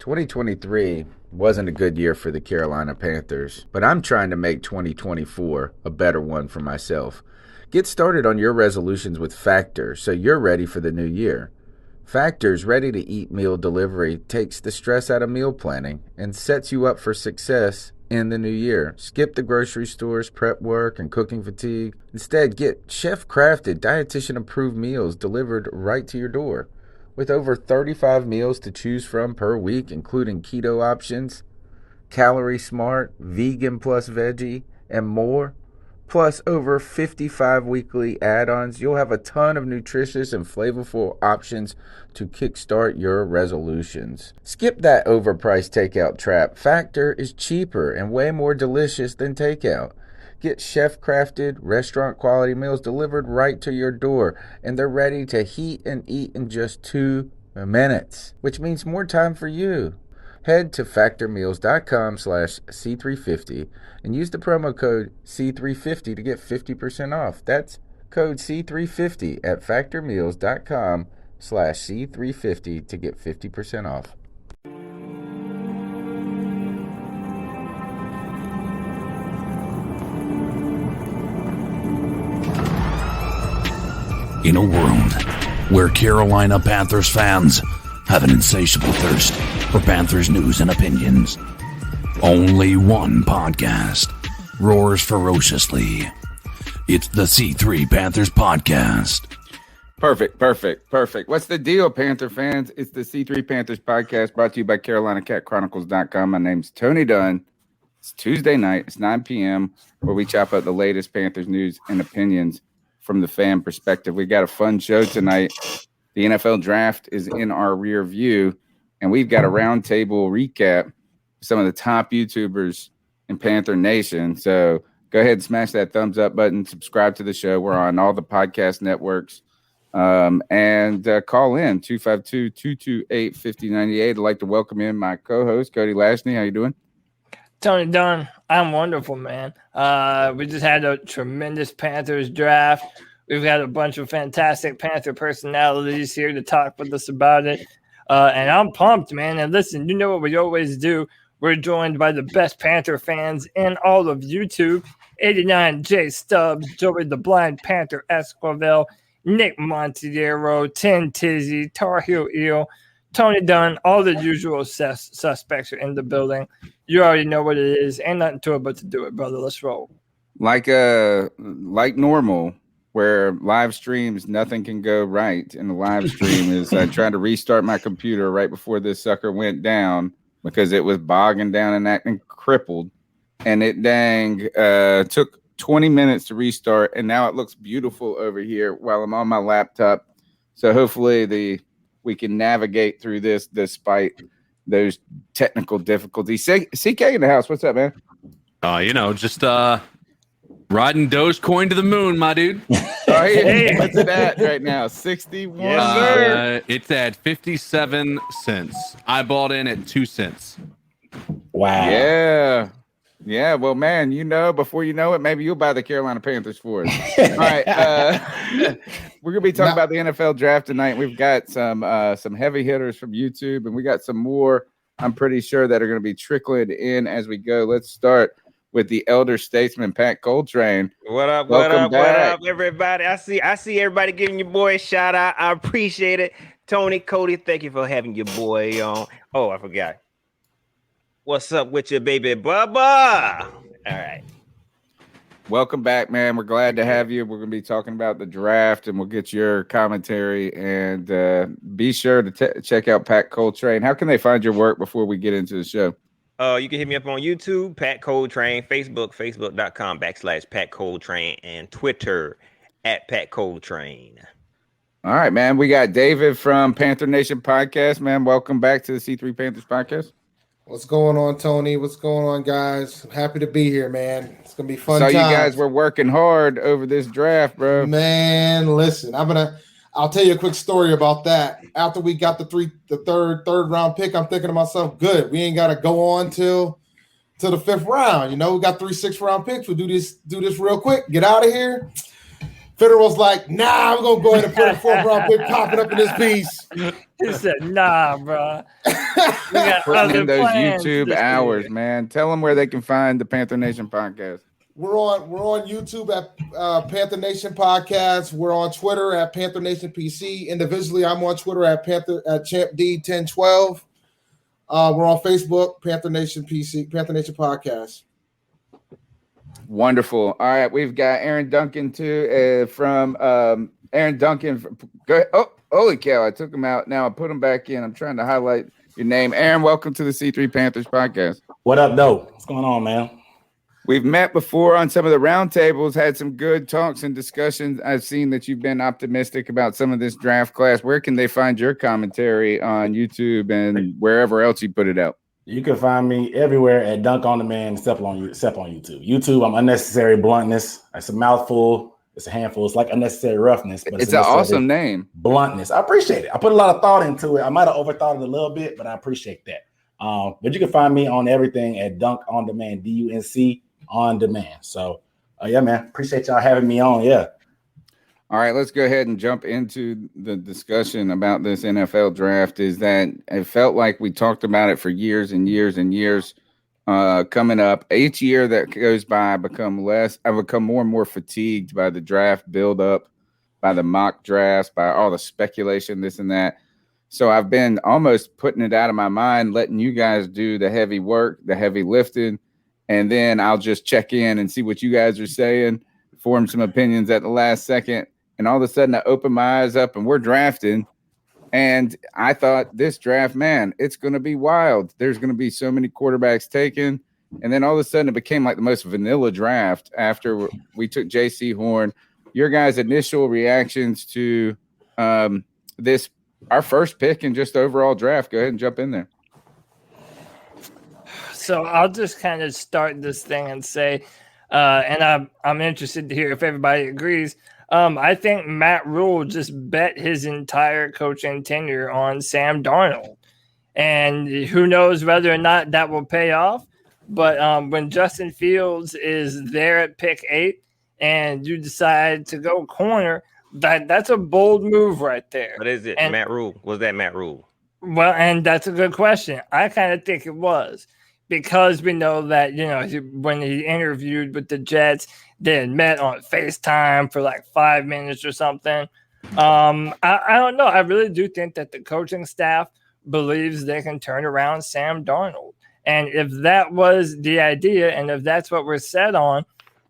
2023 wasn't a good year for the Carolina Panthers, but I'm trying to make 2024 a better one for myself. Get started on your resolutions with Factor so you're ready for the new year. Factor's ready-to-eat meal delivery takes the stress out of meal planning and sets you up for success in the new year. Skip the grocery stores, prep work, and cooking fatigue. Instead, get chef-crafted, dietitian-approved meals delivered right to your door. With over 35 meals to choose from per week, including keto options, calorie smart, vegan plus veggie, and more, plus over 55 weekly add-ons, you'll have a ton of nutritious and flavorful options to kickstart your resolutions. Skip that overpriced takeout trap. Factor is cheaper and way more delicious than takeout. Get chef-crafted, restaurant-quality meals delivered right to your door, and they're ready to heat and eat in just 2 minutes, which means more time for you. Head to factormeals.com/C350 and use the promo code C350 to get 50% off. That's code C350 at factormeals.com/C350 to get 50% off. In a world where Carolina Panthers fans have an insatiable thirst for Panthers news and opinions, only one podcast roars ferociously. It's the C3 Panthers Podcast. Perfect. What's the deal, Panther fans? It's the C3 Panthers Podcast brought to you by CarolinaCatChronicles.com. My name's Tony Dunn. It's Tuesday night. It's 9 p.m. where we chop up the latest Panthers news and opinions from the fan perspective. We got a fun show tonight. The NFL draft is in our rear view, and we've got a roundtable recap of some of the top YouTubers in Panther Nation. So go ahead and smash that thumbs up button. Subscribe to the show. We're on all the podcast networks. And call in 252-228-5098. I'd like to welcome in my co-host, Cody Lashney. How you doing? Tony Dunn, I'm wonderful, man. We just had a tremendous Panthers draft. We've got a bunch of fantastic Panther personalities here to talk with us about it. And I'm pumped, man. And listen, you know what we always do. We're joined by the best Panther fans in all of YouTube. 89 J Stubbs, Joey the Blind Panther Esquivel, Nick Montiero, 10 Tizzy, Tar Heel Eel, Tony Dunn, all the usual suspects are in the building. You already know what it is. Ain't nothing to it but to do it, brother. Let's roll. Like normal, where live streams, nothing can go right in the live stream is I tried to restart my computer right before this sucker went down because it was bogging down and acting crippled. And it took 20 minutes to restart, and now it looks beautiful over here while I'm on my laptop. So hopefully we can navigate through this despite those technical difficulties. CK in the house. What's up, man? Just riding Dogecoin to the moon, my dude. Hey, what's it at right now? 61. It's at 57 cents. I bought in at 2 cents. Wow. Yeah. Well, man, before you know it, maybe you'll buy the Carolina Panthers for us. All right. We're gonna be talking about the NFL draft tonight. We've got some heavy hitters from YouTube, and we got some more, I'm pretty sure, that are going to be trickling in as we go. Let's start with the elder statesman, Pat Coltrane. What up, everybody? I see everybody giving your boy a shout out. I appreciate it. Tony, Cody, thank you for having your boy on. Oh, I forgot. What's up with your baby Bubba? All right. Welcome back, man. We're glad to have you. We're going to be talking about the draft, and we'll get your commentary. And be sure to check out Pat Coltrane. How can they find your work before we get into the show? You can hit me up on YouTube, Pat Coltrane, Facebook, facebook.com/Pat Coltrane, and Twitter @Pat Coltrane. All right, man. We got David from Panther Nation Podcast, man. Welcome back to the C3 Panthers Podcast. What's going on, Tony? What's going on, guys? I'm happy to be here, man. It's gonna be fun. So you guys were working hard over this draft, bro. Man, listen, I'll tell you a quick story about that. After we got the third round pick, I'm thinking to myself, good, we ain't gotta go on till the 5th round. We got 3 6th round picks. We'll do this real quick, get out of here. Fitterer was like, nah, I'm gonna go ahead and put a 4th round pick popping up in this piece. He said, nah, bro. We got Putting other in those plans YouTube this hours, year. man. Tell them where they can find the Panther Nation podcast. We're on YouTube at Panther Nation Podcast. We're on Twitter at Panther Nation PC. Individually, I'm on Twitter at Champ D1012. We're on Facebook, Panther Nation PC, Panther Nation Podcast. Wonderful. All right, we've got Aaron Duncan too from Aaron Duncan. Go ahead. Oh, holy cow! I took him out. Now I put him back in. I'm trying to highlight your name, Aaron. Welcome to the C3 Panthers podcast. What up, though? What's going on, man? We've met before on some of the roundtables, had some good talks and discussions. I've seen that you've been optimistic about some of this draft class. Where can they find your commentary on YouTube and wherever else you put it out? You can find me everywhere at Dunk on Demand, except on YouTube. YouTube, I'm unnecessary bluntness. It's a mouthful. It's a handful. It's like unnecessary roughness. But it's an awesome name. Bluntness. I appreciate it. I put a lot of thought into it. I might have overthought it a little bit, but I appreciate that. But you can find me on everything at Dunk on Demand, DUNC on Demand. So, yeah, man. Appreciate y'all having me on. Yeah. All right, let's go ahead and jump into the discussion about this NFL draft. Is that it felt like we talked about it for years and years and years coming up. Each year that goes by, I become more and more fatigued by the draft buildup, by the mock drafts, by all the speculation, this and that. So I've been almost putting it out of my mind, letting you guys do the heavy work, the heavy lifting, and then I'll just check in and see what you guys are saying, form some opinions at the last second. And all of a sudden I open my eyes up and we're drafting. And I thought this draft, man, it's going to be wild. There's going to be so many quarterbacks taken. And then all of a sudden it became like the most vanilla draft after we took J.C. Horn. Your guys' initial reactions to this, our first pick and just overall draft. Go ahead and jump in there. So I'll just kind of start this thing and say, and I'm interested to hear if everybody agrees. I think Matt Rhule just bet his entire coaching tenure on Sam Darnold. And who knows whether or not that will pay off. But when Justin Fields is there at pick 8 and you decide to go corner, that's a bold move right there. What is it, and, Matt Rhule? Was that Matt Rhule? Well, and that's a good question. I kind of think it was. Because we know that, when he interviewed with the Jets, they had met on FaceTime for like 5 minutes or something. I don't know. I really do think that the coaching staff believes they can turn around Sam Darnold. And if that was the idea and if that's what we're set on,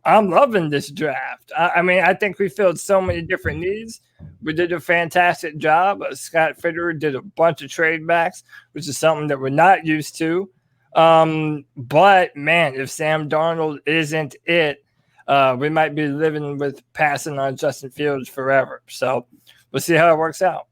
I'm loving this draft. I mean, I think we filled so many different needs. We did a fantastic job. Scott Fitterer did a bunch of trade backs, which is something that we're not used to. But man, if Sam Darnold isn't it, we might be living with passing on Justin Fields forever. So we'll see how it works out.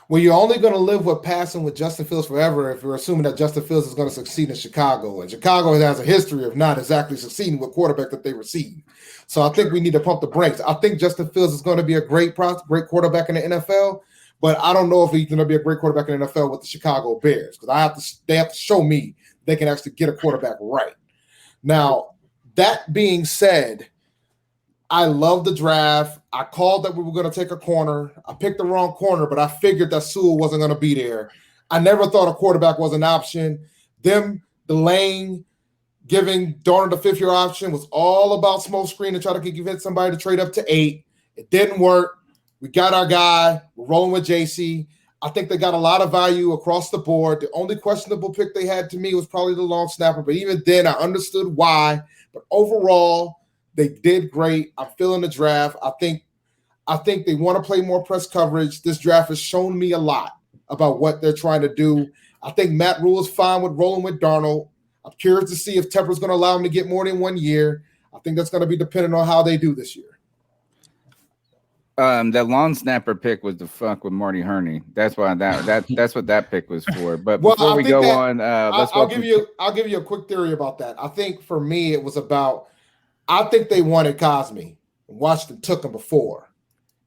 Well, you're only going to live with passing with Justin Fields forever if you're assuming that Justin Fields is going to succeed in Chicago. And Chicago has a history of not exactly succeeding with quarterback that they receive. So I think we need to pump the brakes. I think Justin Fields is going to be a great quarterback in the NFL, but I don't know if he's going to be a great quarterback in the NFL with the Chicago Bears because they have to show me they can actually get a quarterback right. Now, that being said, I love the draft. I called that we were going to take a corner. I picked the wrong corner, but I figured that Sewell wasn't going to be there. I never thought a quarterback was an option. Them delaying giving Darnold the 5th-year option was all about smoke screen to try to get somebody to trade up to 8. It didn't work. We got our guy. We're rolling with JC. I think they got a lot of value across the board. The only questionable pick they had to me was probably the long snapper, but even then I understood why. But overall, they did great. I'm feeling the draft. I think they want to play more press coverage. This draft has shown me a lot about what they're trying to do. I think Matt Rhule is fine with rolling with Darnold. I'm curious to see if Tepper's going to allow him to get more than 1 year. I think that's going to be dependent on how they do this year. That long snapper pick was to fuck with Marty Herney. That's why that's what that pick was for. But well, before we go on, I'll give you a quick theory about that. I think for me it was about I think they wanted Cosme. Washington took him before.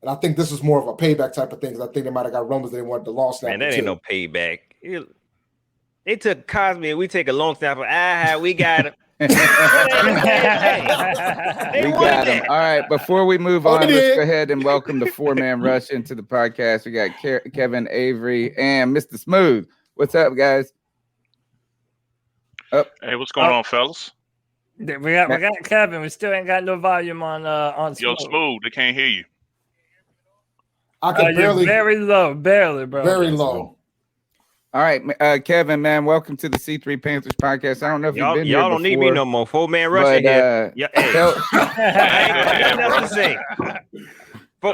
And I think this was more of a payback type of thing because I think they might have got rumors they wanted the long snapper. Man, that ain't no payback. They took Cosme and we take a long snapper. We got him. They We won got him. that. All right. Before we move Oh, on, they let's did. go ahead and welcome the four-man rush into the podcast. We got Kevin, Avery, and Mr. Smooth. What's up, guys? Hey, what's going on, fellas? We got Kevin. We still ain't got no volume on Yo, Smooth. Smooth, they can't hear you. I can You're barely, very low, barely, bro. very low. All right, Kevin, man, welcome to the C3 Panthers podcast. I don't know if you've been here Y'all don't need me before, no more. 4-man rush in but here. Yeah, hey. tell- I ain't got nothing else to say.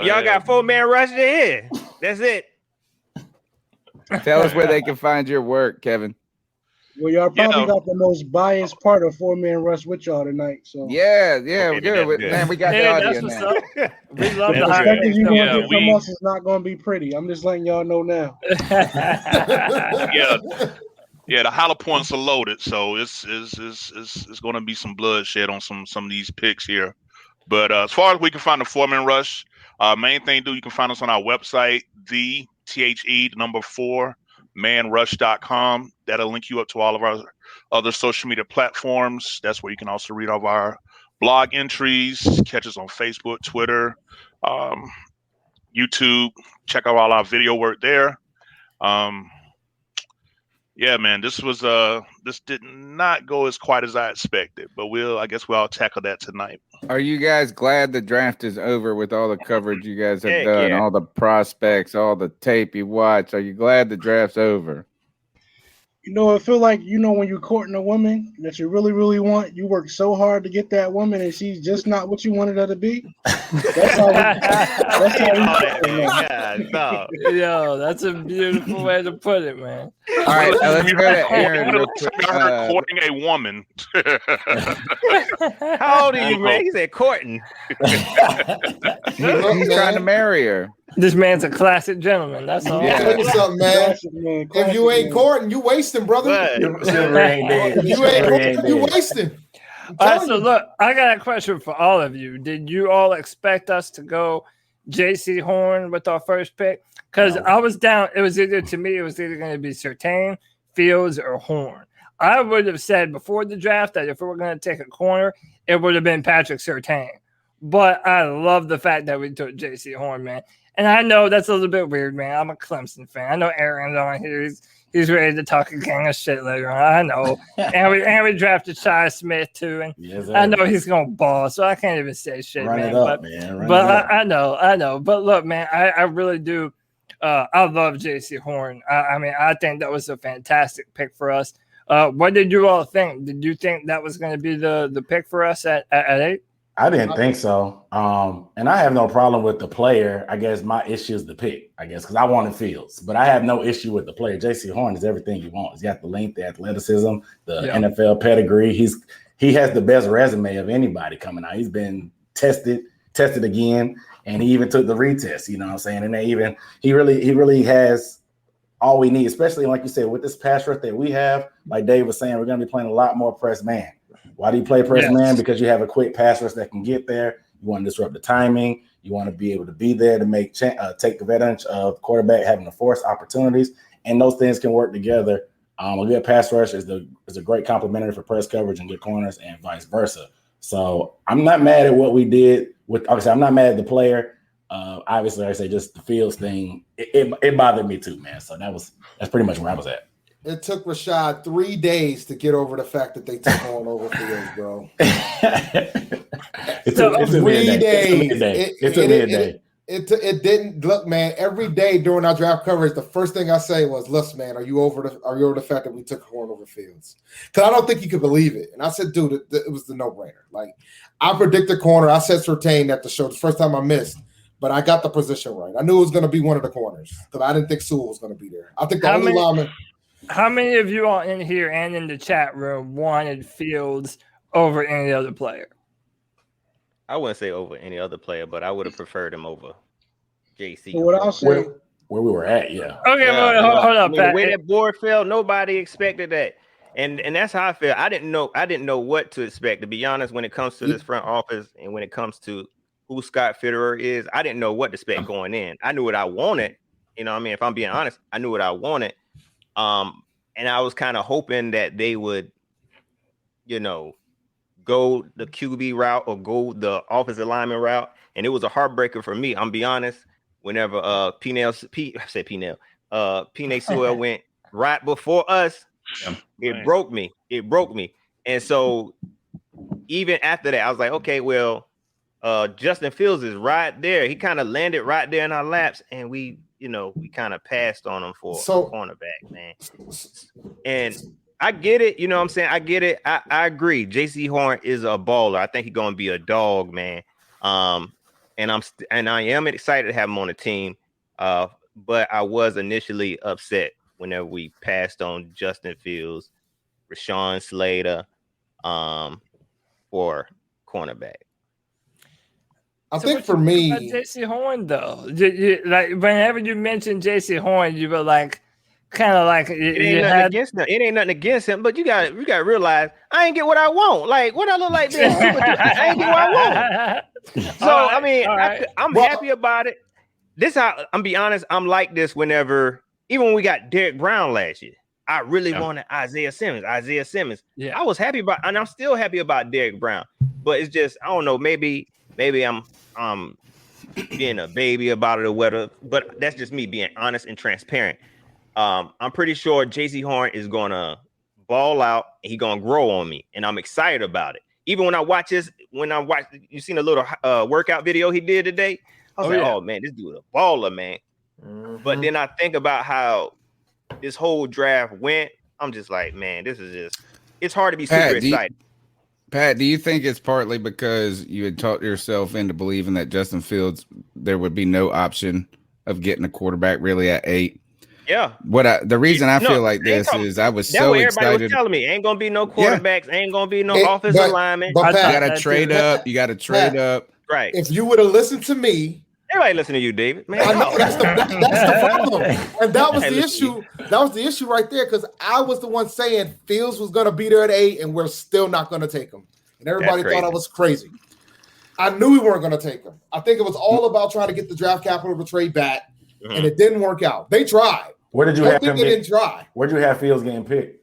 Y'all got 4-man rush in here. That's it. tell us where they can find your work, Kevin. Well, y'all probably Yeah. got the most biased part of 4-man rush with y'all tonight. So Yeah, Okay, good. that's good. Man, we got Hey, the that's audio what's now. up. We love That's the good. high nothing you gonna Yeah, get from we- us is not gonna be pretty. I'm just letting y'all know now. Yeah, the hollow points are loaded, so it's going to be some bloodshed on some of these picks here. But as far as we can find the four-man rush, main thing you can find us on our website, the 4 manrush.com. That'll link you up to all of our other social media platforms. That's where you can also read all of our blog entries, catch us on Facebook, Twitter, YouTube. Check out all our video work there. Yeah, man, this did not go as quite as I expected, but I guess we'll tackle that tonight. Are you guys glad the draft is over with all the coverage you guys have Heck done, yeah. all the prospects, all the tape you watch? Are you glad the draft's over? You know, I feel like when you're courting a woman that you really, really want, you work so hard to get that woman, and she's just not what you wanted her to be. That's how we. That's how All we. that, man. God, no. Yo, that's a beautiful way to put it, man. All right, let's go to Aaron real quick. I heard courting a woman. How old are you, man? He said courting. He's trying to marry her. This man's a classic gentleman. That's all. Yeah. Tell you something, man. Classic, man. If you ain't courting, you wasting, brother. What? Silver ain't dead. If you ain't Silver ain't courting, you dead. wasting. I'm All right, telling so you. look, I got a question for all of you. Did you all expect us to go JC Horn with our first pick? Because I was down. It was either going to be Surtain, Fields, or Horn. I would have said before the draft that if we were going to take a corner, it would have been Patrick Surtain. But I love the fact that we took JC Horn, man. And I know that's a little bit weird, man. I'm a Clemson fan. I know Aaron's on here. He's ready to talk a gang of shit later on. I know. and we drafted Shi Smith too. And Yes, sir. I know he's gonna ball, so I can't even say shit, Run man. it up, man. Run But it up. I know. But look, man, I really do. I love JC Horn. I mean, I think that was a fantastic pick for us. What did you all think? Did you think that was going to be the pick for us at 8? I didn't think so. And I have no problem with the player. I guess my issue is the pick, because I wanted Fields, but I have no issue with the player. JC Horn is everything you want. He's got the length, the athleticism, the NFL pedigree. He has the best resume of anybody coming out. He's been tested again, and he even took the retest, you know what I'm saying? And he really has all we need, especially like you said, with this pass rush that we have, like Dave was saying, we're going to be playing a lot more press man. Why do you play press man? Because you have a quick pass rush that can get there. You want to disrupt the timing. You want to be able to be there to make take advantage of quarterback having to force opportunities, and those things can work together. A good pass rush is a great complementary for press coverage and good corners, and vice versa. So I'm not mad at what we did with. Obviously, I'm not mad at the player. Obviously, like I say, just the Fields thing. It bothered me too, man. So that's pretty much where I was at. It took Rashad 3 days to get over the fact that they took Horn over Fields, bro. It took 3 days. It took me a day. It didn't look, man. Every day during our draft coverage, the first thing I say was, "Look, man, are you over the fact that we took Horn over Fields?" Because I don't think you could believe it. And I said, "Dude, it was the no-brainer." Like I predicted corner. I said Surtain at the show. The first time I missed, but I got the position right. I knew it was going to be one of the corners because I didn't think Sewell was going to be there. I think the only lineman. How many of you all in here and in the chat room wanted Fields over any other player? I wouldn't say over any other player, but I would have preferred him over JC. What I'll say, where we were at, yeah. Okay, hold up, Pat. The way that board fell, nobody expected that, and that's how I feel. I didn't know what to expect, to be honest. When it comes to this front office and when it comes to who Scott Fitterer is, I didn't know what to expect going in. I knew what I wanted. You know what I mean? If I'm being honest, I knew what I wanted. And I was kind of hoping that they would, go the QB route or go the offensive lineman route, and it was a heartbreaker for me. I'm be honest. Whenever Penei Sewell went right before us, it broke me. It broke me. And so even after that, I was like, okay, well, Justin Fields is right there. He kind of landed right there in our laps, and we kind of passed on him for a cornerback, man. And I get it. You know what I'm saying? I get it. I agree. JC Horn is a baller. I think he's going to be a dog, man. And I am excited to have him on the team. But I was initially upset whenever we passed on Justin Fields, Rashawn Slater, for cornerback. I think for me, JC Horn though, like whenever you mention JC Horn, you were like, kind of like it ain't nothing against him, but you got to realize I ain't get what I want. Like what I look like this, I ain't get what I want. So I mean, I'm happy about it. This how I'm be honest. I'm like this whenever, even when we got Derek Brown last year, I really wanted Isaiah Simmons. Yeah, I was happy about, and I'm still happy about Derek Brown. But it's just I don't know. Maybe I'm being a baby about it or whatever. But that's just me being honest and transparent. I'm pretty sure JC Horn is gonna ball out and he's gonna grow on me, and I'm excited about it. Even when I watch you seen a little workout video he did today. I was oh man, this dude a baller, man. Mm-hmm. But then I think about how this whole draft went. I'm just like, man, it's hard to be super excited. Pat, do you think it's partly because you had talked yourself into believing that Justin Fields, there would be no option of getting a quarterback really at 8? Yeah. The reason I feel like this is I was so excited. Everybody was telling me ain't gonna be no quarterbacks, ain't gonna be no offensive linemen. You gotta trade up. You gotta trade up. Right. If you would have listened to me, everybody listen to you, David. Man, I know that's the problem, and that was the issue. That was the issue right there because I was the one saying Fields was gonna be there at 8, and we're still not gonna take him, and everybody thought I was crazy. I knew we weren't gonna take him. I think it was all about trying to get the draft capital to trade back, and it didn't work out. They tried. Where did you have him? They didn't try. Where did you have Fields getting picked?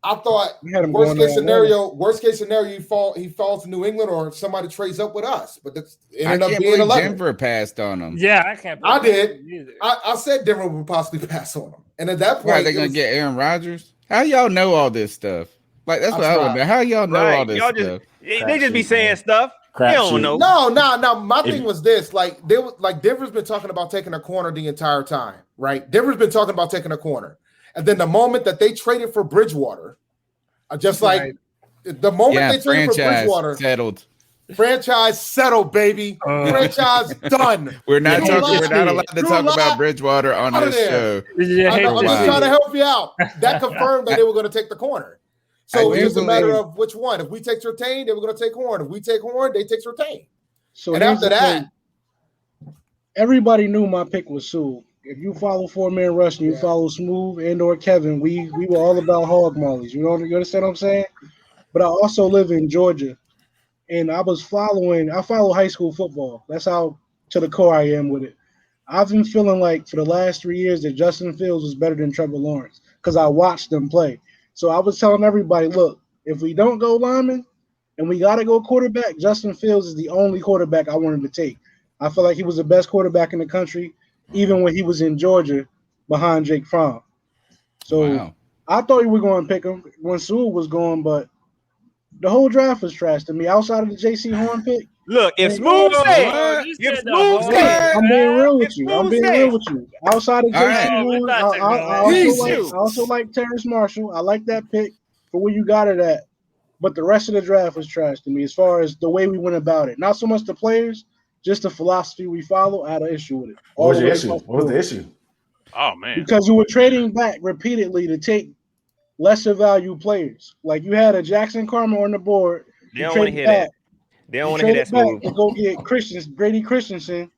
I thought worst case scenario, he falls to New England or somebody trades up with us. But it ended up being 11. Denver passed on him. Yeah, I can't. I did. I said Denver would possibly pass on him. And at that point, why are they gonna get Aaron Rodgers? How y'all know all this stuff? Like that's what I wonder. How y'all know all this stuff? They just be saying stuff. You don't know. No. My thing was this: Denver's been talking about taking a corner the entire time, right? Denver's been talking about taking a corner, and then the moment that they traded for Bridgewater, the moment they traded for Bridgewater, franchise settled, baby. Franchise done. We're not allowed to talk about Bridgewater on this show. I'm just trying to help you out. That confirmed that they were going to take the corner. So it's just a matter of which one. If we take Surtain, they were going to take Horn. If we take Horn, they take Surtain. So and after that, everybody knew my pick was Sewell. If you follow 4-Man Rush and you follow Smooth and or Kevin, we were all about hog mollies. You understand what I'm saying? But I also live in Georgia, and I follow high school football. That's how to the core I am with it. I've been feeling like for the last 3 years that Justin Fields was better than Trevor Lawrence because I watched them play. So I was telling everybody, look, if we don't go lineman and we got to go quarterback, Justin Fields is the only quarterback I wanted to take. I feel like he was the best quarterback in the country, even when he was in Georgia behind Jake Fromm. So I thought we were going to pick him when Sewell was going, but the whole draft was trash to me. Outside of the JC Horn pick. Look, if Smooth said, I'm being real with you. Outside of JC Horn, I also like Terrace Marshall. I like that pick for where you got it at. But the rest of the draft was trash to me as far as the way we went about it. Not so much the players, just the philosophy we follow. I had an issue with it. What was the issue? Oh, man. Because we were trading back repeatedly to take lesser value players. Like you had a Jackson Carmer on the board. They don't want to hear that. They don't want to hear that. Smooth. To go get Brady Christensen.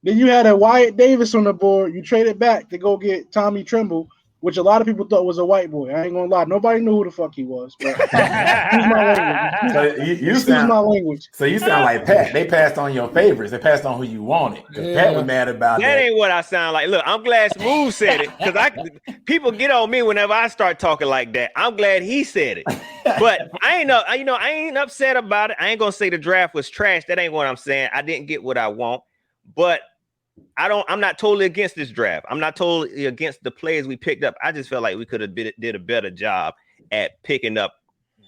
Then you had a Wyatt Davis on the board. You traded back to go get Tommy Tremble, which a lot of people thought was a white boy. I ain't gonna lie. Nobody knew who the fuck he was. But excuse my language. So you sound like Pat. They passed on your favorites. They passed on who you wanted. Pat was mad about that. That ain't what I sound like. Look, I'm glad Smooth said it because people get on me whenever I start talking like that. I'm glad he said it. But I ain't upset about it. I ain't gonna say the draft was trash. That ain't what I'm saying. I didn't get what I want, but I'm not totally against this draft. I'm not totally against the players we picked up. I just felt like we could have did a better job at picking up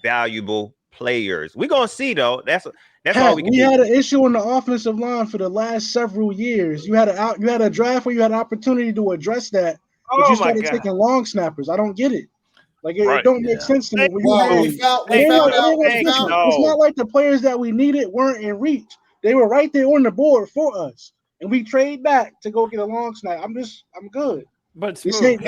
valuable players. We're gonna see though. That's all we can do. We had an issue in the offensive line for the last several years. You had a draft where you had an opportunity to address that, but you started taking long snappers. I don't get it. Like it don't make sense to me. It's not like the players that we needed weren't in reach. They were right there on the board for us, and we trade back to go get a long snap. I'm good. But can't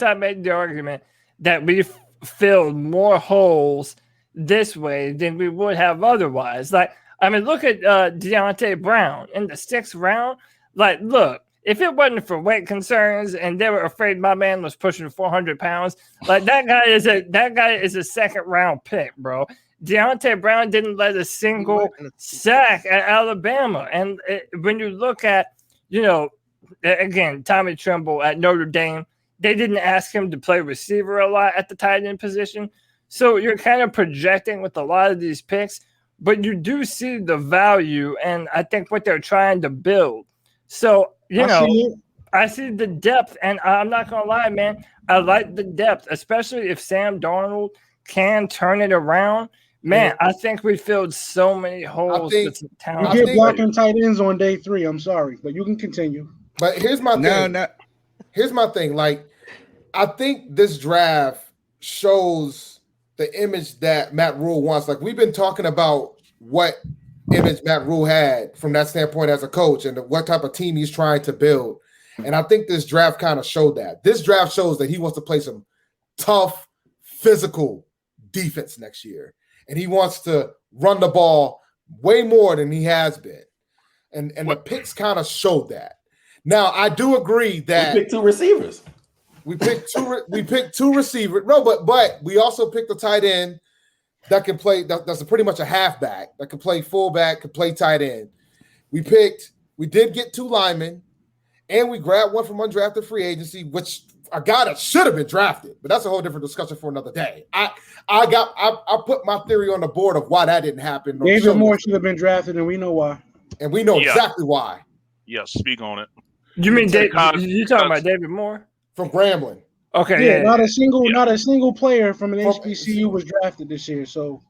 I make the argument that we filled more holes this way than we would have otherwise? Like, I mean, look at Deontay Brown in the 6th round. Like, look. If it wasn't for weight concerns and they were afraid my man was pushing 400 pounds, like that guy is a 2nd round pick, bro. Deontay Brown didn't let a single sack at Alabama. And when you look at, again, Tommy Tremble at Notre Dame, they didn't ask him to play receiver a lot at the tight end position. So you're kind of projecting with a lot of these picks, but you do see the value and I think what they're trying to build. So, I see the depth, and I'm not going to lie, man. I like the depth, especially if Sam Darnold can turn it around. Man, I think we filled so many holes with some talent. You get blocking tight ends on day 3. I'm sorry, but you can continue. But here's my thing. Here's my thing. Like, I think this draft shows the image that Matt Rhule wants. Like, we've been talking about what image Matt Rhule had from that standpoint as a coach and what type of team he's trying to build. And I think this draft kind of showed that. This draft shows that he wants to play some tough, physical defense next year. And he wants to run the ball way more than he has been. And the picks kind of showed that. Now, I do agree that we picked 2 receivers. We picked 2 receivers. No, but we also picked a tight end that can play. That's pretty much a halfback that can play fullback, can play tight end. We did get 2 linemen, and we grabbed one from undrafted free agency, which a guy that should have been drafted. But that's a whole different discussion for another day. I put my theory on the board of why that didn't happen. David Moore should have been drafted, and we know why. And we know exactly why. Yeah, speak on it. You mean you talking about David Moore from Grambling? Okay, yeah. Not a single player from an HBCU was drafted this year. So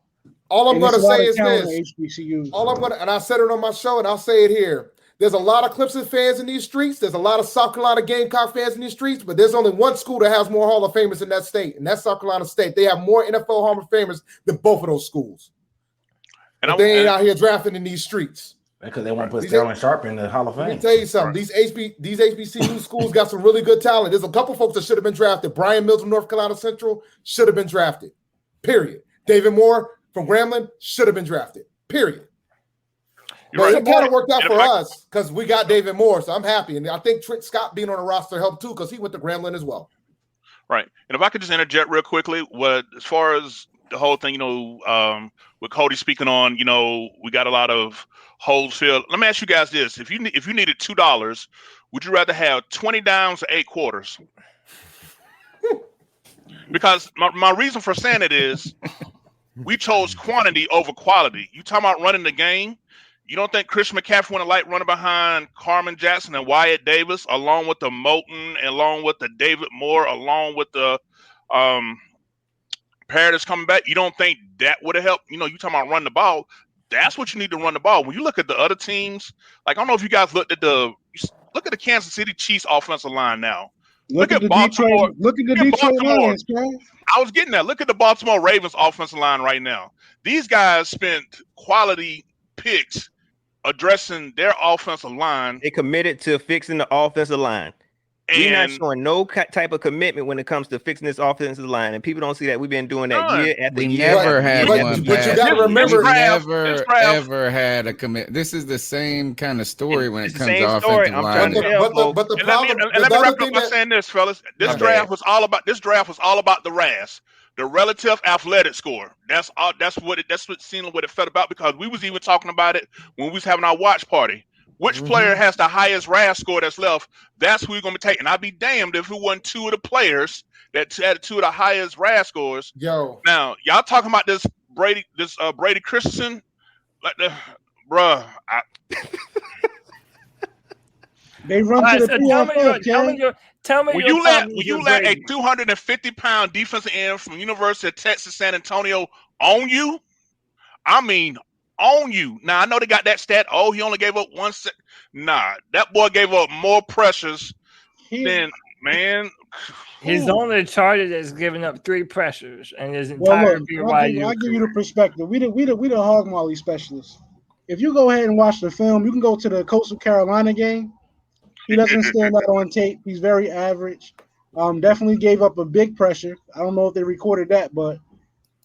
all I'm going to say is this: and I said it on my show, and I'll say it here. There's a lot of Clemson fans in these streets. There's a lot of South Carolina Gamecock fans in these streets, but there's only one school that has more Hall of Famers in that state, and that's South Carolina State. They have more NFL Hall of Famers than both of those schools. And they ain't out here drafting in these streets. Because they want to put Sterling Sharp in the Hall of Fame. Let me tell you something. These HBCU schools got some really good talent. There's a couple folks that should have been drafted. Brian Mills from North Carolina Central should have been drafted. Period. David Moore from Grambling should have been drafted. Period. But it kind of worked out for us because we got David Moore, so I'm happy. And I think Trent Scott being on the roster helped too because he went to Grambling as well. Right. And if I could just interject real quickly, as far as the whole thing, with Cody speaking on, we got a lot of holes filled. Let me ask you guys this: if you needed $2, would you rather have 20 dimes or 8 quarters? Because my reason for saying it is we chose quantity over quality. You talking about running the game? You don't think Chris McCaffrey would have liked running behind Carmen Jackson and Wyatt Davis, along with the Moulton, along with the David Moore, along with the Paradis coming back? You don't think that would have helped? You talking about running the ball. That's what you need to run the ball. When you look at the other teams, like I don't know if you guys look at the Kansas City Chiefs offensive line now. Look at Baltimore. Look at the Detroit Lions, bro. I was getting that. Look at the Baltimore Ravens offensive line right now. These guys spent quality picks addressing their offensive line. They committed to fixing the offensive line. We're not showing no type of commitment when it comes to fixing this offensive line, and people don't see that. We've been doing that year after year. Never had one. But you got to remember, ever had a commit. This is the same kind of story when it comes to offensive line. But the problem. Let me wrap up by saying this, fellas. This draft was all about the RAS, the relative athletic score. That's what it felt about, because we was even talking about it when we was having our watch party. which player has the highest RAS score that's left, that's who you're going to be taking. I'd be damned if it wasn't two of the players that had two of the highest RAS scores. Yo. Now, y'all talking about this Brady Christensen? Like bruh. They run to the PFF. Tell me Will you let a 250-pound defensive end from University of Texas San Antonio own you? I mean, own you. Now, I know they got that stat. Oh, he only gave up 1 set. Nah, that boy gave up more pressures than, man. He's only charted as giving up 3 pressures and his entire BYU. I'll give you the perspective. We the hog molly specialists. If you go ahead and watch the film, you can go to the Coastal Carolina game. He doesn't stand out on tape. He's very average. Definitely gave up a big pressure. I don't know if they recorded that, but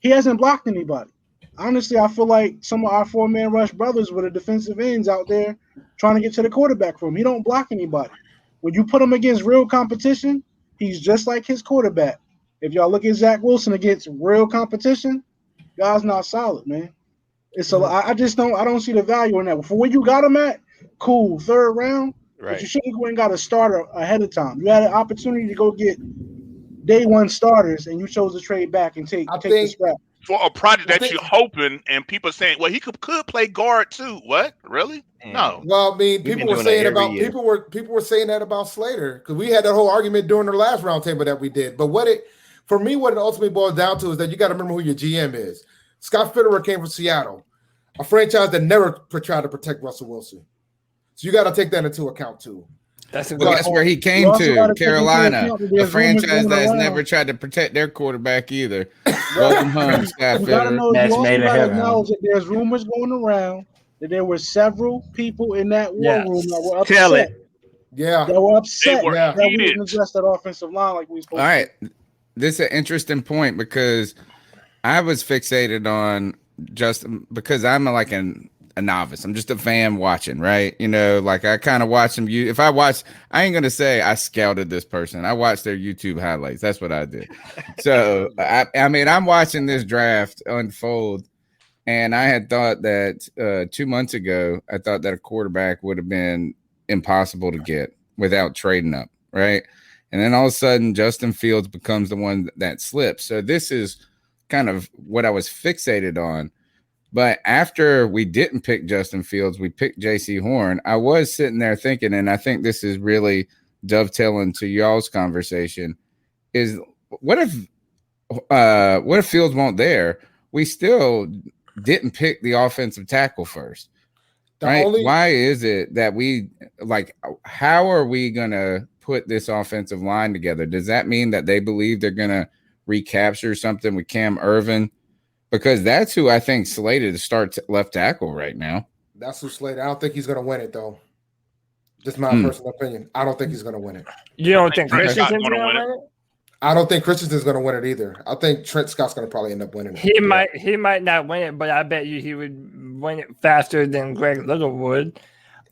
he hasn't blocked anybody. Honestly, I feel like some of our 4-man rush brothers were the defensive ends out there trying to get to the quarterback for him. He don't block anybody. When you put him against real competition, he's just like his quarterback. If y'all look at Zach Wilson against real competition, guy's not solid, man. I don't see the value in that. For where you got him at, cool, 3rd round. Right. But you should have went and got a starter ahead of time. You had an opportunity to go get day 1 starters, and you chose to trade back and take the scrap. For a project that you're hoping, and people saying, well, he could play guard too. What? Really? No. Well, I mean, people were saying that about Slater, because we had that whole argument during the last roundtable that we did. But what it ultimately boils down to is that you got to remember who your GM is. Scott Fitterer came from Seattle, a franchise that never tried to protect Russell Wilson. So you got to take that into account too. That's where he came to, Carolina, a franchise that has never tried to protect their quarterback either. Welcome home, Scott Fitterer. Match made in heaven. That there's rumors going around that there were several people in that war room that were upset. Tell it. Yeah, that were upset that we didn't address that offensive line like we supposed to. All right, this is an interesting point because I was fixated on Justin because I'm like a novice. I'm just a fan watching, right? You know, like I kind of watch them. I ain't going to say I scouted this person. I watched their YouTube highlights. That's what I did. So, I mean, I'm watching this draft unfold, and I had thought that 2 months ago, I thought that a quarterback would have been impossible to get without trading up, right? And then all of a sudden, Justin Fields becomes the one that slips. So this is kind of what I was fixated on. But after we didn't pick Justin Fields, we picked J.C. Horn. I was sitting there thinking, and I think this is really dovetailing to y'all's conversation, is what if Fields won't there? We still didn't pick the offensive tackle first, right? Why is it that how are we going to put this offensive line together? Does that mean that they believe they're going to recapture something with Cam Irvin? Because that's who I think slated to start left tackle right now. That's who slated. I don't think he's going to win it, though. Just my personal opinion. I don't think he's going to win it. You don't think Christensen's going to win it? I don't think Christensen's going to win it either. I think Trent Scott's going to probably end up winning it. He might not win it, but I bet you he would win it faster than Greg Little would.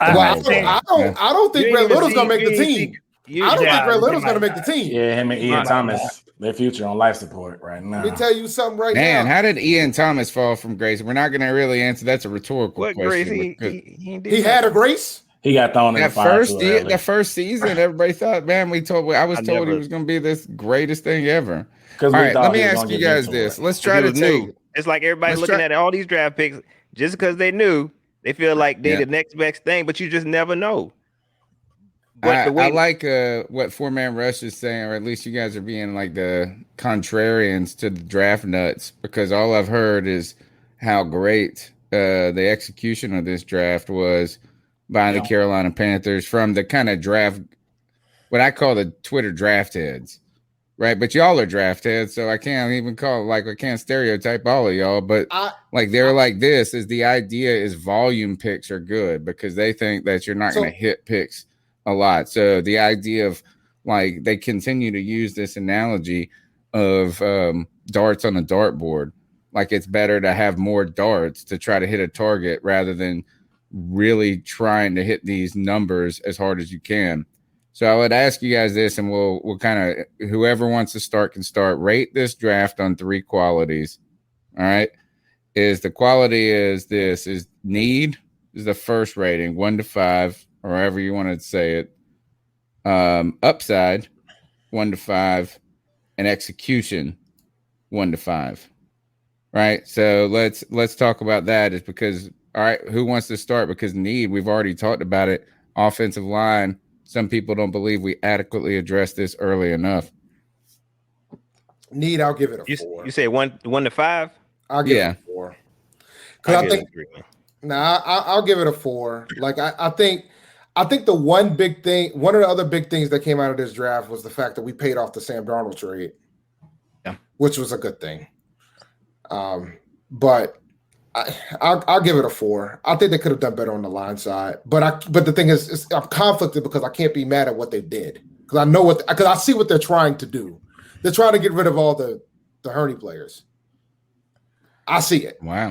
I don't think Greg Little's going to make the team. I don't think Greg Little's going to make the team. Yeah, him and Ian Thomas, their future on life support right now. Let me tell you something now. Man, how did Ian Thomas fall from grace? We're not going to really answer. That's a rhetorical question. Grace? He had a grace? He got thrown in the fire that first season, everybody thought, man, I was told he was going to be this greatest thing ever. All right, let me ask you guys this. Let's try to take. It's like everybody looking at all these draft picks just because they knew, they feel like they're the next best thing, but you just never know. I like what 4-man rush is saying, or at least you guys are being like the contrarians to the draft nuts, because all I've heard is how great the execution of this draft was by the Carolina Panthers from the kind of draft, what I call the Twitter draft heads, right? But y'all are draft heads, so I can't even call I can't stereotype all of y'all, but they're like this is the idea is volume picks are good because they think that you're not going to hit picks a lot. So the idea of they continue to use this analogy of darts on a dartboard. Like it's better to have more darts to try to hit a target rather than really trying to hit these numbers as hard as you can. So I would ask you guys this, and we'll kind of, whoever wants to start can start. Rate this draft on 3 qualities. All right. The quality is need, is the first rating, 1 to 5, or however you want to say it. Upside, 1 to 5, and execution, 1 to 5. Right. So let's talk about that. Is because all right, who wants to start? Because need, we've already talked about it. Offensive line. Some people don't believe we adequately addressed this early enough. Need, I'll give it a 4. You say 1 to 5? I'll give it a 4. Because I think I'll give it a 4. Like I think the one of the other big things that came out of this draft was the fact that we paid off the Sam Darnold trade. Yeah. Which was a good thing. But I'll give it a 4. I think they could have done better on the line side. But the thing is I'm conflicted because I can't be mad at what they did. Because I know because I see what they're trying to do. They're trying to get rid of all the Hurney players. I see it. Wow.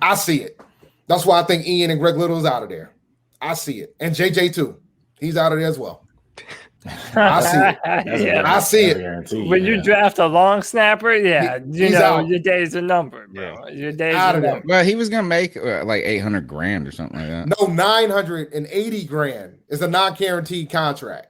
I see it. That's why I think Ian and Greg Little is out of there. I see it. And JJ too. He's out of there as well. I see it. Yeah. I see it. When you draft a long snapper, he's out. Your days are numbered, bro. Your days Out are of there. numbered. Well, he was gonna make like $800,000 or something like that. No, $980,000 is a non-guaranteed contract.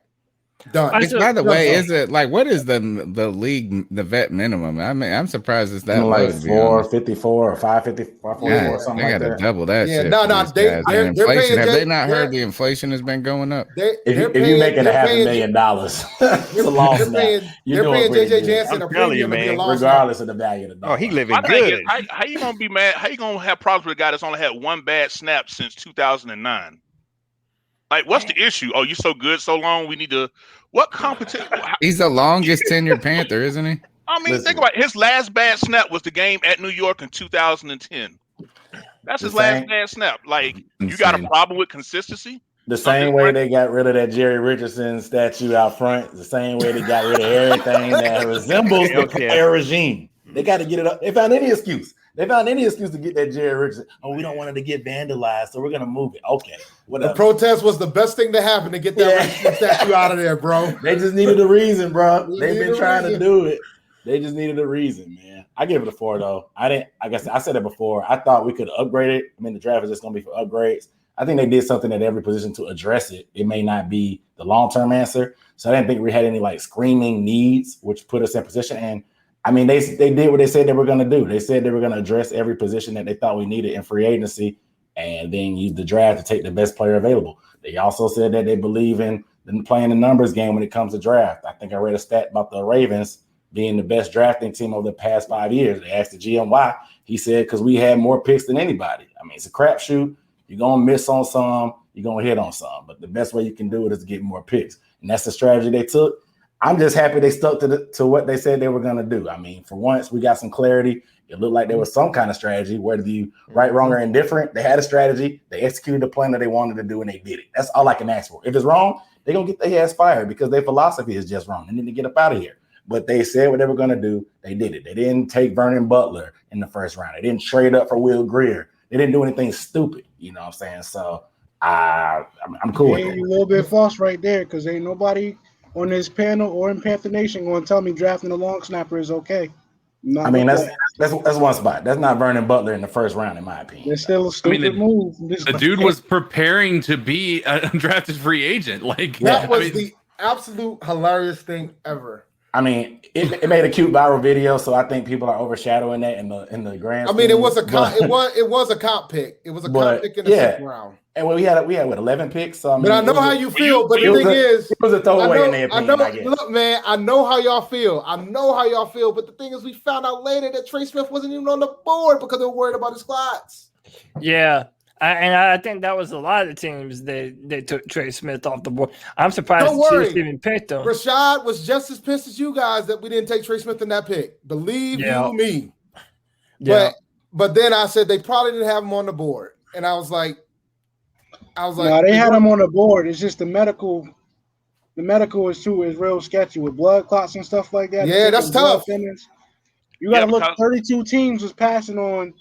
Done. Which, by the way, is it like what is the league the vet minimum? I mean, I'm surprised it's that like low. 454 or 554 Yeah, or something they like got to that. double that. Yeah, shit no, for no, these they- guys. they're And inflation. paying Have they not heard the inflation has been going up? If you make it $500,000, it's a loss now. They're paying JJ Jansen a premium to be a loss. regardless of the value of the dollar. Oh, he living My thing good. is, how you gonna be mad? How you gonna have problems with a guy that's only had one bad snap since 2009? Like, what's the issue? Oh, you so good so long. We need to. What competition? He's the longest tenured Panther, isn't he? I mean, think about it. His last bad snap was the game at New York in 2010. That's his last bad snap. Like, you got a problem with consistency? The same way they got rid of that Jerry Richardson statue out front, the same way they got rid of everything that resembles the air regime. They got to get it up. They found any excuse. They found any excuse to get that Jerry Richardson. Oh, we don't want it to get vandalized, so we're going to move it. Okay, whatever. The protest was the best thing to happen to get that statue out of there, bro. They just needed a reason, bro. They've been trying to do it. They just needed a reason, man. I give it a 4, though. I guess I said it before. I thought we could upgrade it. I mean, the draft is just going to be for upgrades. I think they did something at every position to address it. It may not be the long-term answer. So I didn't think we had any like screaming needs, which put us in position. And I mean, they did what they said they were going to do. They said they were going to address every position that they thought we needed in free agency and then use the draft to take the best player available. They also said that they believe in playing the numbers game when it comes to draft. I think I read a stat about the Ravens being the best drafting team over the past 5 years. They asked the GM why. He said, because we had more picks than anybody. I mean, it's a crapshoot. You're going to miss on some. You're going to hit on some. But the best way you can do it is to get more picks. And that's the strategy they took. I'm just happy they stuck to what they said they were going to do. I mean, for once, we got some clarity. It looked like there was some kind of strategy, whether you right, wrong, or indifferent. They had a strategy. They executed the plan that they wanted to do, and they did it. That's all I can ask for. If it's wrong, they're going to get their ass fired because their philosophy is just wrong. They need to get up out of here. But they said what they were going to do. They did it. They didn't take Vernon Butler in the first round. They didn't trade up for Will Greer. They didn't do anything stupid. You know what I'm saying? So I'm cool with it. A little bit false right there because ain't nobody on this panel or in Panther Nation going to tell me drafting a long snapper is okay. I mean, that's one spot. That's not Vernon Butler in the first round, in my opinion. It's still a stupid move. The dude was preparing to be a undrafted free agent. Like that was the absolute hilarious thing ever. I mean, it made a cute viral video, so I think people are overshadowing that in the grand. I mean, it was a comp pick. It was a comp pick in the second round. And we had what 11 picks. So I mean, but I know how you feel. But the thing is, it was a throwaway in their opinion. I know. Look, man, I know how y'all feel. But the thing is, we found out later that Trey Smith wasn't even on the board because they were worried about his slots. Yeah. I think that was a lot of teams they took Trey Smith off the board. I'm surprised the Chiefs even picked him. Rashad was just as pissed as you guys that we didn't take Trey Smith in that pick. Believe you me. Yeah. But then I said they probably didn't have him on the board, and I was like, no, they had him on the board. It's just the medical. The medical is real sketchy with blood clots and stuff like that. Yeah, that's tough. You got to look. 32 teams was passing on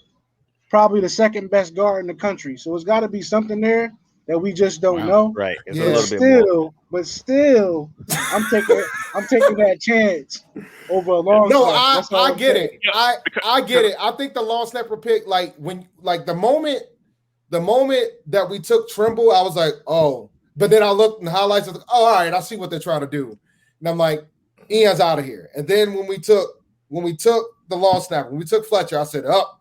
probably the second best guard in the country. So it's got to be something there that we just don't know. Right. It's a little bit more. But still, I'm taking that chance over a long. No, I get it. I get it. I think the long snapper pick, the the moment that we took Trimble, I was like, oh. But then I looked in the highlights. I was like, oh, all right, I see what they're trying to do. And I'm like, Ian's out of here. And then when we took the long snapper, when we took Fletcher, I said, oh,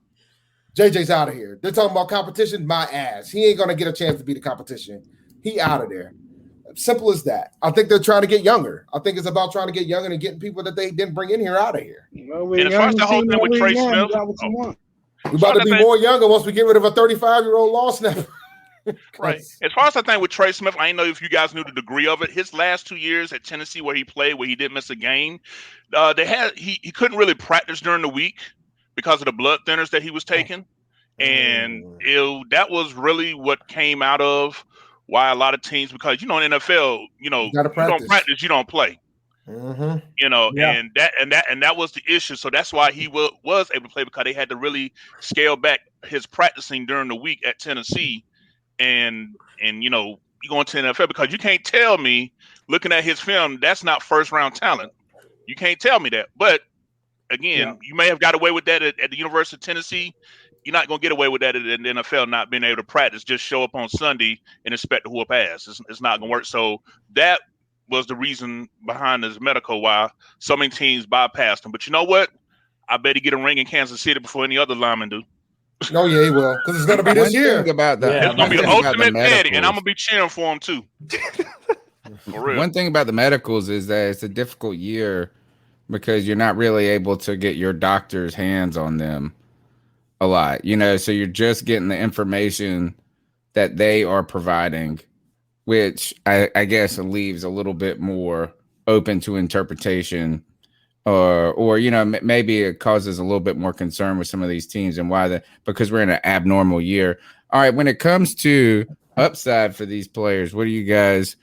JJ's out of here. They're talking about competition, my ass. He ain't gonna get a chance to be the competition. He out of there. Simple as that. I think they're trying to get younger. I think it's about trying to get younger and getting people that they didn't bring in here out of here. And as far as the whole thing with Trey Smith, We're about to be more younger once we get rid of a 35-year-old long snapper. Right. As far as I think with Trey Smith, I didn't know if you guys knew the degree of it. His last 2 years at Tennessee, where he played, where he didn't miss a game, he couldn't really practice during the week because of the blood thinners that he was taking, and that was really what came out of why a lot of teams, because in the NFL, you don't practice, you don't play. Mm-hmm. And that was the issue. So that's why he was able to play, because they had to really scale back his practicing during the week at Tennessee, and you go into the NFL, because you can't tell me, looking at his film, that's not first round talent. You can't tell me that. But again, you may have got away with that at the University of Tennessee. You're not going to get away with that in the NFL, not being able to practice, just show up on Sunday and expect to whoop ass. It's not going to work. So that was the reason behind his medical, why so many teams bypassed him. But you know what? I bet he get a ring in Kansas City before any other lineman do. No, yeah, he will, because it's going to be this year. It's going to be ultimate Eddie, and I'm going to be cheering for him too. For real. One thing about the medicals is that it's a difficult year because you're not really able to get your doctor's hands on them a lot, so you're just getting the information that they are providing, which I guess leaves a little bit more open to interpretation, or maybe it causes a little bit more concern with some of these teams, and because we're in an abnormal year. All right, when it comes to upside for these players, what do you guys,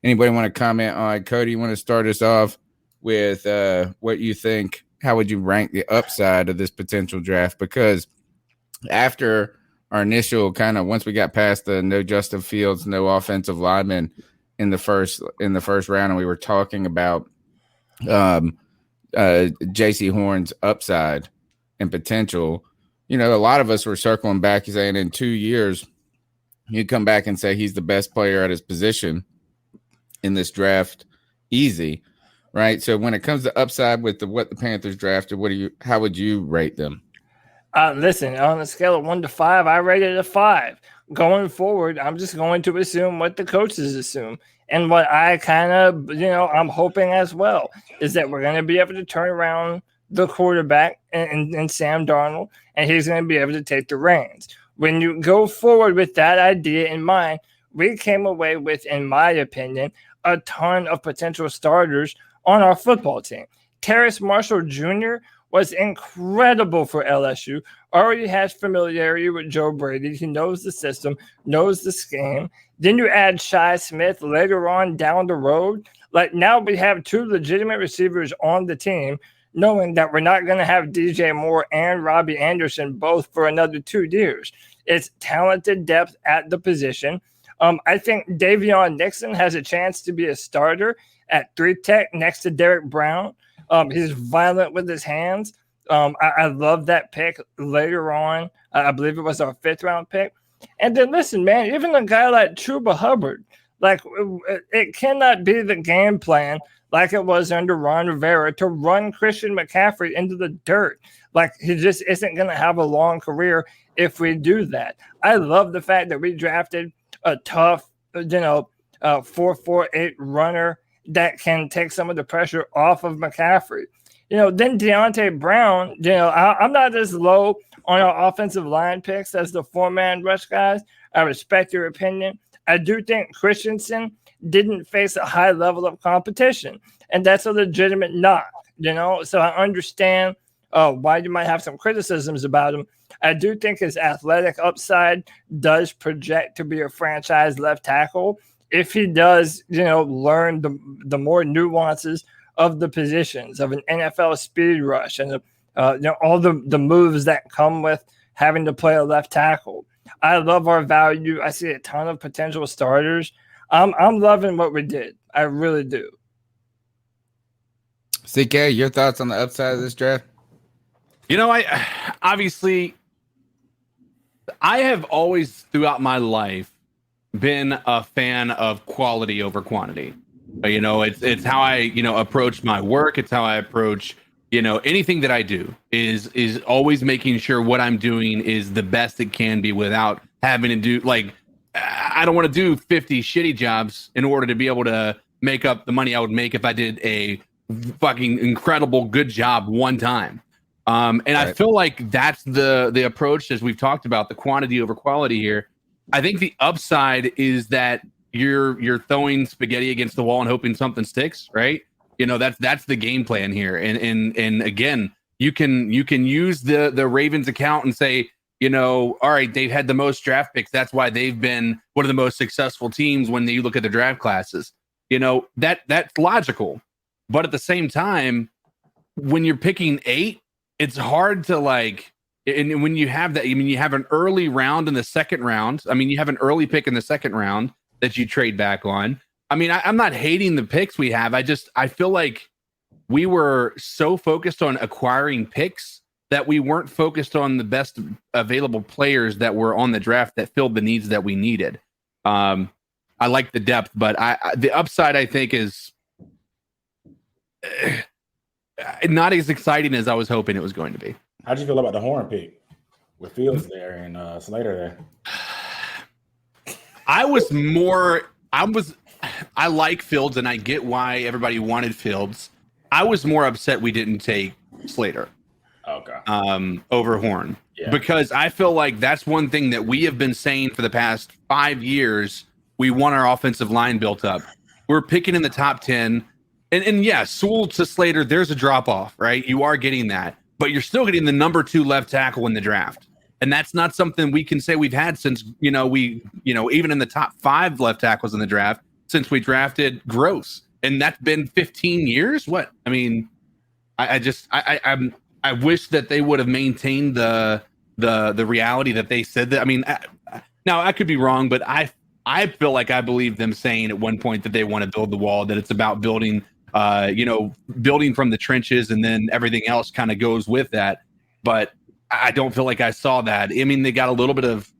anybody want to comment on? Cody, you want to start us off with what you think? How would you rank the upside of this potential draft? Because after our initial once we got past the no Justin Fields, no offensive lineman in the first round, and we were talking about J.C. Horn's upside and potential, a lot of us were circling back saying in 2 years you come back and say he's the best player at his position in this draft, easy, right? So when it comes to upside with what the Panthers drafted, how would you rate them? Listen, on a scale of 1 to 5, I rated it a 5. Going forward, I'm just going to assume what the coaches assume. And what I kind of, I'm hoping as well is that we're going to be able to turn around the quarterback and Sam Darnold, and he's going to be able to take the reins. When you go forward with that idea in mind, we came away with, in my opinion, a ton of potential starters on our football team. Terrace Marshall Jr. was incredible for LSU, already has familiarity with Joe Brady. He knows the system, knows the scheme. Then you add Shi Smith later on down the road. Like, now we have 2 legitimate receivers on the team, knowing that we're not going to have DJ Moore and Robbie Anderson both for another 2 years. It's talented depth at the position. I think Davion Nixon has a chance to be a starter at 3 tech next to Derek Brown. He's violent with his hands. I love that pick later on. I believe it was our 5th round pick. And then listen, man, even a guy like Chuba Hubbard, like, it cannot be the game plan like it was under Ron Rivera to run Christian McCaffrey into the dirt. Like, he just isn't going to have a long career if we do that. I love the fact that we drafted a tough, 4.48 runner that can take some of the pressure off of McCaffrey. Then Deontay Brown, I'm not as low on our offensive line picks as the 4-man rush guys. I respect your opinion. I do think Christensen didn't face a high level of competition, and that's a legitimate knock, So I understand why you might have some criticisms about him. I do think his athletic upside does project to be a franchise left tackle if he does, learn the more nuances of the positions of an NFL speed rush and all the moves that come with having to play a left tackle. I love our value. I see a ton of potential starters. I'm loving what we did. I really do. CK, your thoughts on the upside of this draft? I obviously I have always, throughout my life, been a fan of quality over quantity. You know, it's how I, you know, approach my work. It's how I approach, you know, anything that I do is always making sure what I'm doing is the best it can be without having to do like, I don't want to do 50 shitty jobs in order to be able to make up the money I would make if I did a fucking incredible good job one time. And right. I feel like that's the approach, as we've talked about, the quantity over quality here. I think the upside is that you're throwing spaghetti against the wall and hoping something sticks, right? You know, that's the game plan here. And again, you can use the Ravens account and say, you know, all right, they've had the most draft picks. That's why they've been one of the most successful teams when you look at the draft classes. You know, that's logical. But at the same time, when you're picking 8, it's hard to like, and when you have that, I mean, you have an early round in the second round. I mean, you have an early pick in the second round that you trade back on. I mean, I'm not hating the picks we have. I feel like we were so focused on acquiring picks that we weren't focused on the best available players that were on the draft that filled the needs that we needed. I like the depth, but the upside, I think, is not as exciting as I was hoping it was going to be. How'd you feel about the Horn pick with Fields there and Slater there? I like Fields, and I get why everybody wanted Fields. I was more upset we didn't take Slater. Okay. Over Horn. Yeah. Because I feel like that's one thing that we have been saying for the past 5 years. We want our offensive line built up. We're picking in the top 10. And yeah, Sewell to Slater, there's a drop off, right? You are getting that, but you're still getting the number 2 left tackle in the draft. And that's not something we can say we've had since, even in the top 5 left tackles in the draft since we drafted Gross. And that's been 15 years. What? I mean, I wish that they would have maintained the reality that they said that. I mean, now I could be wrong, but I feel like I believe them saying at one point that they want to build the wall, that it's about building, building from the trenches, and then everything else kind of goes with that. But I don't feel like I saw that. I mean, they got a little bit of,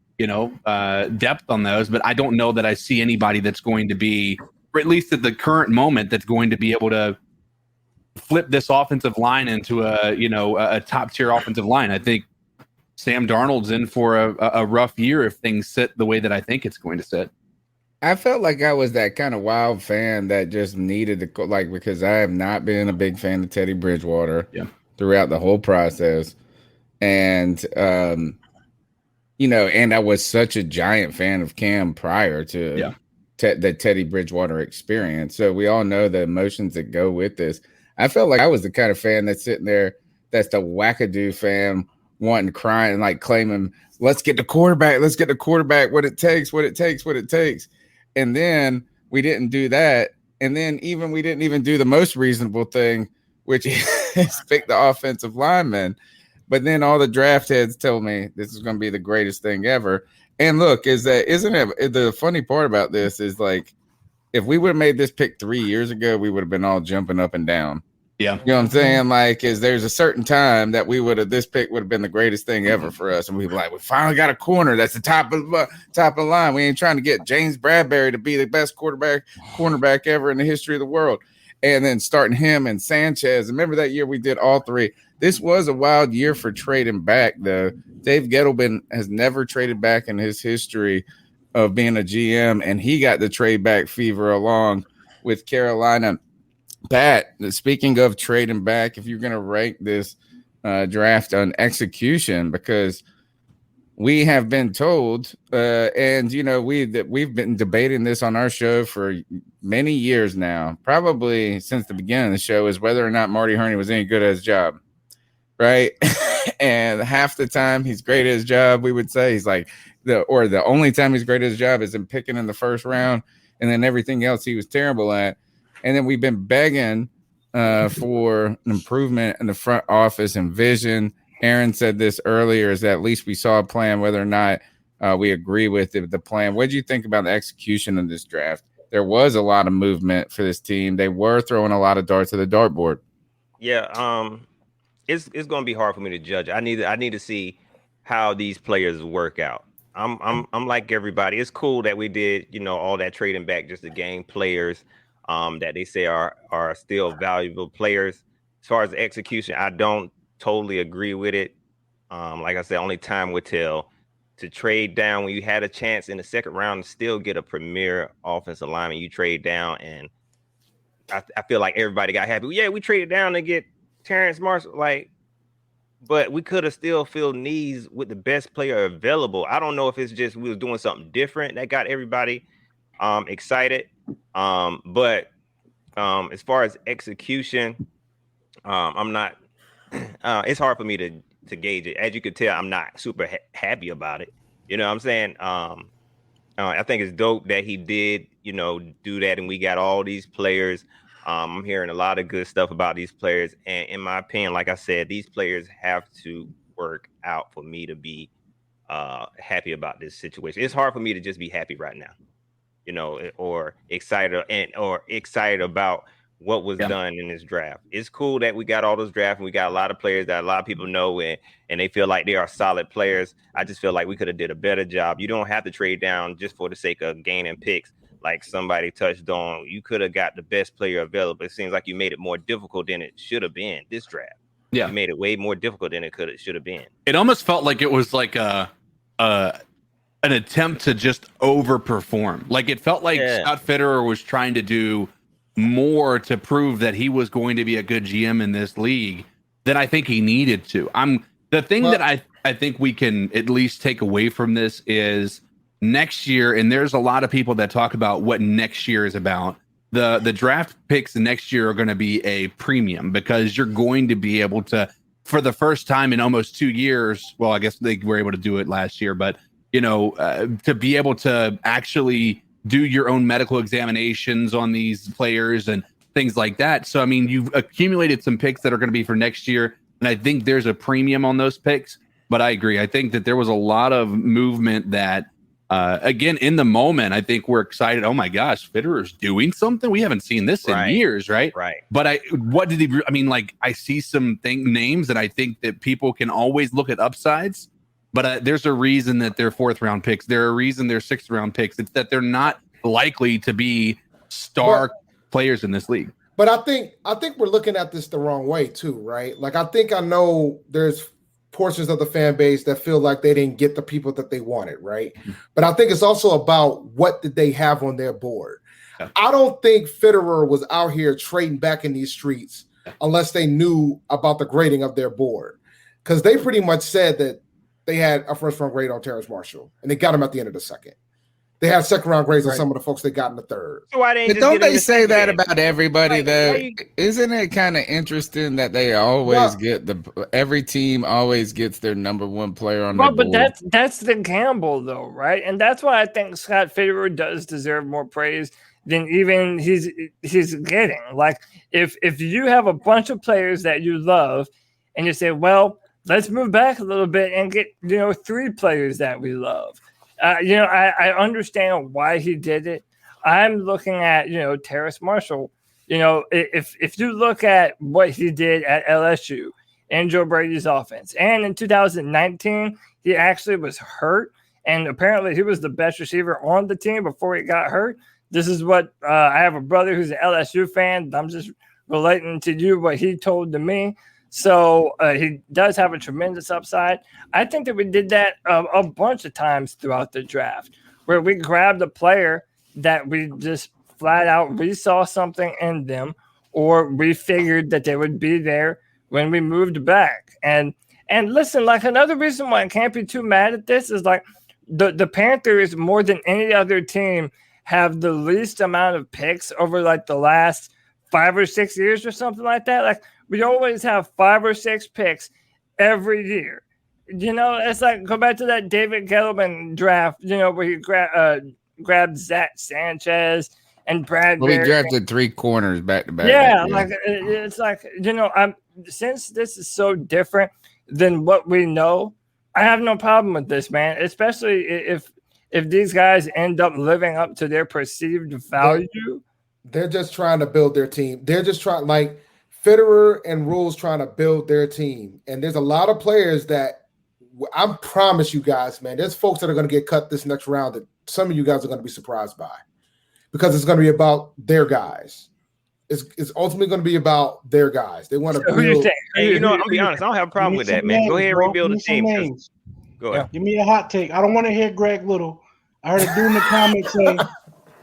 depth on those, but I don't know that I see anybody that's going to be, or at least at the current moment, that's going to be able to flip this offensive line into a top tier offensive line. I think Sam Darnold's in for a rough year if things sit the way that I think it's going to sit. I felt like I was that kind of wild fan that just needed to, because I have not been a big fan of Teddy Bridgewater throughout the whole process. And, and I was such a giant fan of Cam prior to the Teddy Bridgewater experience. So we all know the emotions that go with this. I felt like I was the kind of fan that's sitting there, that's the wackadoo fan, wanting, crying, like claiming, let's get the quarterback, what it takes. And then we didn't do that. And then we didn't even do the most reasonable thing, which is pick the offensive lineman. But then all the draft heads tell me this is going to be the greatest thing ever. And look, isn't it the funny part about this is, like, if we would have made this pick 3 years ago, we would have been all jumping up and down. Yeah. You know what I'm saying? Like, there's a certain time that this pick would have been the greatest thing ever for us. And we'd be like, we finally got a corner. That's the top of the line. We ain't trying to get James Bradbury to be the best cornerback ever in the history of the world. And then starting him and Sanchez. Remember that year we did all 3. This was a wild year for trading back. Dave Gettleman has never traded back in his history of being a GM, and he got the trade back fever along with Carolina. Pat, speaking of trading back, if you're going to rank this draft on execution, because we have been told, and we've been debating this on our show for many years now, probably since the beginning of the show, is whether or not Marty Hurney was any good at his job, right? And half the time he's great at his job, we would say he's like the only time he's great at his job is in picking in the first round, and then everything else he was terrible at. And then we've been begging for an improvement in the front office and vision. Aaron said this earlier, is that at least we saw a plan, whether or not we agree with the plan. What do you think about the execution of this draft? There was a lot of movement for this team. They were throwing a lot of darts to the dartboard. Yeah, it's going to be hard for me to judge. I need to see how these players work out. I'm like everybody. It's cool that we did, all that trading back just to gain players that they say are still valuable players. As far as the execution, I don't totally agree with it. Like I said, only time would tell. To trade down when you had a chance in the second round to still get a premier offensive lineman, you trade down, and I feel like everybody got happy. Yeah, we traded down to get Terrence Marshall, but we could have still filled needs with the best player available. I don't know if it's just we was doing something different that got everybody excited. But as far as execution, I'm not. It's hard for me to gauge it. As you could tell, I'm not super happy about it. You know what I'm saying? I think it's dope that he did, do that, and we got all these players. I'm hearing a lot of good stuff about these players, and in my opinion, like I said, these players have to work out for me to be happy about this situation. It's hard for me to just be happy right now, or excited about what was done in this draft. It's cool that we got all those drafts and we got a lot of players that a lot of people know and they feel like they are solid players. I just feel like we could have did a better job. You don't have to trade down just for the sake of gaining picks. Like somebody touched on, you could have got the best player available. It seems like you made it more difficult than it should have been this draft. Yeah, you made it way more difficult than it should have been. It almost felt like it was like an attempt to just overperform. Like it felt like Scott Fitterer was trying to do more to prove that he was going to be a good GM in this league than I think he needed to. That I think we can at least take away from this is next year, and there's a lot of people that talk about what next year is about. The draft picks next year are going to be a premium because you're going to be able to, for the first time in almost 2 years, well, I guess they were able to do it last year, but to be able to actually do your own medical examinations on these players and things like that. So, I mean, you've accumulated some picks that are going to be for next year, and I think there's a premium on those picks. But I agree. I think that there was a lot of movement that, again, in the moment, I think we're excited. Oh my gosh, Fitterer's doing something. We haven't seen this in years, right? Right. But what did he? I mean, I see some names, and I think that people can always look at upsides. But there's a reason that they're 4th round picks. There's a reason they're 6th round picks. It's that they're not likely to be star players in this league. But I think we're looking at this the wrong way too, right? Like I know there's portions of the fan base that feel like they didn't get the people that they wanted, right? Mm-hmm. But I think it's also about what did they have on their board. Yeah. I don't think Fitterer was out here trading back in these streets unless they knew about the grading of their board, because they pretty much said that they had a 1st round grade on Terrence Marshall, and they got him at the end of the 2nd. They had 2nd round grades on some of the folks they got in the 3rd. So why they but don't they say that about everybody? Isn't it kind of interesting that they always get every team always gets their number 1 player on the board? But that's the gamble, though, right? And that's why I think Scott Fitterer does deserve more praise than even he's getting. Like if you have a bunch of players that you love, and you say, well, let's move back a little bit and get 3 players that we love. I understand why he did it. I'm looking at Terrace Marshall. If you look at what he did at LSU and Joe Brady's offense, and in 2019 he actually was hurt, and apparently he was the best receiver on the team before he got hurt. This is what I have a brother who's an LSU fan. I'm just relating to you what he told to me. So he does have a tremendous upside. I think that we did that a bunch of times throughout the draft, where we grabbed a player that we just flat out, we saw something in them, or we figured that they would be there when we moved back. And listen, like another reason why I can't be too mad at this is like the Panthers, more than any other team, have the least amount of picks over like the last 5 or 6 years or something like that. Like, we always have 5 or 6 picks every year. It's like, go back to that David Gettleman draft, where he grabbed Zach Sanchez and Brad. Well, he drafted 3 corners back to back. Yeah, like it's like, since this is so different than what we know, I have no problem with this, man. Especially if these guys end up living up to their perceived value. They're just trying to build their team. They're just trying, Fitterer and Rhule's trying to build their team. And there's a lot of players that I promise you guys, man, there's folks that are going to get cut this next round that some of you guys are going to be surprised by, because it's going to be about their guys. It's ultimately going to be about their guys. They want to build. Hey, I'm gonna be honest. I don't have a problem with that, man. Go ahead and rebuild the team. Go ahead. Give me a hot take. I don't want to hear Greg Little. I heard a dude in the comments say,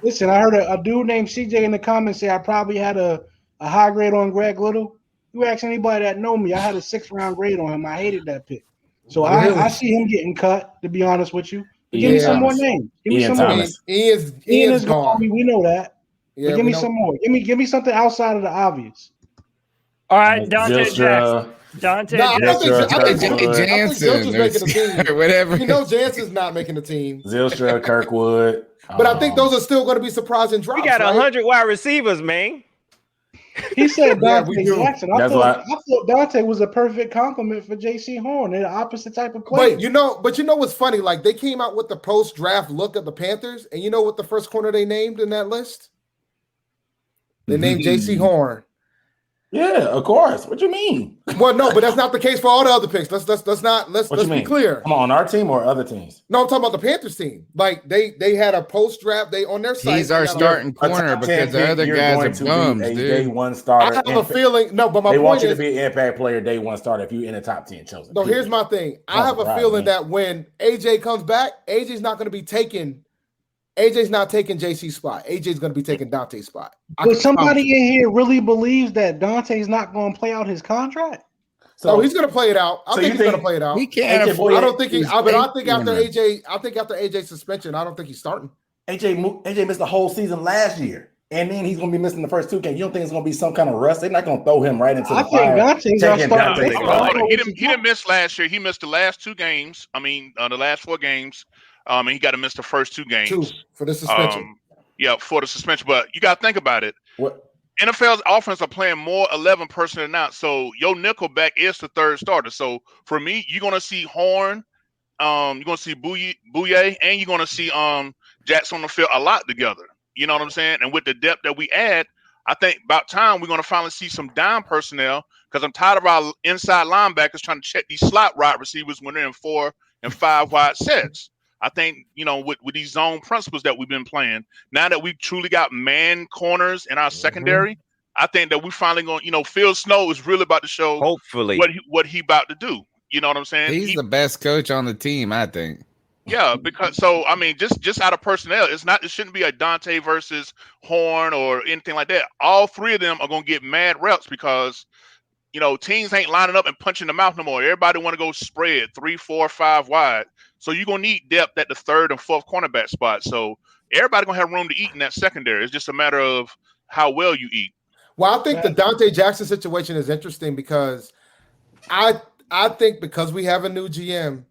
listen, I heard a dude named CJ in the comments say I probably had a high grade on Greg Little. You ask anybody that know me, I had a 6th-round grade on him. I hated that pick. So really? I see him getting cut, to be honest with you. But give me some more names. Give me some more. Ian is gone. We know that. Yeah, but give me some more. Give me something outside of the obvious. All right, Dante Jackson. Dante. No, I think Jansen making the team. Whatever. Jansen's not making the team. Zylstra, Kirkwood. But I think those are still going to be surprising drops. We got 100 wide receivers, man. He said Dante Jackson. I thought Dante was a perfect compliment for J.C. Horn. They're the opposite type of player. But you know what's funny? Like, they came out with the post-draft look at the Panthers, and you know what the first corner they named in that list? They named J.C. Horn. Yeah, of course. What you mean? Well, no, but that's not the case for all the other picks. Let's be clear. Come on our team or other teams? No, I'm talking about the Panthers team. Like they had a post draft. They on their site. He's our starting corner because the other guys are bums, dude. Day one starter. I have a feeling. No, but my they point want you is, to be an impact player, day one starter if you're in the top 10 chosen. No, here's my thing. I have a feeling that when AJ comes back, AJ's not going to be taking. AJ's not taking JC's spot. AJ's going to be taking Dante's spot. But somebody in here really believes that Dante's not going to play out his contract. So he's going to play it out. I think he's going to play it out. He can't. I don't think he. But I think after AJ, after AJ's suspension, I don't think he's starting. AJ missed the whole season last year, and then he's going to be missing the first 2 games. You don't think it's going to be some kind of rust? They're not going to throw him right into the fire. Dante's He didn't miss last year. He missed the last 2 games. I mean, the last 4 games. And he got to miss the first 2 games. 2 for the suspension. For the suspension. But you got to think about it. What? NFL's offense are playing more 11 personnel now. So your nickelback is the 3rd starter. So for me, you're going to see Horn, you're going to see Bouye, and you're going to see Jackson on the field a lot together. You know what I'm saying? And with the depth that we add, I think about time we're going to finally see some down personnel, because I'm tired of our inside linebackers trying to check these slot wide receivers when they're in 4 and 5 wide sets. I think, with these zone principles that we've been playing, now that we've truly got man corners in our secondary, I think that we finally going, Phil Snow is really about to show hopefully what he about to do. You know what I'm saying? He's the best coach on the team, I think. Yeah, because just out of personnel, it shouldn't be a Dante versus Horn or anything like that. All 3 of them are going to get mad reps because, teams ain't lining up and punching them out no more. Everybody want to go spread 3, 4, 5 wide. So you're going to need depth at the 3rd and 4th cornerback spot. So everybody going to have room to eat in that secondary. It's just a matter of how well you eat. Well, I think the Dante Jackson situation is interesting because I think because we have a new GM,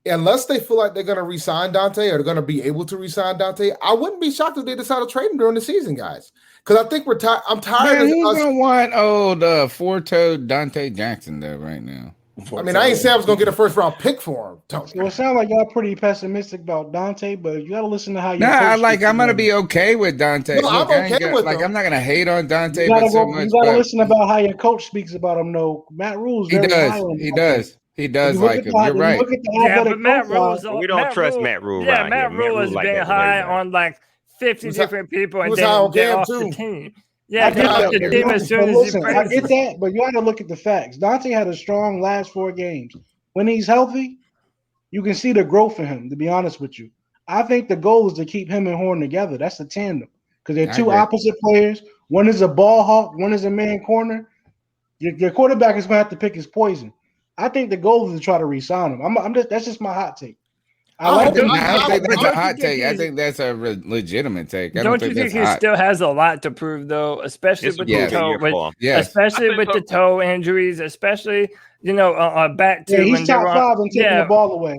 unless they feel like they're going to re-sign Dante or they're going to be able to re-sign Dante, I wouldn't be shocked if they decide to trade him during the season, guys. Because I think I'm tired of who's going to want old four-toed Dante Jackson, though, right now? I mean, I ain't saying I was going to get a 1st-round pick for him, Tony. Well, it sounds like y'all pretty pessimistic about Dante, but you got to listen to how you. I'm going to be okay with Dante. No, I'm okay with him. I'm not going to hate on Dante. You got to listen about how your coach speaks about him, though. Matt Rhule's very high on him. He does like him. You're right. But Matt Rhule, we don't trust Matt Rhule. Yeah, Matt Rhule has been high on like 50 different people, and then they're off the team. Yeah, I get that, but you got to look at the facts. Dante had a strong last 4 games. When he's healthy, you can see the growth in him, to be honest with you. I think the goal is to keep him and Horn together. That's the tandem, because they're 2 opposite players. One is a ball hawk, one is a man corner. Your quarterback is going to have to pick his poison. I think the goal is to try to re-sign him. That's just my hot take. I think that's a hot take. I think that's a legitimate take. Don't you think he still has a lot to prove, though, especially with the toe, especially with the toe injuries, especially back to he's top 5 and taking the ball away.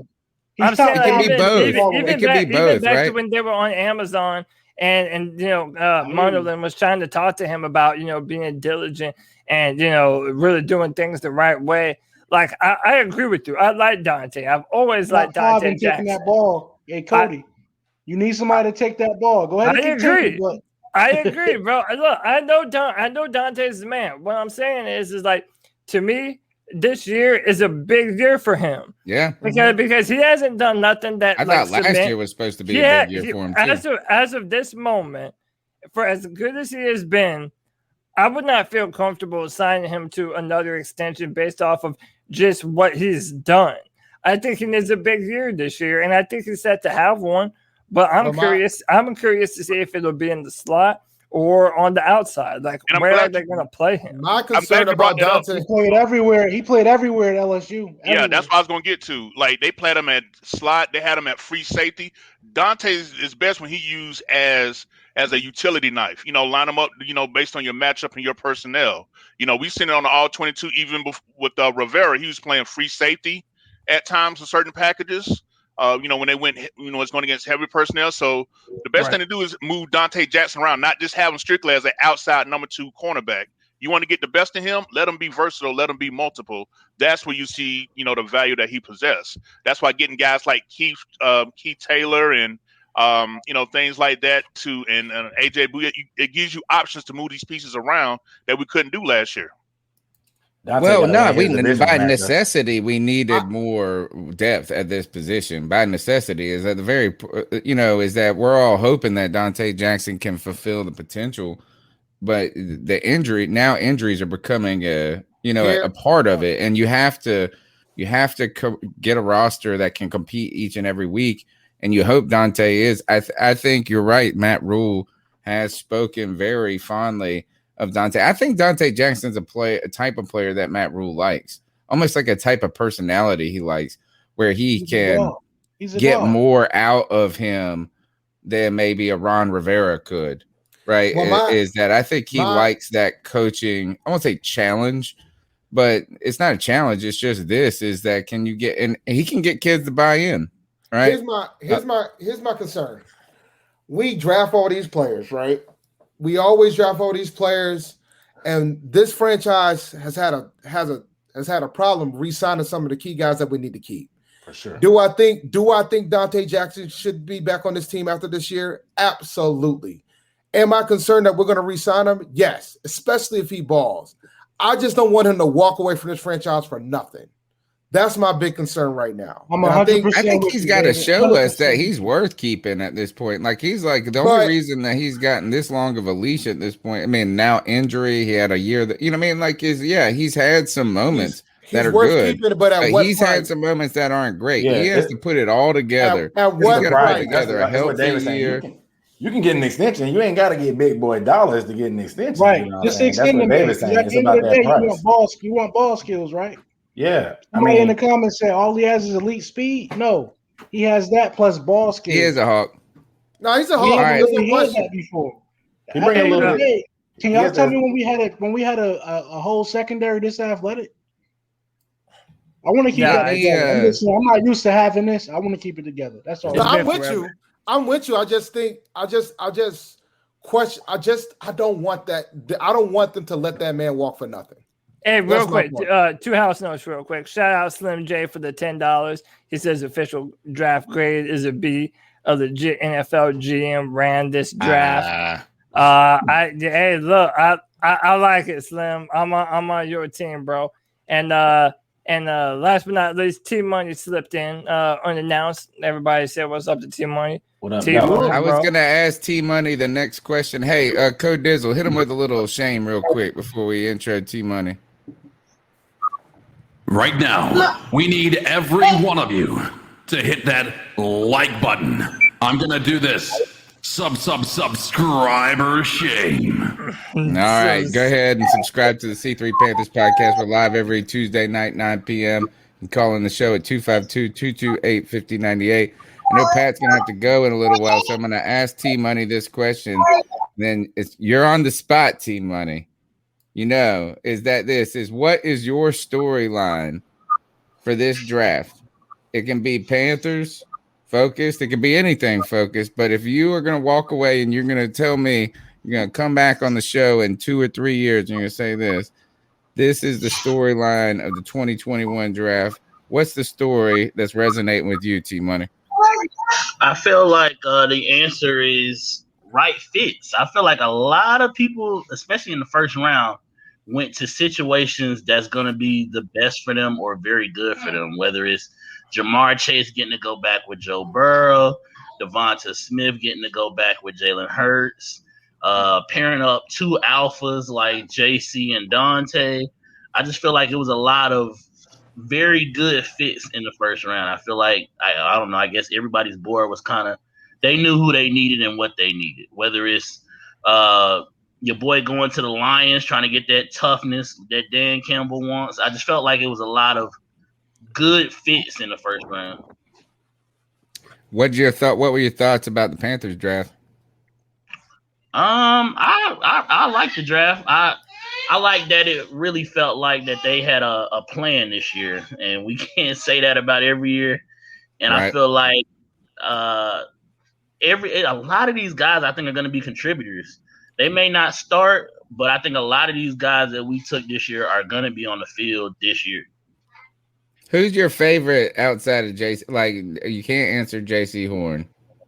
I'm saying it can be both. It can be both, back right? to when they were on Amazon and Monolin was trying to talk to him about being diligent and really doing things the right way. Like, I agree with you. I like Dante. I've always liked Dante Jackson. That ball. Hey, Cody, you need somebody to take that ball. Go ahead. I agree, bro. Look, I know Dante's the man. What I'm saying is like, to me, this year is a big year for him. Yeah, because he hasn't done nothing that I thought last year was supposed to be a big year for him too. As of this moment, for as good as he has been, I would not feel comfortable signing him to another extension based off of just what he's done. I think he needs a big year this year, and I think he's set to have one. But I'm curious. I'm curious to see if it'll be in the slot or on the outside. Like, where are they going to play him? My concern about Dante, he played everywhere. He played everywhere at LSU. Yeah, that's what I was going to get to. Like, they played him at slot. They had him at free safety. Dante is best when he used as a utility knife. Line him up, based on your matchup and your personnel. We've seen it on the all-22, even with Rivera. He was playing free safety at times in certain packages. When they went, it's going against heavy personnel. So the best thing to do is move Dante Jackson around, not just have him strictly as an outside number 2 cornerback. You want to get the best of him, let him be versatile, let him be multiple. That's where you see, the value that he possesses. That's why getting guys like Keith Taylor and, things like that too, and AJ Bouye, it gives you options to move these pieces around that we couldn't do last year. Well, no, by necessity, we needed more depth at this position. By necessity, is that is that we're all hoping that Dante Jackson can fulfill the potential, but the injuries are becoming a part of it, and you have to get a roster that can compete each and every week, and you hope Dante is. I think you're right. Matt Rhule has spoken very fondly of Dante. I think Dante Jackson's a type of player that Matt Rhule likes, almost like a type of personality he likes, where he can get more out of him than maybe a Ron Rivera could. Right? I think he likes that coaching. I won't say challenge, but it's not a challenge. It's just is that can you get, and he can get kids to buy in. Right? Here's my concern. We draft all these players, right? We always draft all these players, and this franchise has had a problem re-signing some of the key guys that we need to keep. For sure. Do I think Dante Jackson should be back on this team after this year? Absolutely. Am I concerned that we're going to re-sign him? Yes, especially if he balls. I just don't want him to walk away from this franchise for nothing. That's my big concern right now. I think he's got to show us that he's worth keeping at this point. Like, he's like the only reason that he's gotten this long of a leash at this point. I mean, now injury, he had a year that, he's had some moments that are good, keeping, but he's had some moments that aren't great. He has to put it all together. At what price? A healthy year. You can get an extension. You ain't got to get big boy dollars to get an extension. Right. Just extend him. At the end of the day, you want ball skills, right? Yeah. Somebody in the comments said all he has is elite speed. No, he has that plus ball skills. He is a hawk. No, he's a hawk. He had that before. Can y'all tell me when we had a whole secondary this athletic? I want to keep that together. I'm not used to having this. I want to keep it together. That's all. No, I'm with you. I just think I don't want that. I don't want them to let that man walk for nothing. Hey, real quick, 2 house notes real quick. Shout out Slim J for the $10. He says official draft grade is a B. A legit NFL GM ran this draft. Hey, look, I like it, Slim. I'm on your team, bro. And last but not least, T Money slipped in unannounced. Everybody said what's up to T Money. What up, I was gonna ask T Money the next question. Hey, Code Dizzle, hit him with a little shame real quick before we intro T Money. Right now, we need every one of you to hit that like button. I'm gonna do this. Subscriber shame. All right, go ahead and subscribe to the C3 Panthers podcast. We're live every Tuesday night, 9 p.m. You can call in the show at 252-228-5098. I know Pat's gonna have to go in a little while, so I'm gonna ask T Money this question. Then you're on the spot, T Money. What is your storyline for this draft? It can be Panthers focused, it can be anything focused, but if you are gonna walk away and you're gonna tell me you're gonna come back on the show in 2 or 3 years and you're gonna say this is the storyline of the 2021 draft. What's the story that's resonating with you, T Money? I feel like the answer is right fits. I feel like a lot of people, especially in the first round, went to situations that's going to be the best for them or very good for them, whether it's Jamar Chase getting to go back with Joe Burrow, Devonta Smith getting to go back with Jalen Hurts, pairing up two alphas like JC and Dante. I just feel like it was a lot of very good fits in the first round. I feel like, I don't know, I guess everybody's board was kind of, they knew who they needed and what they needed, whether it's your boy going to the Lions, trying to get that toughness that Dan Campbell wants. I just felt like it was a lot of good fits in the first round. What were your thoughts about the Panthers draft? I like the draft. I like that it really felt like that they had a plan this year, and we can't say that about every year. And right. I feel like a lot of these guys I think are going to be contributors. They may not start, but I think a lot of these guys that we took this year are going to be on the field this year. Who's your favorite outside of JC? Like, you can't answer JC Horn.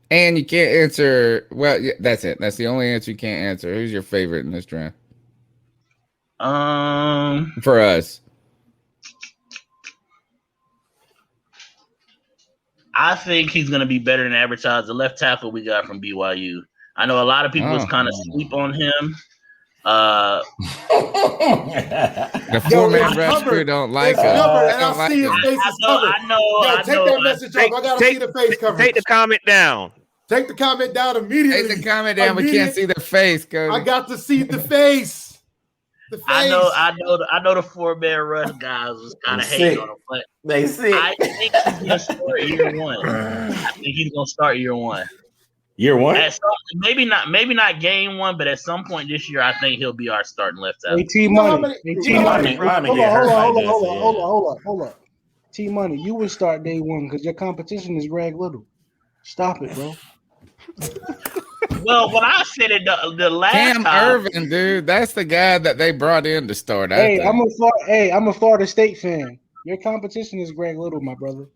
And you can't answer, well, yeah, that's it. That's the only answer you can't answer. Who's your favorite in this draft? For us. I think he's going to be better than advertised. The left tackle we got from BYU. I know a lot of people was kind of sleep on him. The four-man rush crew don't like him. I see his face is covered. I know. Take that message off. I got to see the face coverage. Take the comment down. Take the comment down immediately. Take the comment down. We can't see their face, Cody. I got to see the face. The face. I know the four-man rush guys was kind of hating on him, but they see. I think he's gonna start year one. I think he's gonna start year one. Year one? Maybe not game one, but at some point this year, I think he'll be our starting left tackle. Hey, T-Money. Hold on. T-Money, you would start day one because your competition is Greg Little. Stop it, bro. Well, when I said it the last Cam time, Irvin, dude, that's the guy that they brought in to start. I'm a Florida State fan. Your competition is Greg Little, my brother.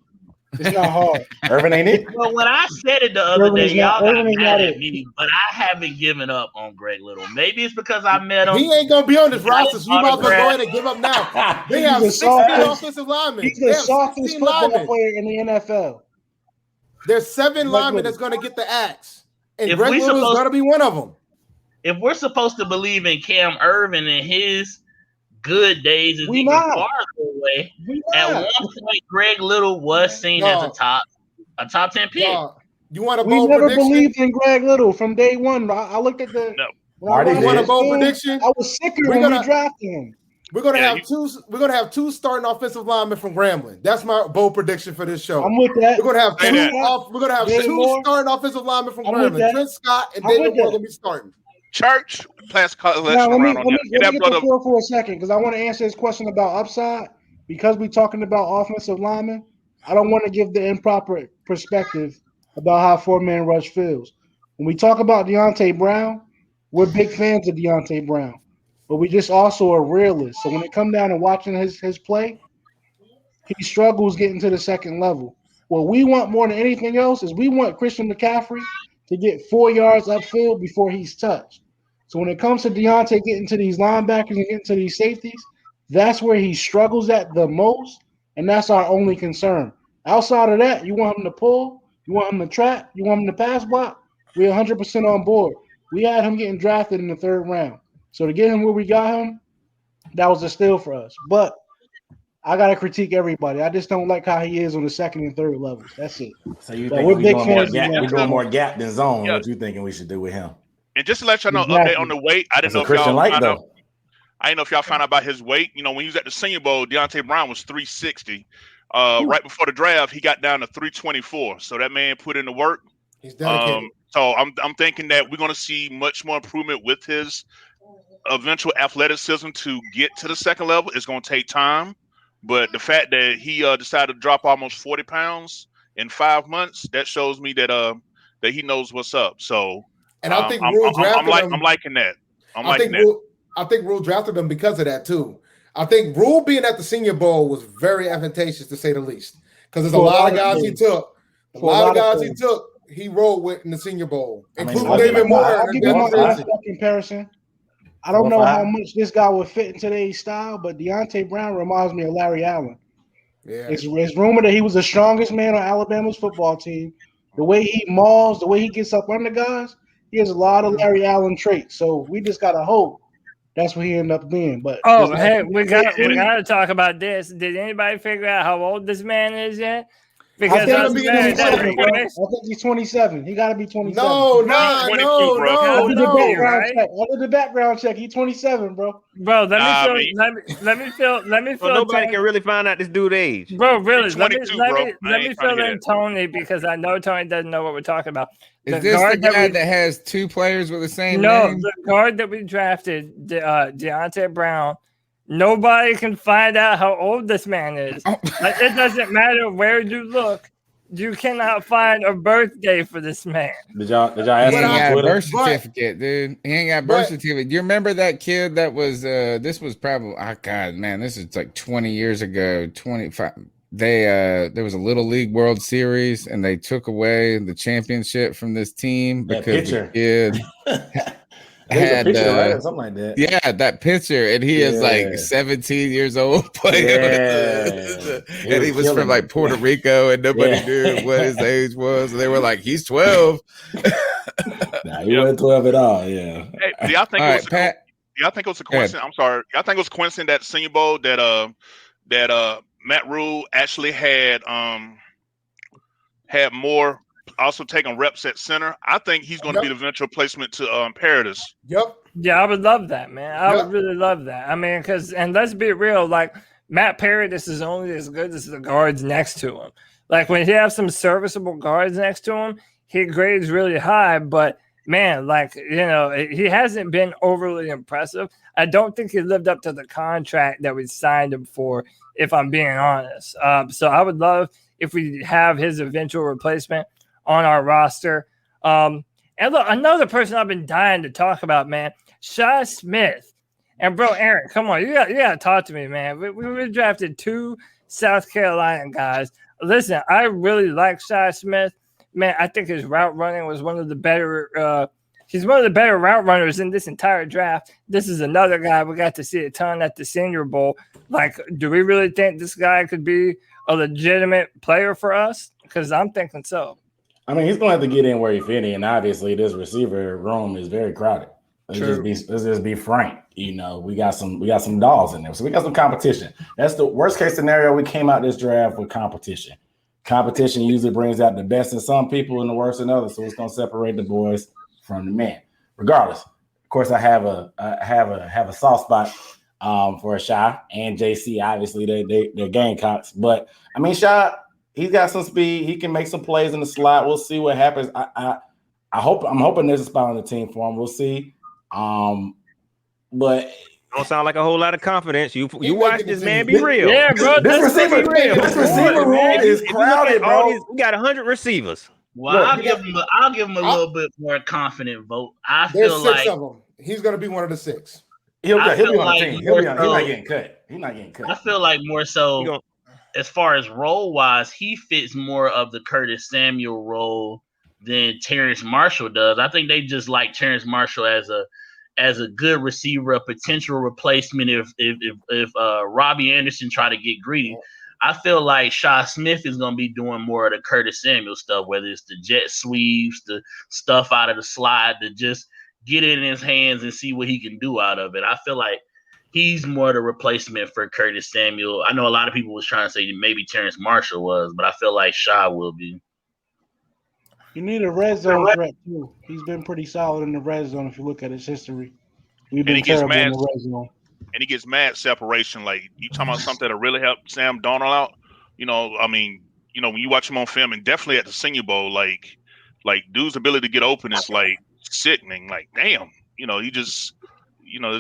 It's not hard. Irvin ain't it? Well, when I said it the other day, y'all got mad at me, but I haven't given up on Greg Little. Maybe it's because I met him. He ain't gonna be on this roster, so you might as well go ahead and give up now. They have 16 offensive linemen. He's the softest football player in the NFL. There's 7 linemen that's gonna get the axe, and Greg Little is gonna be one of them. If we're supposed to believe in Cam Irvin and his good days is even farther away. At one point, Greg Little was seen as a top 10 pick. You want a bold prediction? We never believed in Greg Little from day one. I looked at the. No. You want a bold prediction? I was sicker when we drafted him. We're gonna have two. We're gonna have 2 starting offensive linemen from Grambling. That's my bold prediction for this show. I'm with that. We're gonna have 2. We're gonna have 2 starting offensive linemen from Grambling. Trent Scott and David Moore gonna be starting. Church, let me get the floor for a second because I want to answer this question about upside. Because we're talking about offensive linemen, I don't want to give the improper perspective about how 4-man rush feels. When we talk about Deontay Brown, we're big fans of Deontay Brown, but we just also are realists. So when it comes down to watching his play, he struggles getting to the second level. What we want more than anything else is we want Christian McCaffrey to get 4 yards upfield before he's touched. So when it comes to Deontay getting to these linebackers and getting to these safeties, that's where he struggles at the most, and that's our only concern. Outside of that, you want him to pull, you want him to trap, you want him to pass block, we're 100% on board. We had him getting drafted in the 3rd round. So to get him where we got him, that was a steal for us. But I got to critique everybody. I just don't like how he is on the 2nd and 3rd levels. That's it. So you think we're doing more gap than zone? Yeah. What you thinking we should do with him? And just to let y'all know, update on the weight. I didn't know if y'all found out. I didn't know if y'all found out about his weight. You know, when he was at the Senior Bowl, Deontay Brown was 360. Right before the draft, he got down to 324. So that man put in the work. He's dedicated. So I'm thinking that we're going to see much more improvement with his eventual athleticism to get to the second level. It's going to take time. But the fact that he decided to drop almost 40 pounds in 5 months, that shows me that that he knows what's up. So, and I think Rhule drafted him. I'm liking that. I think Rhule drafted him because of that too. I think Rhule being at the Senior Bowl was very advantageous to say the least, because there's a lot of guys he took. A lot of guys he took, he rolled with in the Senior Bowl, including David Moore. I'll give you my comparison. I don't know how much this guy would fit in today's style, but Deontay Brown reminds me of Larry Allen. Yeah. It's rumored that he was the strongest man on Alabama's football team. The way he mauls, the way he gets up under guys, he has a lot of Larry Allen traits. So we just gotta hope that's what he ended up being. But hey, we got to talk about this. Did anybody figure out how old this man is yet? Because I think he's 27. He got to be 27. No. I did the background check. He's 27, bro. Bro, let me feel. Well, nobody can really find out this dude's age, bro. Really, let me fill in that. Tony because I know Tony doesn't know what we're talking about. Is this the guy that has two players with the same name? The guard that we drafted, Deontay Brown. Nobody can find out how old this man is. Like, it doesn't matter where you look. You cannot find a birthday for this man. Did y'all ask him? He ain't got a birth certificate, dude. He ain't got a birth certificate. Do you remember that kid that was this was probably this is like 20 years ago, 25. There was a Little League World Series and they took away the championship from this team because the kid had picture, right? Or something like that. Yeah, that picture, and he is like 17 years old playing. And he was from like Puerto Rico, and nobody knew what his age was. And they were like, "He's 12." Nah, he wasn't 12 at all. Yeah. Hey, do y'all think it was a coincidence? I'm sorry. Y'all think it was a coincidence that Senior Bowl that Matt Rhule actually had more. Also taking reps at center. I think he's going to be the eventual placement to Paradis. Yep. Yeah, I would love that, man. I would really love that. I mean, and let's be real, like Matt Paradis is only as good as the guards next to him. Like when he has some serviceable guards next to him, he grades really high. But man, like he hasn't been overly impressive. I don't think he lived up to the contract that we signed him for, if I'm being honest. So I would love if we have his eventual replacement on our roster. And look, another person I've been dying to talk about, man, Shi Smith. And bro, Aaron, come on, you got to talk to me, man. We drafted 2 South Carolina guys. Listen, I really like Shi Smith. Man, I think his route running was one of the better. He's one of the better route runners in this entire draft. This is another guy we got to see a ton at the Senior Bowl. Like, do we really think this guy could be a legitimate player for us? Because I'm thinking so. I mean, he's going to have to get in where he fit in. Obviously, this receiver room is very crowded. Let's just be frank. We got some dogs in there, so we got some competition. That's the worst case scenario. We came out this draft with competition. Competition usually brings out the best in some people and the worst in others. So it's going to separate the boys from the men. Regardless, of course, I have a soft spot for Shi and JC. Obviously, they're Gamecocks, but I mean, Shi. He's got some speed. He can make some plays in the slot. We'll see what happens. I'm hoping there's a spot on the team for him. We'll see. But don't sound like a whole lot of confidence. You watch this man be real. Yeah, bro. This receiver room is crowded, bro. We got 100 receivers. Well, I'll give him a little bit more confident vote. I feel there's 6 like of them. He's going to be one of the 6. He'll be on the team. He's not getting cut. He's not getting cut. I feel like more so. As far as role-wise, he fits more of the Curtis Samuel role than Terrence Marshall does. I think they just like Terrence Marshall as a good receiver, a potential replacement if Robbie Anderson try to get greedy. I feel like Shi Smith is going to be doing more of the Curtis Samuel stuff, whether it's the jet sweeps, the stuff out of the slide, to just get it in his hands and see what he can do out of it. I feel like he's more the replacement for Curtis Samuel. I know a lot of people was trying to say maybe Terrence Marshall was, but I feel like Shi will be. You need a red zone threat too. He's been pretty solid in the red zone if you look at his history. We've been terrible in the red zone. And he gets mad separation. Like, you talking about something that really helped Sam Darnold out? I mean, when you watch him on film, and definitely at the Senior Bowl, like dude's ability to get open is like sickening. Like, damn, he just.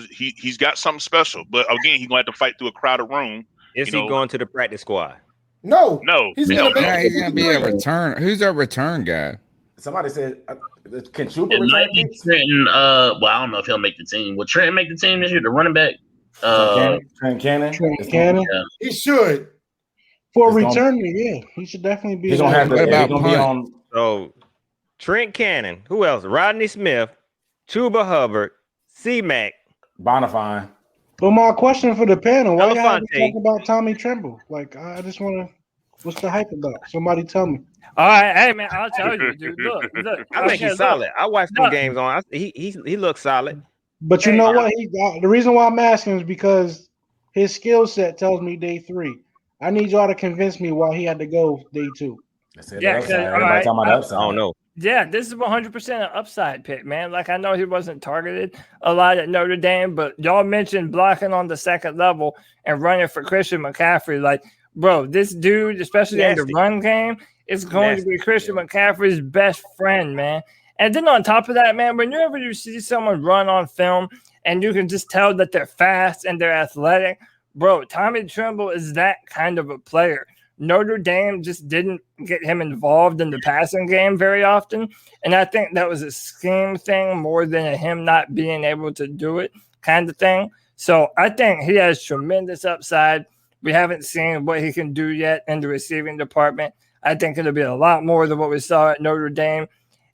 He's got something special, but again, he's going to have to fight through a crowded room. Is he going to the practice squad? No. He's going to be a return. Who's our return guy? Somebody said, "Can Trooper it might be Trenton?" Well, I don't know if he'll make the team. Will Trenton make the team this year? The running back, Trent Cannon. Yeah. He should. For returning, yeah, he should definitely be. He's gonna have to. He's gonna be on. So, Trent Cannon. Who else? Rodney Smith, Chuba Hubbard, C-Mac, Bonafide. But my question for the panel: why you have to Belafonte. talk about Tommy Tremble? Like, I just want to. What's the hype about? Somebody tell me. All right, hey man, I'll tell you, dude. Look. I think he's solid. I watched some games on. He looks solid. But you know what? The reason why I'm asking is because his skill set tells me day 3. I need y'all to convince me why he had to go day 2. Yeah, everybody talking about upside. I don't know. Yeah, this is 100% an upside pick, man. Like, I know he wasn't targeted a lot at Notre Dame, but y'all mentioned blocking on the second level and running for Christian McCaffrey. Like, bro, this dude, especially in the run game, is going to be Christian McCaffrey's best friend, man. And then on top of that, man, whenever you see someone run on film and you can just tell that they're fast and they're athletic, bro, Tommy Tremble is that kind of a player. Notre Dame just didn't get him involved in the passing game very often. And I think that was a scheme thing more than a him not being able to do it kind of thing. So I think he has tremendous upside. We haven't seen what he can do yet in the receiving department. I think it'll be a lot more than what we saw at Notre Dame.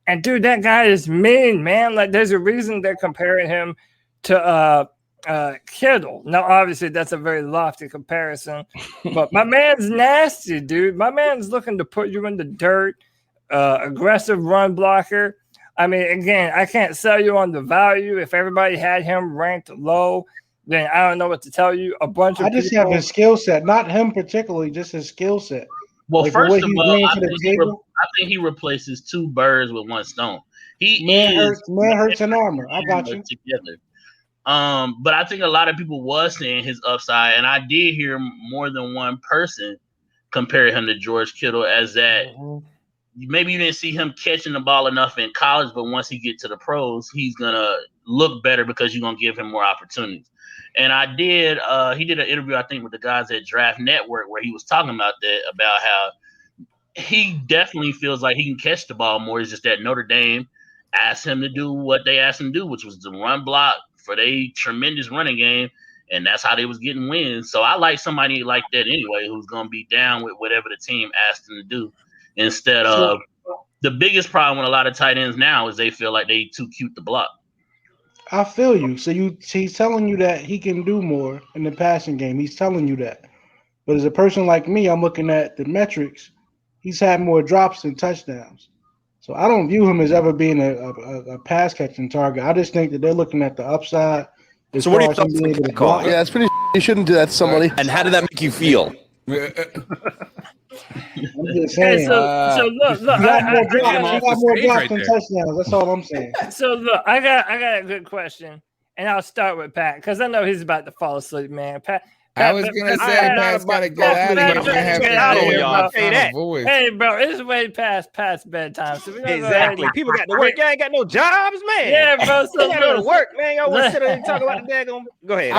And, dude, that guy is mean, man. Like, there's a reason they're comparing him to Kittle. Now, obviously, that's a very lofty comparison, but my man's nasty, dude. My man's looking to put you in the dirt, aggressive run blocker. I mean, again, I can't sell you on the value. If everybody had him ranked low, then I don't know what to tell you. I just have his skill set, not him particularly, just his skill set. Well, like first of all, I think he replaces 2 birds with 1 stone. Man hurts an armor. I got you. Together. But I think a lot of people was saying his upside, and I did hear more than one person compare him to George Kittle as that. Maybe you didn't see him catching the ball enough in college, but once he get to the pros, he's gonna look better because you're gonna give him more opportunities. And he did an interview, I think, with the guys at Draft Network where he was talking about that, about how he definitely feels like he can catch the ball more. It's just that Notre Dame asked him to do what they asked him to do, which was to run block for their tremendous running game, and that's how they was getting wins. So I like somebody like that anyway, who's going to be down with whatever the team asked him to do, instead of the biggest problem with a lot of tight ends now is they feel like they too cute to block. I feel you. So he's telling you that he can do more in the passing game. He's telling you that. But as a person like me, I'm looking at the metrics. He's had more drops than touchdowns. So I don't view him as ever being a pass catching target. I just think that they're looking at the upside. So what do you think? Yeah, that's pretty. You shouldn't do that to somebody. And how did that make you feel? I'm just saying. So look, you got more drops than touchdowns. That's all I'm saying. So look, I got a good question, and I'll start with Pat because I know he's about to fall asleep, man. Pat, I was gonna say Pat's gotta get out of here. Hey, bro, it's way past bedtime. So exactly. People got to work. Y'all ain't got no jobs, man. Yeah, bro. So you gotta work, man. Y'all want to sit there and talk about the daggone. Go ahead.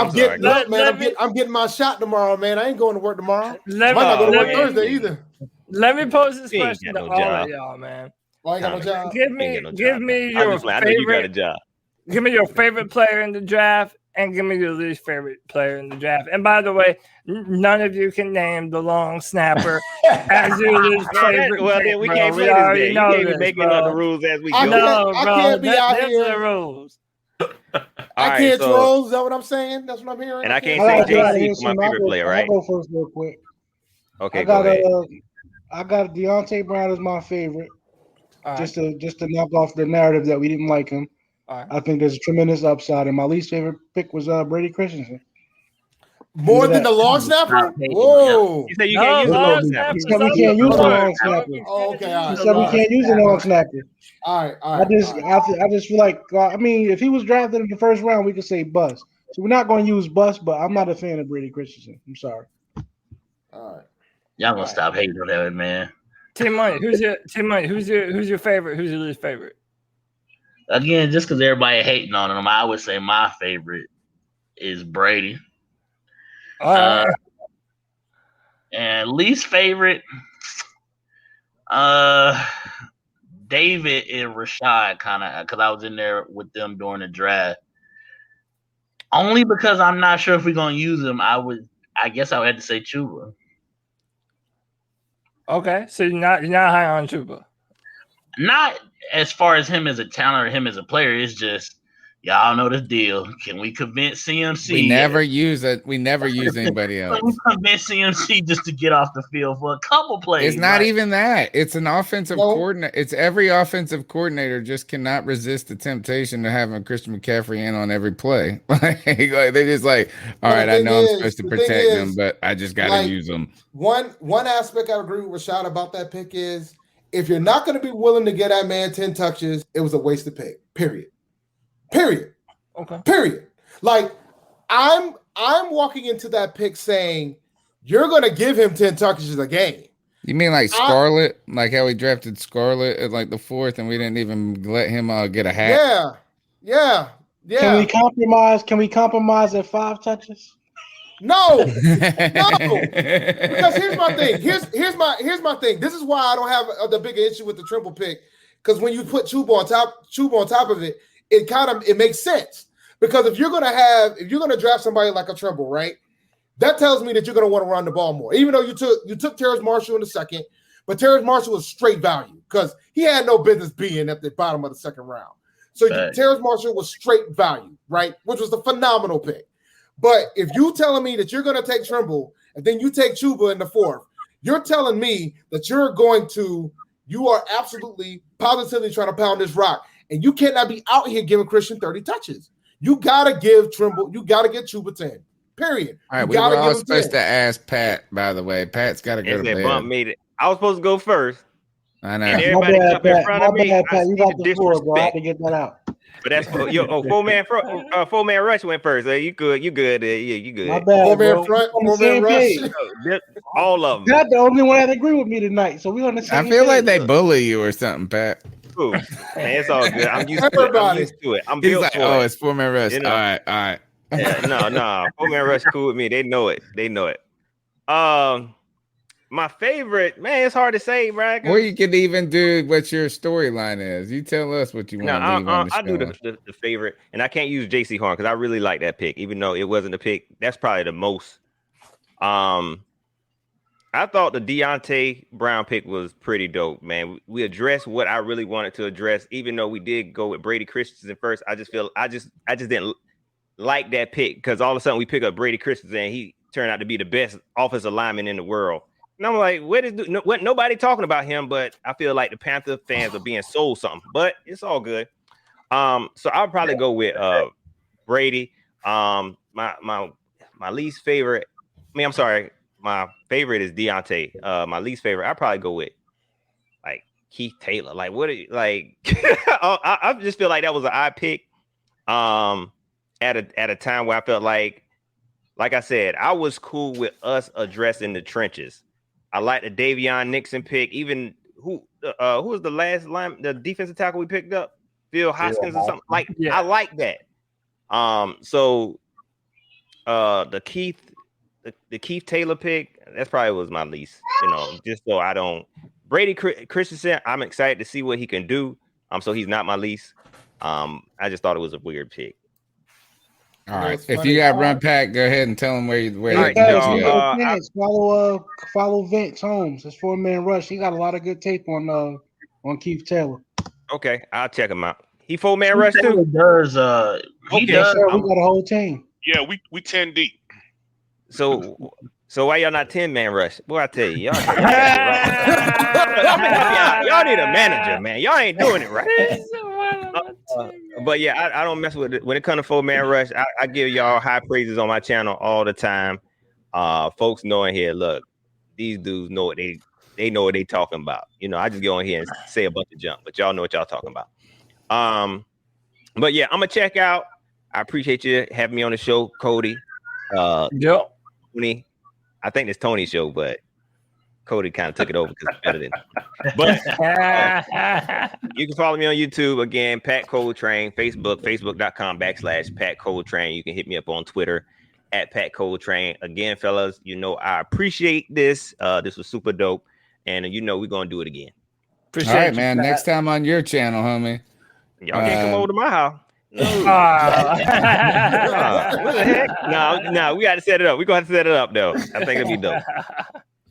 I'm getting my shot tomorrow, man. I ain't going to work tomorrow. Might not go to work Thursday either. Let me pose this question to all of y'all, man. Why got no job? Give me your favorite. I know you got a job. Give me your favorite player in the draft. And give me your least favorite player in the draft. And by the way, none of you can name the long snapper as your least favorite. Well, then we can't play this game. You can't be making up the rules as we go. No, I can't be out here. The rules. I can't troll. Is that what I'm saying? That's what I'm hearing. And I can't say JC is my favorite player, right? I'll go first real quick. Okay, go ahead. I got Deontay Brown as my favorite. Right. Just to knock off the narrative that we didn't like him. Right. I think there's a tremendous upside, and my least favorite pick was Brady Christensen. More than the long snapper? Whoa! You said you can't use the long snapper. You said we can't use the long snapper. Oh, okay, all right. You said we can't use the long snapper. All right. I just feel like I mean, if he was drafted in the first round, we could say bust. So we're not going to use bust, but I'm not a fan of Brady Christensen. I'm sorry. All right. Y'all gonna stop hating on that, man. Tim Money, who's your favorite? Who's your least favorite? Again, just because everybody hating on him, I would say my favorite is Brady. And least favorite, David and Rashad, kind of, because I was in there with them during the draft. Only because I'm not sure if we're gonna use them. I guess I would have to say Chuba. Okay, so you're not high on Chuba. Not as far as him as a talent or him as a player. It's just, Y'all know the deal. Can we convince CMC? We never use anybody else. Can we convince CMC just to get off the field for a couple plays? It's not even that. It's an offensive No. coordinator. It's every offensive coordinator just cannot resist the temptation to having Christian McCaffrey in on every play. They're just like, all right, I know I'm supposed to protect them, but I just got to use them. One aspect I agree with Rashad about that pick is if you're not going to be willing to get that man 10 touches, it was a wasted pick. Period. Okay. Period. Like I'm walking into that pick saying you're going to give him 10 touches a game. You mean like Scarlett? Like how we drafted Scarlett at like the 4th and we didn't even let him get a hat? Yeah. Can we compromise at 5 touches? No. Because here's my thing. Here's my thing. This is why I don't have the bigger issue with the triple pick. Because when you put Chuba on top of it, it makes sense. Because if you're gonna draft somebody like a Trimble, right? That tells me that you're gonna want to run the ball more. Even though you took Terrace Marshall in the second, but Terrace Marshall was straight value because he had no business being at the bottom of the second round. So Terrace Marshall was straight value, right? Which was a phenomenal pick. But if you telling me that you're gonna take Trimble and then you take Chuba in the 4th, you're telling me that you are absolutely positively trying to pound this rock. And you cannot be out here giving Christian 30 touches. You got to give Trimble, you got to get Chuba 10. Period. All right, we were all supposed to ask Pat, by the way. Pat's got to go to bed. Bump made it. I was supposed to go first. I know. And everybody jumped in front of me. Pat, you got the floor, bro. I had to get that out. But that's four-man rush went first. You good. You good. My bad, four-man front, four-man rush. All of them. Not the only one that agree with me tonight. So we on the same I feel like page. they bully you or something, Pat. Ooh, man, it's all good. I'm used to it. I'm He's built like, for it. it's four-man rush. You know? All right. Yeah, no. Four-man rush cool with me. They know it. My favorite, man, it's hard to say, right? Or you could even do what your storyline is. You tell us what you want to leave on the show. I do the favorite, and I can't use JC Horn because I really like that pick, even though it wasn't a pick. That's probably the most. I thought the Deontay Brown pick was pretty dope, man. We addressed what I really wanted to address, even though we did go with Brady Christensen first. I just didn't like that pick because all of a sudden we pick up Brady Christensen and he turned out to be the best offensive lineman in the world. And I'm like, what? Nobody talking about him, but I feel like the Panther fans are being sold something. But it's all good. So I'll probably go with Brady. My least favorite. I'm sorry. My favorite is Deontay. My least favorite, I'd probably go with like Keith Taylor. Like what? I just feel like that was an odd pick. At a time where I felt like I said, I was cool with us addressing the trenches. I like the Davion Nixon pick. Even who was the last the defensive tackle we picked up? Phil Hoskins or something. Like I like that. So the Keith Taylor pick, that's probably was my least, just so I don't. Brady Christensen, I'm excited to see what he can do. So he's not my least. I just thought it was a weird pick. All right. If you got run pack, go ahead and tell them where follow Vince Holmes. It's four-man rush. He got a lot of good tape on Keith Taylor. Okay, I'll check him out. He four-man rush too. Does he does? Sure, we got a whole team. Yeah, we 10 deep. So why y'all not 10-man rush? Boy, I tell you, y'all need a manager, man. Y'all ain't doing it right. But yeah, I don't mess with it. When it comes to 4-man rush, I give y'all high praises on my channel all the time. Folks knowing here, look, these dudes know what they know what they talking about. I just go in here and say a bunch of junk, but y'all know what y'all talking about. But yeah, I'm gonna check out. I appreciate you having me on the show, Cody. Yep. Tony, I think it's Tony's show, but Cody kind of took it over because it's better than. But you can follow me on YouTube again, Pat Coltrane, Facebook.com/Pat Coltrane. You can hit me up on Twitter at Pat Coltrane. Again, fellas, I appreciate this. This was super dope, and we're gonna do it again. Appreciate All right, you, man. Pat. Next time on your channel, homie. Y'all can't come over to my house. No. What the heck? No, we got to set it up. We're going to set it up, though. I think it'll be dope.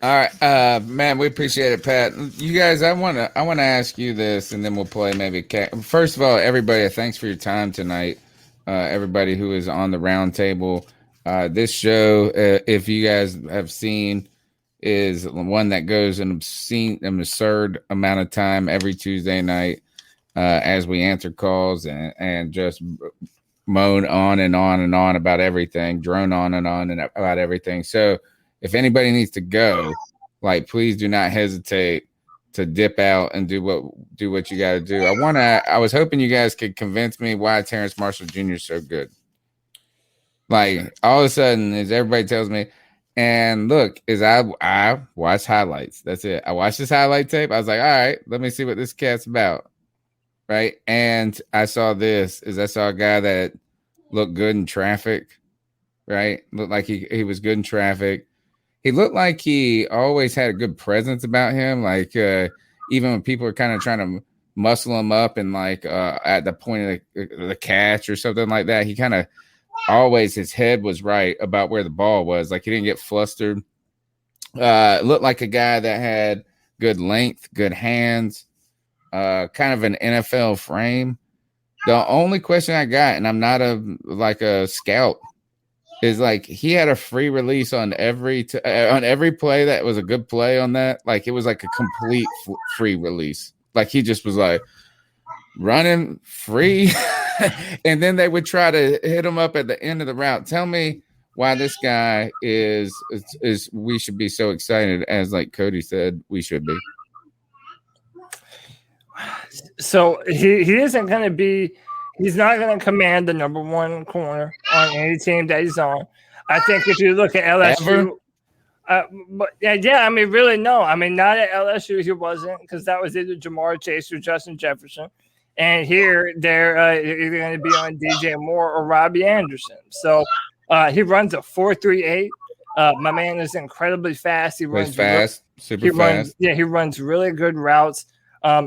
All right, man, we appreciate it, Pat. You guys, I want to ask you this, and then we'll play maybe. First of all, everybody, thanks for your time tonight. everybody who is on the roundtable. This show, if you guys have seen, is one that goes an absurd amount of time every Tuesday night as we answer calls and just moan on and on and on about everything, drone on and about everything. So if anybody needs to go, like, please do not hesitate to dip out and do what you got to do. I was hoping you guys could convince me why Terrence Marshall Jr. is so good. Like, all of a sudden, as everybody tells me, and look, I watch highlights. That's it. I watched this highlight tape. I was like, all right, let me see what this cat's about. Right. And I saw a guy that looked good in traffic. Right. Looked like he was good in traffic. He looked like he always had a good presence about him. Like, even when people are kind of trying to muscle him up and like at the point of the catch or something like that, he kind of always, his head was right about where the ball was. Like, he didn't get flustered. Looked like a guy that had good length, good hands, kind of an NFL frame. The only question I got, and I'm not a scout, is like, he had a free release on every play that was a good play on that. Like, it was like a complete free release. Like, he just was like running free. And then they would try to hit him up at the end of the route. Tell me why this guy is we should be so excited, as like Cody said, we should be. So he isn't going to be. He's not going to command the number one corner on any team that he's on. I think if you look at LSU, but yeah, I mean, really, no. I mean, not at LSU, he wasn't, because that was either Jamar Chase or Justin Jefferson. And here, they're either going to be on DJ Moore or Robbie Anderson. So he runs a 4.38. My man is incredibly fast. He runs fast, super fast. He runs really good routes.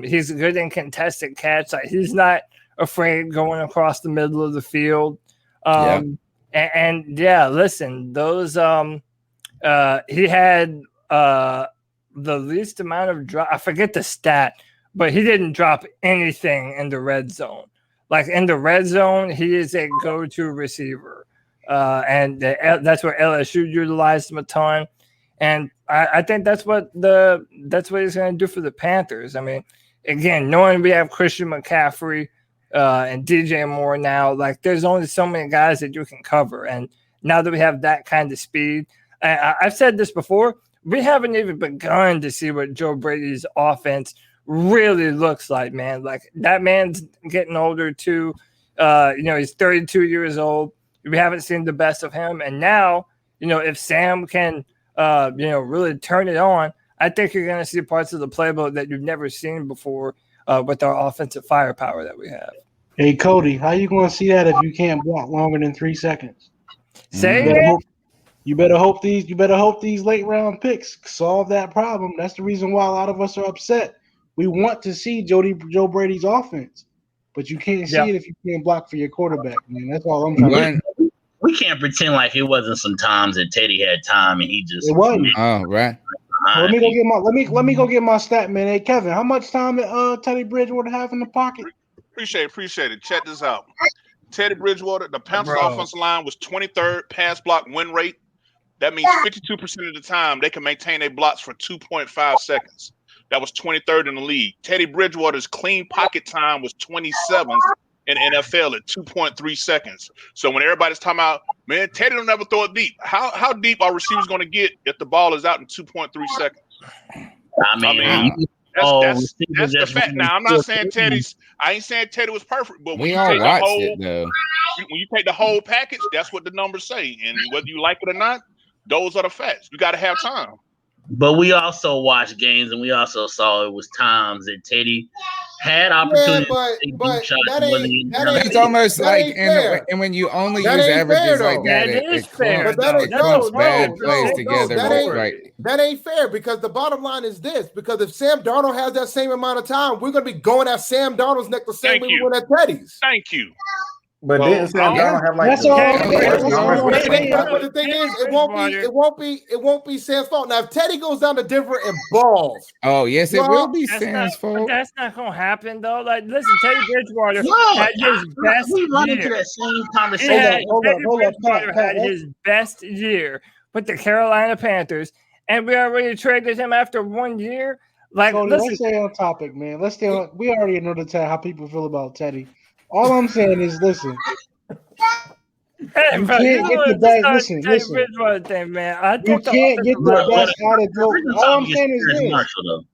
He's good in contested catch. Like, he's not afraid going across the middle of the field. And listen, those he had the least amount of drop. I forget the stat, but he didn't drop anything in the red zone. Like, in the red zone, he is a go-to receiver, and that's where LSU utilized him a ton. And I think that's what he's going to do for the Panthers. I mean, again, knowing we have Christian McCaffrey and DJ Moore now, like, there's only so many guys that you can cover. And now that we have that kind of speed, I've said this before, we haven't even begun to see what Joe Brady's offense really looks like, man. Like, that man's getting older too. He's 32 years old. We haven't seen the best of him. And now, if Sam can really turn it on, I think you're going to see parts of the playbook that you've never seen before with our offensive firepower that we have. Hey, Cody, how you going to see that if you can't block longer than 3 seconds? You better hope these late round picks solve that problem. That's the reason why a lot of us are upset. We want to see Joe Brady's offense, but you can't see it if you can't block for your quarterback, man. That's all I'm trying to do. We can't pretend like it wasn't some times that Teddy had time and he just. It wasn't. Oh, right. Let me go get my stat, man. Hey, Kevin, how much time did Teddy Bridgewater have in the pocket? Appreciate it. Check this out. Teddy Bridgewater, the Panthers offensive line was 23rd pass block win rate. That means 52% of the time they can maintain their blocks for 2.5 seconds. That was 23rd in the league. Teddy Bridgewater's clean pocket time was 27th in NFL at 2.3 seconds. So when everybody's talking about, man, Teddy don't ever throw it deep. How deep are receivers going to get if the ball is out in 2.3 seconds? That's the fact. Now, I'm not saying I ain't saying Teddy was perfect, but when you take the whole package, that's what the numbers say. And whether you like it or not, those are the facts. You got to have time. But we also watched games, and we also saw it was times that Teddy had opportunities. That's almost like, and when you only use averages like that, it clumps bad plays together. That ain't fair, because the bottom line is this: because if Sam Darnold has that same amount of time, we're going to be going at Sam Darnold's neck the same way we went at Teddy's. Thank you. But didn't Sam Darnold have like That's the all. But the thing is, it won't be Sam's fault. Now, if Teddy goes down to Denver and balls, Oh, yes, it will be Sam's fault. That's not gonna happen though. Like, listen, Teddy Bridgewater had his best we run into year. that same conversation. Teddy Bridgewater had his best year with the Carolina Panthers, and we already traded him after 1 year. Like, Cody, listen, let's stay on topic, man. Let's stay on. We already know how people feel about Teddy. All I'm saying is, listen. Hey, bro, you can't get the best. Listen. Thing, man. I You can't get the best out of Joe. All I'm saying is this: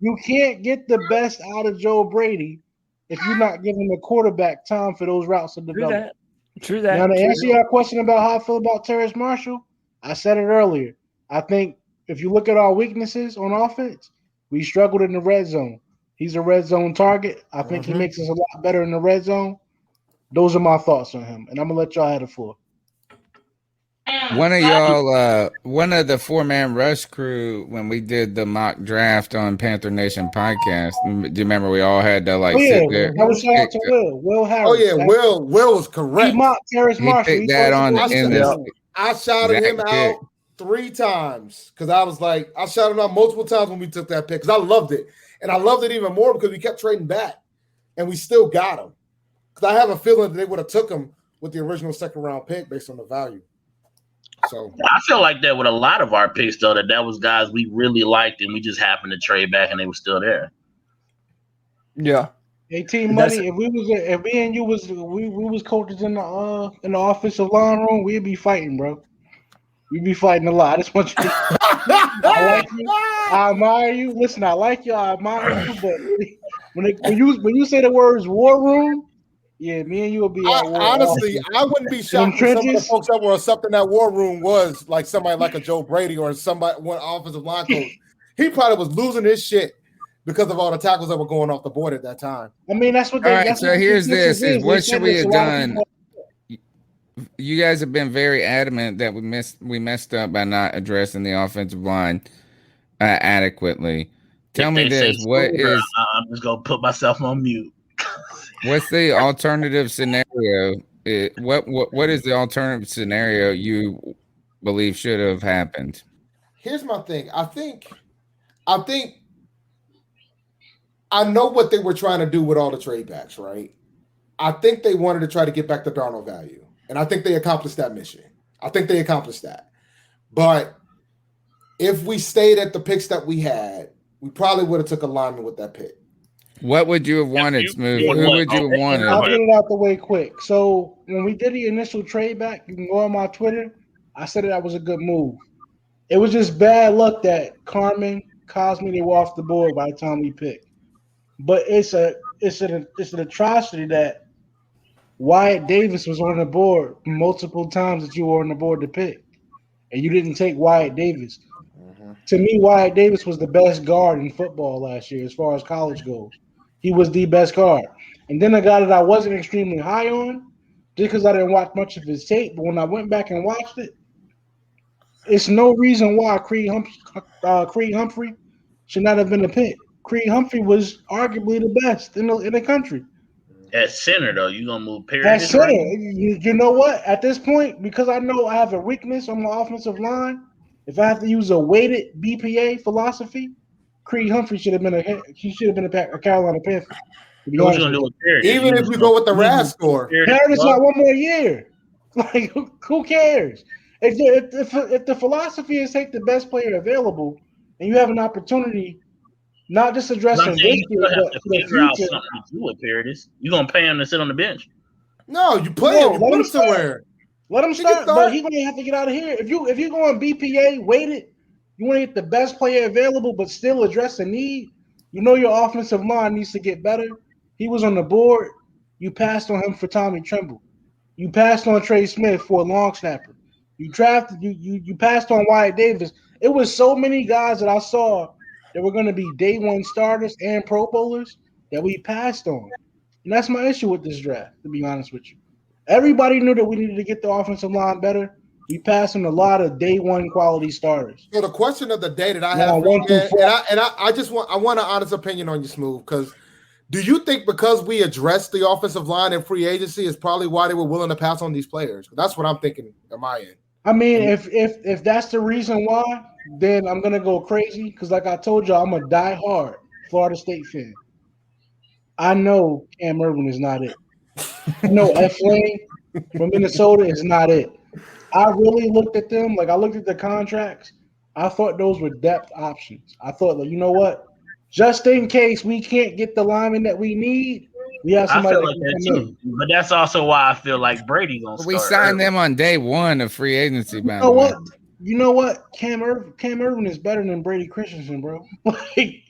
you can't get the best out of Joe Brady if you're not giving the quarterback time for those routes to develop. True that. Now, to answer your question about how I feel about Terrace Marshall, I said it earlier. I think if you look at our weaknesses on offense, we struggled in the red zone. He's a red zone target. I think he makes us a lot better in the red zone. Those are my thoughts on him, and I'm gonna let y'all have the floor. One of y'all, one of the 4-man rush crew, when we did the mock draft on Panther Nation podcast, do you remember we all had to sit there? I was shout out to Will Harris. Oh yeah, Will was correct. He mocked Terrace Marshall. Picked that on I shouted him out 3 times because I was like, I shouted him out multiple times when we took that pick because I loved it, and I loved it even more because we kept trading back, and we still got him. Because I have a feeling that they would have took him with the original 2nd round pick based on the value. So I feel like that with a lot of our picks, though, that was guys we really liked, and we just happened to trade back, and they were still there. Yeah. 18 money. If me and you was we was coaches in the offensive line room, we'd be fighting, bro. We'd be fighting a lot. I just want you to I like you. I admire you. Listen, I like you. I admire you. But when you say the words war room, yeah, me and you will be at war. Honestly, I wouldn't be shocked if some of the folks that were something that war room was like somebody like a Joe Brady or one offensive line coach. He probably was losing his shit because of all the tackles that were going off the board at that time. I mean, that's what. All right, so here's this: what should we have done? You guys have been very adamant that we messed up by not addressing the offensive line adequately. Tell me this: what is? I'm just gonna put myself on mute. What's the alternative scenario? What is the alternative scenario you believe should have happened? Here's my thing. I think I know what they were trying to do with all the trade backs, right? I think they wanted to try to get back the Darnold value, and I think they accomplished that mission. I think they accomplished that. But if we stayed at the picks that we had, we probably would have took a lineman with that pick. What would you have wanted, Smooth? Who would you have wanted? I'll get it out the way quick. So when we did the initial trade back, you can go on my Twitter. I said that was a good move. It was just bad luck that Carmen, Cosme, they were off the board by the time we picked. But it's an atrocity that Wyatt Davis was on the board multiple times that you were on the board to pick, and you didn't take Wyatt Davis. To me, Wyatt Davis was the best guard in football last year as far as college goes. He was the best guard. And then a guy that I wasn't extremely high on, just because I didn't watch much of his tape, but when I went back and watched it, it's no reason why Creed Humphrey should not have been a pick. Creed Humphrey was arguably the best in the country. At center, though, you're going to move Perry. At center. You know what? At this point, because I know I have a weakness on my offensive line, if I have to use a weighted BPA philosophy, Creed Humphrey should have been a Carolina Panther. What you gonna do with Perry? Even if you go with the RAS score, Perry's got 1 more year. Like, who cares? If the philosophy is take the best player available, and you have an opportunity, not just addressing this year, but for the future. Something to do with Perry. You're gonna pay him to sit on the bench. No, you play him. You put him somewhere. Let him start, but he's gonna have to get out of here. If you're going BPA weighted, you want to get the best player available, but still address a need. You know your offensive line needs to get better. He was on the board. You passed on him for Tommy Tremble. You passed on Trey Smith for a long snapper. You passed on Wyatt Davis. It was so many guys that I saw that were going to be day one starters and Pro Bowlers that we passed on. And that's my issue with this draft, to be honest with you. Everybody knew that we needed to get the offensive line better. We passed on a lot of day one quality starters. So the question of the day that I have, I want an honest opinion on you, Smooth, because Do you think because we addressed the offensive line in free agency is probably why they were willing to pass on these players? That's what I'm thinking on my end. I mean, if that's the reason why, then I'm gonna go crazy because, like I told you, I'm a diehard Florida State fan. I know Cam Irvin is not it. I know F. Lane from Minnesota is not it. I really looked at them, like I looked at the contracts. I thought those were depth options. I thought, like, you know what? Just in case we can't get the lineman that we need, we have I somebody feel that like can that come too. in. But that's also why I feel like Brady gonna start. We signed them on day one of free agency. You know what? You know what? Cam Irvin is better than Brady Christensen, bro. Like,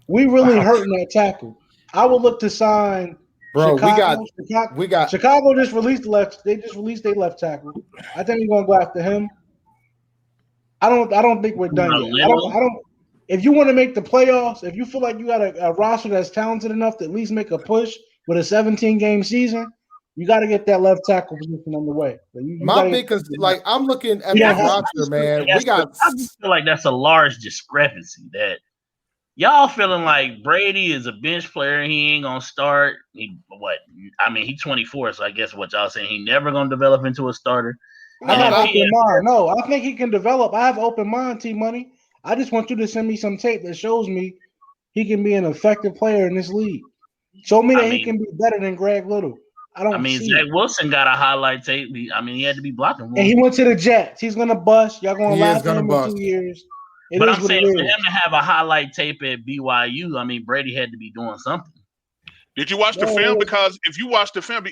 we really hurting that tackle. I would look to sign. Bro, Chicago. Chicago just released They just released their left tackle. I think we're gonna go after him. I don't think we're done yet. I don't. If you want to make the playoffs, if you feel like you got a roster that's talented enough to at least make a push with a 17-game season, you got to get that left tackle position on the way. My big is like I'm looking at this roster, man. I just feel like that's a large discrepancy that y'all feeling like Brady is a bench player. He ain't gonna start. He's 24, so I guess what y'all saying, he never gonna develop into a starter. I have open mind. No, I think he can develop. I have open mind, T-Money. I just want you to send me some tape that shows me he can be an effective player in this league. Show me that he can be better than Greg Little. Zach Wilson got a highlight tape. He had to be blocking. And he went to the Jets. He's gonna bust. Y'all gonna laugh at him in 2 years. But I'm saying for him to have a highlight tape at BYU, Brady had to be doing something. Did you watch the film? Because if you watch the film,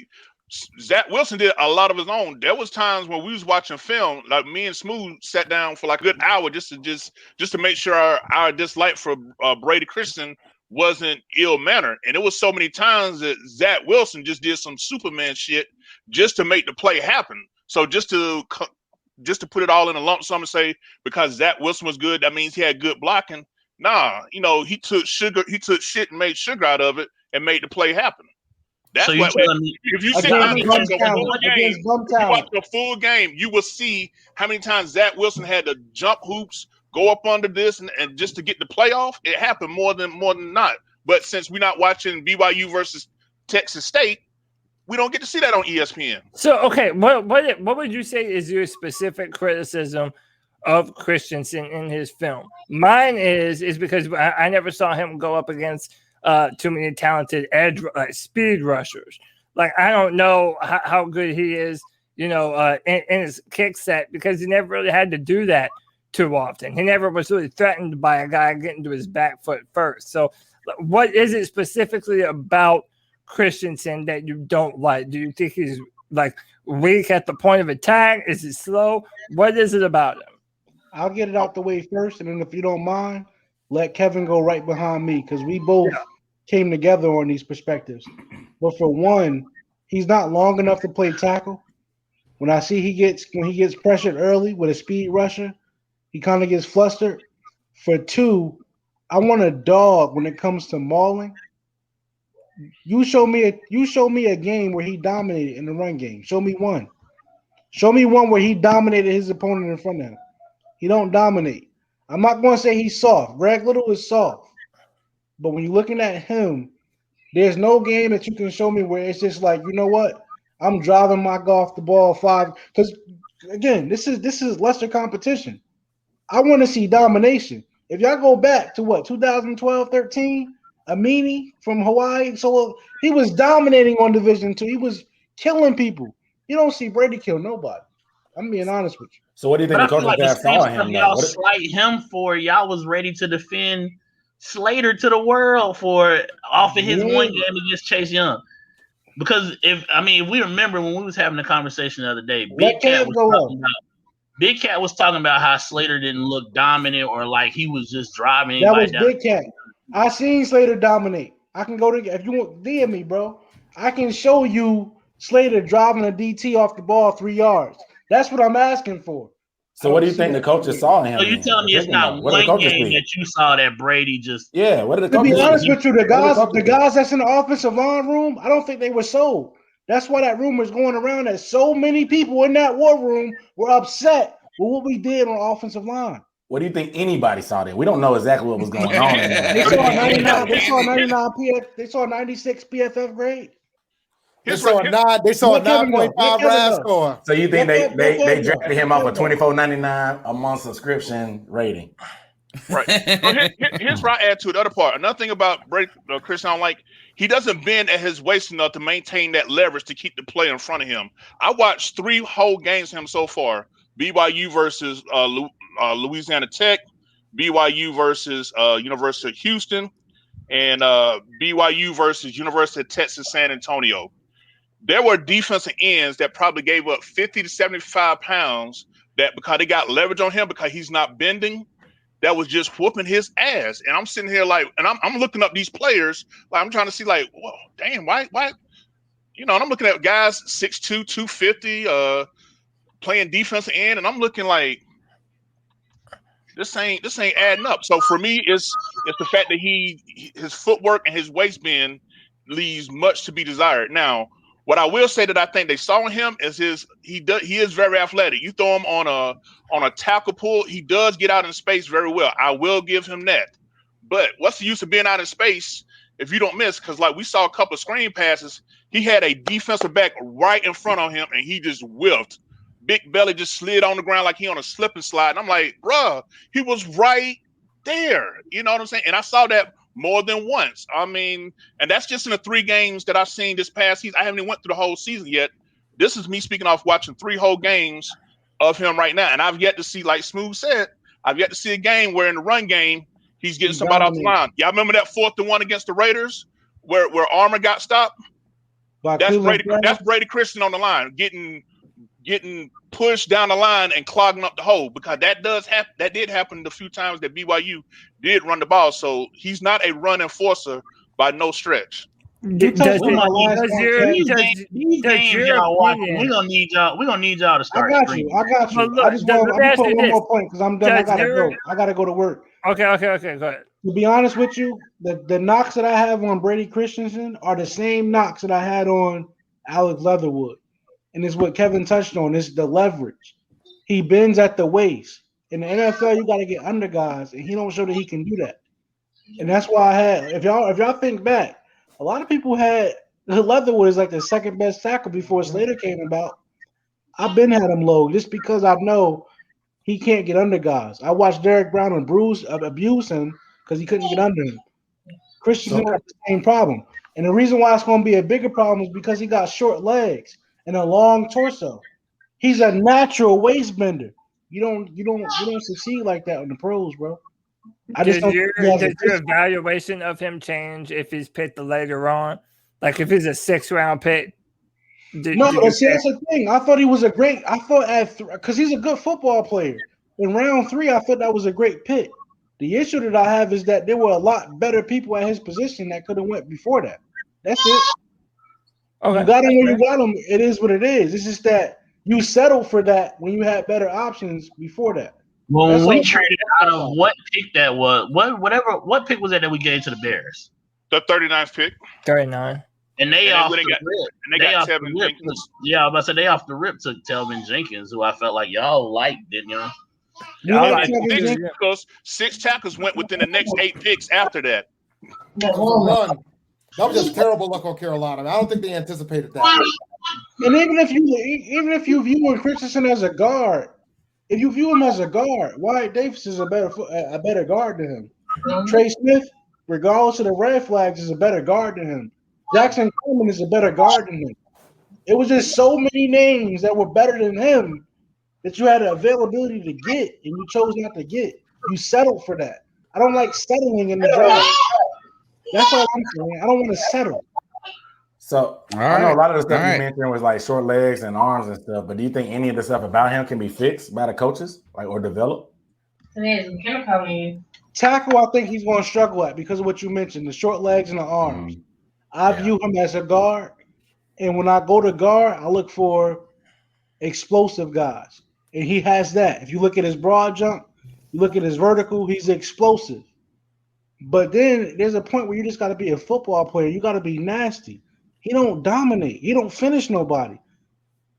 Zach Wilson did a lot of his own. There was times when we was watching film, like me and Smooth sat down for like a good hour just to make sure our dislike for Brady Christensen wasn't ill-mannered. And it was so many times that Zach Wilson just did some Superman shit just to make the play happen. So just to put it all in a lump sum and say because Zach Wilson was good, that means he had good blocking. Nah, he took shit and made sugar out of it and made the play happen. That's what. If you sit down and watch the full game, you will see how many times Zach Wilson had to jump hoops, go up under this, and just to get the playoff. It happened more than not. But since we're not watching BYU versus Texas State, we don't get to see that on ESPN. So, okay, what would you say is your specific criticism of Christensen in his film? Mine is because I never saw him go up against too many talented speed rushers. Like, I don't know how good he is, in his kick set because he never really had to do that too often. He never was really threatened by a guy getting to his back foot first. So what is it specifically about Christensen that you don't like? Do you think he's like weak at the point of attack? Is he slow? What is it about him? I'll get it out the way first, and then if you don't mind, let Kevin go right behind me because we both came together on these perspectives. But for one, he's not long enough to play tackle. When I see when he gets pressured early with a speed rusher, he kind of gets flustered. For two, I want a dog when it comes to mauling. You show me a game where he dominated in the run game. Show me one. Show me one where he dominated his opponent in front of him. He don't dominate. I'm not going to say he's soft. Greg Little is soft. But when you're looking at him, there's no game that you can show me where it's just like, you know what? I'm driving my golf the ball 5. Because, again, this is lesser competition. I want to see domination. If y'all go back to 2012, 13, Amini from Hawaii, so he was dominating on Division II. He was killing people. You don't see Brady kill nobody. I'm being honest with you. So what do you think the coaching staff saw in him? Y'all slight him for. Y'all was ready to defend Slater to the world for off of his one game against Chase Young. Because if we remember when we was having a conversation the other day, Big Cat was talking about how Slater didn't look dominant or like he was just driving. That was Big Cat. I seen Slater dominate. I can go to if you want DM me, bro. I can show you Slater driving a DT off the ball 3 yards. That's what I'm asking for. So what do you think the coaches saw in him? So you telling me it's not one game that you saw that Brady just? Yeah. What did the coaches? To be honest with you, the guys that's in the offensive line room, I don't think they were sold. That's why that rumor is going around that so many people in that war room were upset with what we did on offensive line. What do you think anybody saw there? We don't know exactly what was going on in there. They saw 99. They saw 99 PF. They saw 96 PFF grade. They saw a 9.5 RAS score. So you think they drafted him off a $24.99 a month subscription rating? Right. So here's where I add to the other part. Another thing about Chris, I don't like, he doesn't bend at his waist enough to maintain that leverage to keep the play in front of him. I watched 3 whole games of him so far. BYU versus Louisiana Tech, BYU versus University of Houston, and BYU versus University of Texas San Antonio. There were defensive ends that probably gave up 50 to 75 pounds that because they got leverage on him because he's not bending, that was just whooping his ass. And I'm sitting here like, and I'm looking up these players. Like I'm trying to see like, whoa, damn, why? And I'm looking at guys 6'2", 250, playing defensive end, and I'm looking like this ain't adding up. So for me, it's the fact that his footwork and his waist bend leaves much to be desired. Now, what I will say that I think they saw in him is he is very athletic. You throw him on a tackle pull, he does get out in space very well. I will give him that. But what's the use of being out in space if you don't miss? Because like we saw a couple of screen passes, he had a defensive back right in front of him and he just whiffed. Big belly just slid on the ground like he on a slip and slide. And I'm like, bruh, he was right there. You know what I'm saying? And I saw that more than once. I mean, and that's just in the 3 games that I've seen this past season. I haven't even went through the whole season yet. This is me speaking off watching 3 whole games of him right now. And I've yet to see, like Smooth said, I've yet to see a game where in the run game, he's getting somebody off the line. Y'all remember that 4th and 1 against the Raiders where Armour got stopped? That's Brady Christian on the line, getting pushed down the line and clogging up the hole, because that did happen the few times that BYU did run the ball. So he's not a run enforcer by no stretch. We're gonna need y'all to start. I got you. I just want to put one more point because I'm done. I gotta go to work. Okay. Go ahead. To be honest with you, the knocks that I have on Brady Christensen are the same knocks that I had on Alex Leatherwood. And it's what Kevin touched on. It's the leverage. He bends at the waist. In the NFL, you got to get under guys, and he don't show that he can do that. And that's why I had. If y'all think back, a lot of people had Leatherwood is like the second best tackle before Slater came about. I've been had him low just because I know he can't get under guys. I watched Derek Brown and abuse him because he couldn't get under him. Christensen had the same problem, and the reason why it's going to be a bigger problem is because he got short legs and a long torso. He's a natural waist bender. You don't succeed like that in the pros, bro. Does your evaluation of him change if he's picked later on? Like if he's a 6th round pick? That's the thing. I thought he was because he's a good football player. In round 3, I thought that was a great pick. The issue that I have is that there were a lot better people at his position that could have went before that. That's it. Okay. You got him when you got him. It is what it is. It's just that you settled for that when you had better options before that. Well, when we traded out of what pick that was, what pick was that we gave to the Bears? The 39th pick. 39. And they off the rip. Yeah, I was about to say they off the rip took Telvin Jenkins, who I felt like y'all liked, didn't y'all? Because 6 tackles went within the next 8 picks after that. That was just terrible luck on Carolina. I don't think they anticipated that. And even if you view Christensen as a guard, if you view him as a guard, Wyatt Davis is a better guard than him. Trey Smith, regardless of the red flags, is a better guard than him. Jackson Coleman is a better guard than him. It was just so many names that were better than him that you had the availability to get, and you chose not to get. You settled for that. I don't like settling in the draft. That's all I'm saying. I don't want to settle. So I know a lot of the stuff you mentioned was like short legs and arms and stuff, but do you think any of the stuff about him can be fixed by the coaches, like or developed? Tackle, I think he's going to struggle at because of what you mentioned, the short legs and the arms. I view him as a guard, and when I go to guard, I look for explosive guys, and he has that. If you look at his broad jump, you look at his vertical, he's explosive. But then there's a point where you just got to be a football player. You got to be nasty. He don't dominate. He don't finish nobody.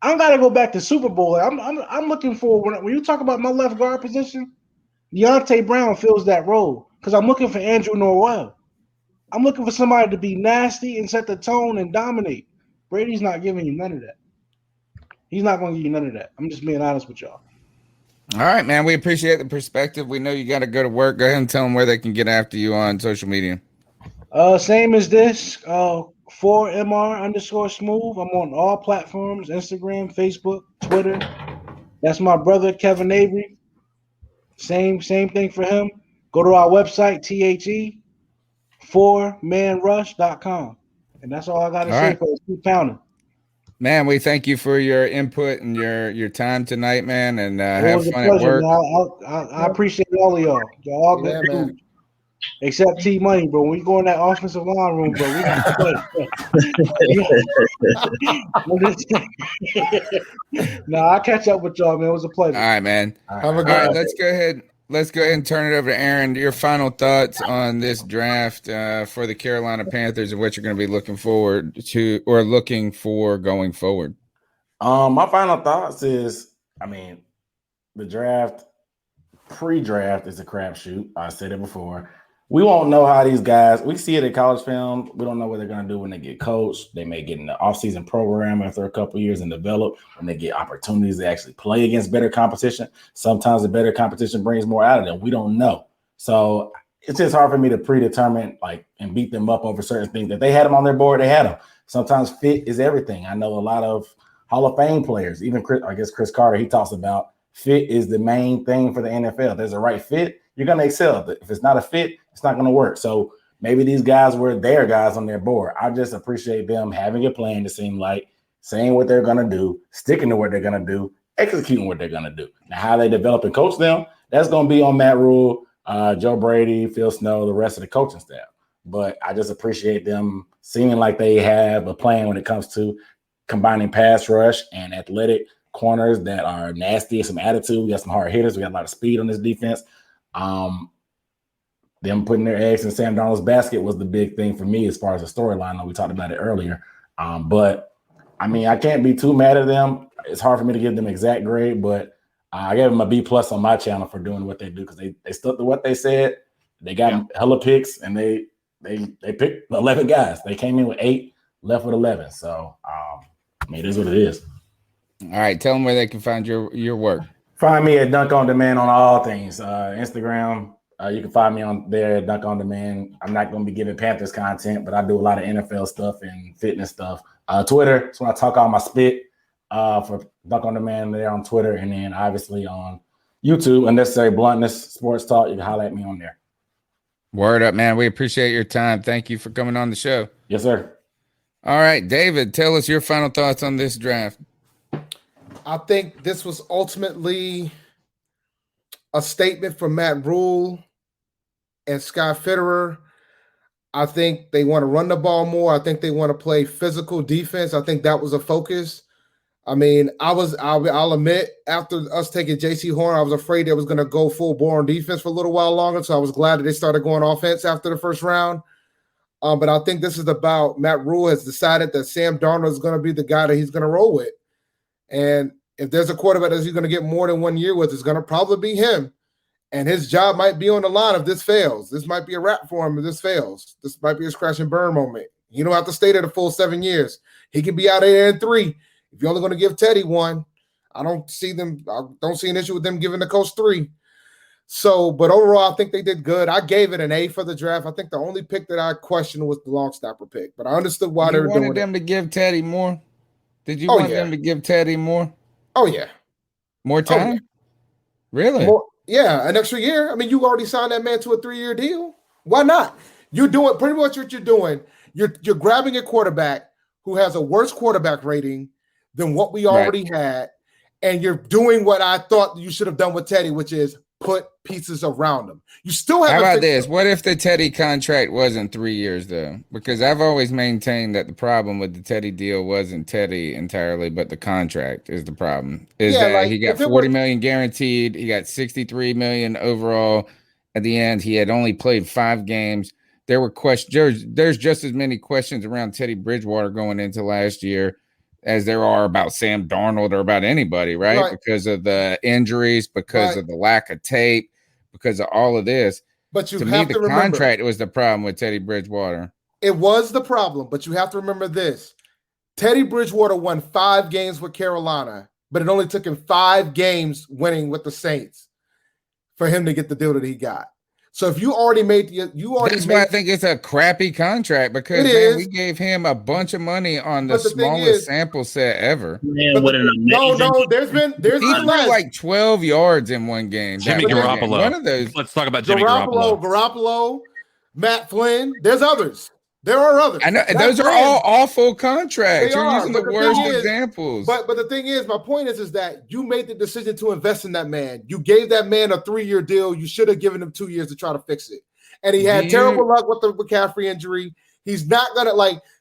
I got to go back to Super Bowl. I'm looking for when you talk about my left guard position, Deontay Brown fills that role because I'm looking for Andrew Norwell. I'm looking for somebody to be nasty and set the tone and dominate. Brady's not giving you none of that. He's not going to give you none of that. I'm just being honest with y'all. All right, man. We appreciate the perspective. We know you got to go to work. Go ahead and tell them where they can get after you on social media. Same as this. 4MR_smooth. I'm on all platforms: Instagram, Facebook, Twitter. That's my brother Kevin Avery. Same thing for him. Go to our website, THE4manrush.com. And that's all I got to say right. for us. Keep pounding. Man, we thank you for your input and your time tonight, man, and have fun at work. I appreciate all of y'all. Y'all all good dudes. Except T Money, bro. When we go in that offensive line room, bro, we got to play. I'll catch up with y'all, man. It was a pleasure. All right, man. Have a good All right, one. let's go ahead and turn it over to Aaron. Your final thoughts on this draft for the Carolina Panthers and what you're going to be looking forward to or looking for going forward. My final thoughts is, the draft, pre-draft is a crapshoot. I said it before. We won't know how these guys, we see it in college film. We don't know what they're going to do when they get coached. They may get in the offseason program after a couple of years and develop when they get opportunities to actually play against better competition. Sometimes the better competition brings more out of them. We don't know. So it's just hard for me to predetermine and beat them up over certain things. If they had them on their board, they had them. Sometimes fit is everything. I know a lot of Hall of Fame players, even Chris Carter, he talks about fit is the main thing for the NFL. If there's a right fit, you're going to excel. If it's not a fit, it's not going to work. So maybe these guys were their guys on their board. I just appreciate them having a plan to seem like saying what they're going to do, sticking to what they're going to do, executing what they're going to do. Now, how they develop and coach them, that's going to be on Matt Rhule, Joe Brady, Phil Snow, the rest of the coaching staff. But I just appreciate them seeming like they have a plan when it comes to combining pass rush and athletic corners that are nasty and some attitude. We got some hard hitters. We got a lot of speed on this defense. Them putting their eggs in Sam Darnold's basket was the big thing for me as far as the storyline. We talked about it earlier. But I can't be too mad at them. It's hard for me to give them exact grade, but I gave them a B+ on my channel for doing what they do because they stuck to what they said. They got hella picks and they picked 11 guys. They came in with 8, left with 11. So it is what it is. All right, tell them where they can find your work. Find me at Dunk On Demand on all things. Instagram, you can find me on there at Dunk On Demand. I'm not going to be giving Panthers content, but I do a lot of NFL stuff and fitness stuff. Twitter, that's when I talk all my spit for Dunk On Demand there on Twitter. And then obviously on YouTube, Unnecessary Bluntness Sports Talk. You can holler at me on there. Word up, man. We appreciate your time. Thank you for coming on the show. Yes, sir. All right, David, tell us your final thoughts on this draft. I think this was ultimately a statement from Matt Rhule and Scott Fitterer. I think they want to run the ball more. I think they want to play physical defense. I think that was a focus. I'll admit, after us taking J.C. Horn, I was afraid they was going to go full-bore on defense for a little while longer, so I was glad that they started going offense after the first round. But I think this is about Matt Rhule has decided that Sam Darnold is going to be the guy that he's going to roll with. And if there's a quarterback that he's going to get more than 1 year with, it's going to probably be him. And his job might be on the line if this fails. This might be a wrap for him if this fails. This might be a scratch and burn moment. You don't have to stay there the full 7 years. He can be out there in 3. If you're only going to give Teddy 1, I don't see an issue with them giving the coach 3. So, but overall, I think they did good. I gave it an A for the draft. I think the only pick that I questioned was the long snapper pick, but I understood why they were doing it. You wanted them to give Teddy more? Did you want them to give Teddy more? Oh, yeah. More time? Yeah. Really? Yeah, an extra year. You already signed that man to a 3-year deal. Why not? You're doing pretty much what you're doing. You're grabbing a quarterback who has a worse quarterback rating than what we already had, and you're doing what I thought you should have done with Teddy, which is put pieces around him. You still have. How about this? What if the Teddy contract wasn't 3 years though? Because I've always maintained that the problem with the Teddy deal wasn't Teddy entirely, but the contract is the problem. He got $40 million guaranteed. He got $63 million overall. At the end, he had only played 5 games. There were questions. There's just as many questions around Teddy Bridgewater going into last year as there are about Sam Darnold or about anybody, right? Because of the injuries, because of the lack of tape, because of all of this. But you to have me, to the remember, contract was the problem with Teddy Bridgewater. It was the problem, but you have to remember this. Teddy Bridgewater won 5 games with Carolina, but it only took him 5 games winning with the Saints for him to get the deal that he got. So if you already made That's why I think it's a crappy contract, because we gave him a bunch of money on the smallest sample set ever. Man, what an no, there's been less. Like 12 yards in one game. Jimmy Garoppolo. One of those. Let's talk about Jimmy Garoppolo. Garoppolo, Matt Flynn. There's others. There are others. I know those are all awful contracts. You're using the worst examples. But the thing is, my point is that you made the decision to invest in that man. You gave that man a 3-year deal. You should have given him 2 years to try to fix it. And he had terrible luck with the McCaffrey injury. He's not gonna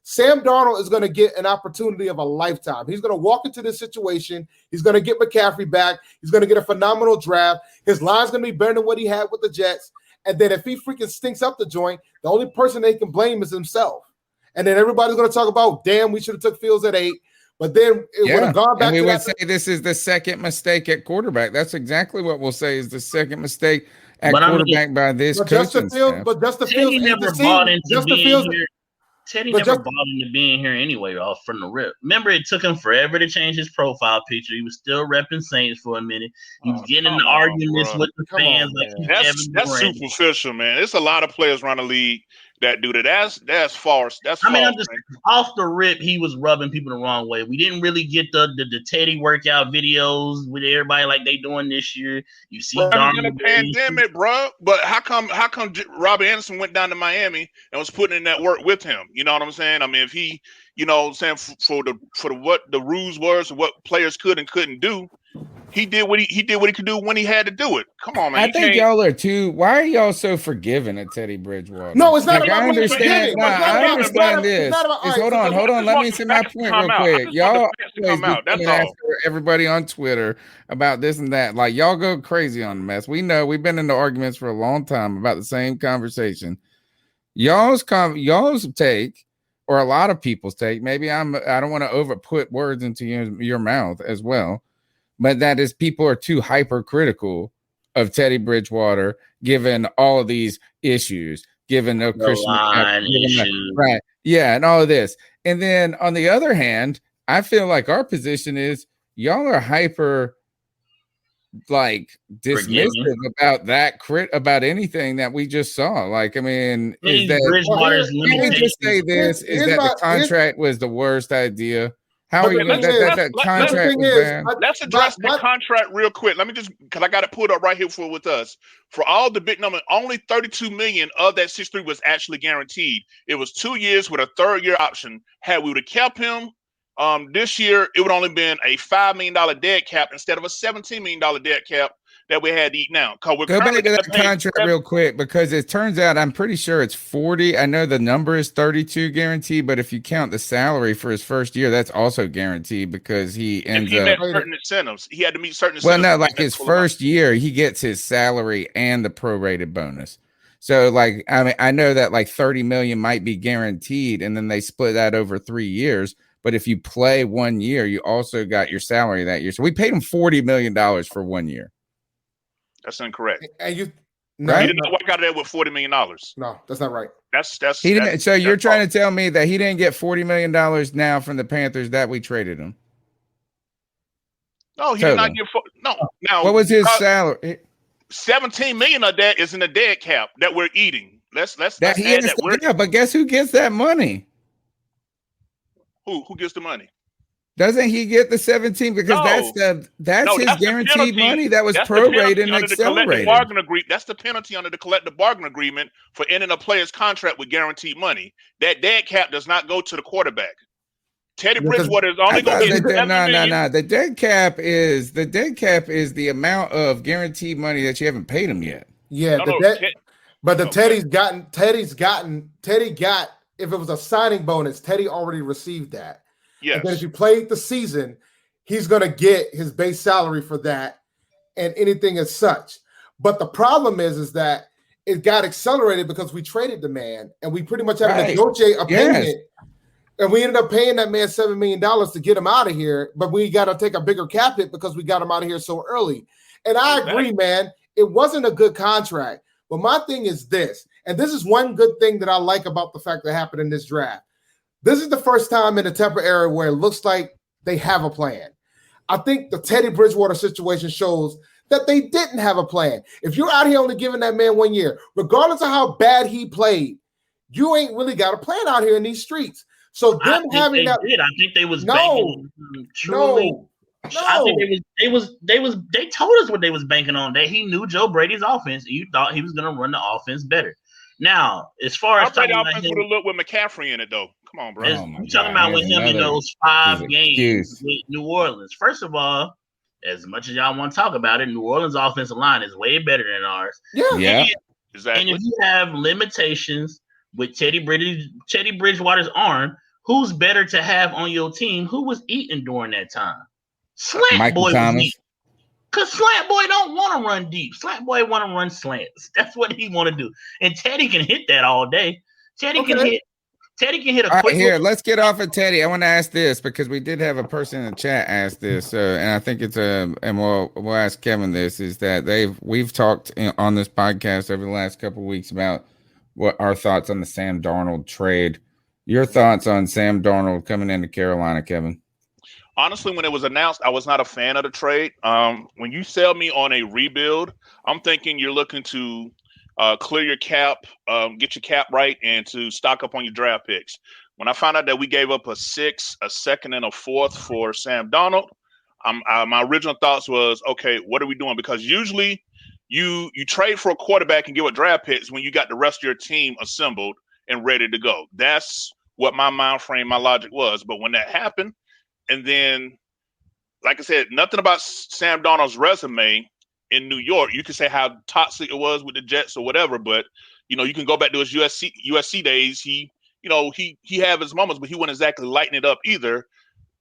Sam Darnold is gonna get an opportunity of a lifetime. He's gonna walk into this situation. He's gonna get McCaffrey back. He's gonna get a phenomenal draft. His line's gonna be better than what he had with the Jets. And then if he freaking stinks up the joint, the only person they can blame is himself. And then everybody's going to talk about, damn, we should have took Fields at 8. But then it would have gone back and we to would say this is the second mistake at quarterback. That's exactly what we'll say is the second mistake at quarterback by this coaching staff. But Justin Teddy Fields never bought into being here. Teddy never bought into being here anyway, off from the rip. Remember, it took him forever to change his profile picture. He was still repping Saints for a minute. He was getting into arguments with the fans. That's superficial, man. There's a lot of players around the league that do that. That's false. I mean, I'm just off the rip. He was rubbing people the wrong way. We didn't really get the Teddy workout videos with everybody like they doing this year. You see, during the pandemic, bro. But how come Robbie Anderson went down to Miami and was putting in that work with him? You know what I'm saying? I mean, if he, saying for what the rules was and what players could and couldn't do, he did what he could do when he had to do it. Come on, man. I think y'all are too. Why are y'all so forgiving of Teddy Bridgewater? No, it's not about I understand. I understand this. Hold on. Let me say my point real quick. Y'all ask everybody on Twitter about this and that. Like, y'all go crazy on the mess. We know we've been into arguments for a long time about the same conversation. Y'all's take, or a lot of people's take. Maybe I don't want to put words into your mouth as well. But that is, people are too hypercritical of Teddy Bridgewater, given all of these issues, given no Christian right, and all of this. And then on the other hand, I feel like our position is y'all are hyper, dismissive about anything that we just saw. Like, I mean, let me just say this: is that the contract was the worst idea. How are you going that contract was bad? Let's address the contract real quick. Let me just, because I got it pulled up right here with us. For all the big number, only $32 million of that 63 was actually guaranteed. It was 2 years with a 3rd-year option. Had we would have kept him this year, it would only been a $5 million dead cap instead of a $17 million dead cap that we had to eat now. Go back to that contract real quick, because it turns out I'm pretty sure it's 40. I know the number is 32 guaranteed, but if you count the salary for his first year, that's also guaranteed, because he ends up met certain incentives. He had to meet certain incentives. Well, no, like his first year, he gets his salary and the prorated bonus. So, like, I mean, I know that like 30 million might be guaranteed, and then they split that over 3 years. But if you play 1 year, you also got your salary that year. So we paid him $40 million for 1 year. That's incorrect. And you, right? He didn't walk out of there with $40 million. No, that's not right. That's he didn't. So you're trying to tell me that he didn't get $40 million now from the Panthers that we traded him? No, he did not get. No. Now, what was his salary? $17 million of that is in the dead cap that we're eating. Let's add that. Yeah, but guess who gets that money? Who gets the money? Doesn't he get the 17? Because that's his guaranteed money that was prorated and accelerated. That's the penalty under the collective bargaining agreement for ending a player's contract with guaranteed money. That dead cap does not go to the quarterback. Teddy Bridgewater is only going to get no. The dead cap is the amount of guaranteed money that you haven't paid him yet. Yeah, Teddy got, if it was a signing bonus, Teddy already received that. Yes. And then if you played the season, he's going to get his base salary for that and anything as such. But the problem is that it got accelerated because we traded the man and we pretty much had to negotiate a payment. Yes. And we ended up paying that man $7 million to get him out of here. But we got to take a bigger cap hit because we got him out of here so early. And I agree, man. it wasn't a good contract. But my thing is this, and this is one good thing that I like about the fact that happened in this draft. This is the first time in the Tampa era where it looks like they have a plan. I think the Teddy Bridgewater situation shows that they didn't have a plan. If you're out here only giving that man 1 year, regardless of how bad he played, you ain't really got a plan out here in these streets. So them having that, I think they was no, banking truly. no. I think they told us what they was banking on. That he knew Joe Brady's offense, and you thought he was going to run the offense better. Now, as far as talking about offense would have looked with McCaffrey in it, though. Come on, bro. You talking about with him in those 5 games with New Orleans. First of all, as much as y'all want to talk about it, New Orleans' offensive line is way better than ours. Yeah. Exactly. And if you have limitations with Teddy Bridgewater's arm, who's better to have on your team? Who was eating during that time? Slant Boy was eating. Because Slant Boy don't want to run deep. Slant Boy want to run slants. That's what he want to do. And Teddy can hit that all day. Teddy can hit a quick. Here, let's get off of Teddy. I want to ask this because we did have a person in the chat ask this, and I think it's and we'll ask Kevin this, is that we've talked on this podcast over the last couple of weeks about what our thoughts on the Sam Darnold trade. Your thoughts on Sam Darnold coming into Carolina, Kevin? Honestly, when it was announced, I was not a fan of the trade. When you sell me on a rebuild, I'm thinking you're looking to clear your cap, get your cap right, and to stock up on your draft picks. When I found out that we gave up a 6, a 2nd, and a 4th for Sam Darnold, my original thoughts was, okay, what are we doing? Because usually you trade for a quarterback and give up draft picks when you got the rest of your team assembled and ready to go. That's what my mind frame, my logic was. But when that happened, and then, like I said, nothing about Sam Darnold's resume in New York. You can say how toxic it was with the Jets or whatever, but you can go back to his USC days. He had his moments, but he wasn't exactly lighting it up either.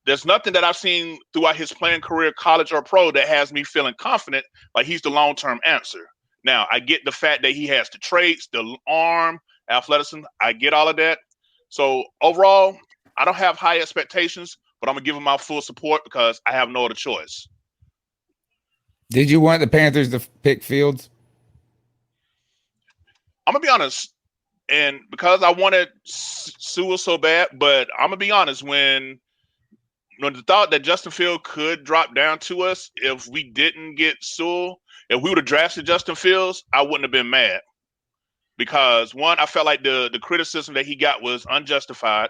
There's nothing that I've seen throughout his playing career, college or pro, that has me feeling confident like he's the long-term answer. Now, I get the fact that he has the traits, the arm, athleticism. I get all of that. So overall, I don't have high expectations, but I'm going to give him my full support because I have no other choice. Did you want the Panthers to pick Fields? I'm going to be honest, and because I wanted Sewell so bad, but I'm going to be honest, when the thought that Justin Fields could drop down to us if we didn't get Sewell, if we would have drafted Justin Fields, I wouldn't have been mad. Because, one, I felt like the criticism that he got was unjustified.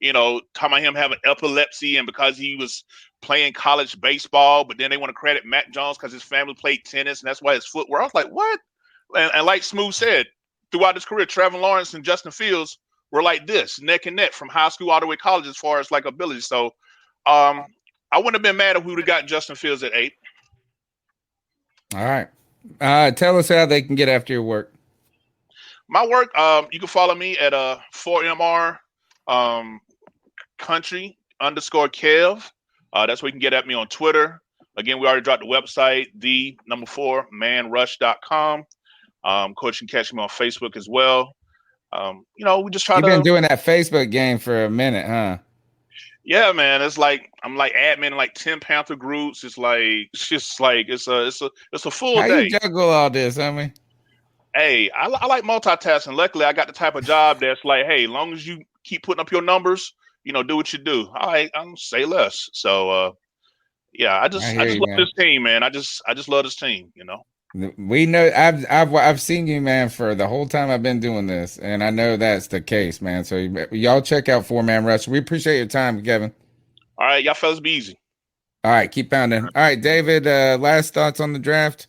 Talking about him having epilepsy and because he was playing college baseball, but then they want to credit Mac Jones because his family played tennis and that's why his foot. Where I was like, what? And like Smooth said, throughout his career, Trevor Lawrence and Justin Fields were like this, neck and neck from high school all the way to college as far as like ability. So I wouldn't have been mad if we would have got Justin Fields at 8. All right. Tell us how they can get after your work. My work, you can follow me at 4MR Country _Kev. That's where you can get at me on Twitter. Again, we already dropped the website, the4manrush.com. Coach can catch me on Facebook as well. We just try You've been doing that Facebook game for a minute, huh? Yeah, man. It's like I'm like admin in like 10 Panther groups. It's a full How day. You juggle all this, homie? Hey, I like multitasking. Luckily, I got the type of job that's like, hey, as long as you keep putting up your numbers, do what you do. All right, I'm say less. So, yeah, I just love this team, man. I just love this team. We know I've seen you, man, for the whole time I've been doing this, and I know that's the case, man. So y'all check out 4Man Rush. We appreciate your time, Kevin. All right, y'all fellas be easy. All right, keep pounding. All right, David, last thoughts on the draft?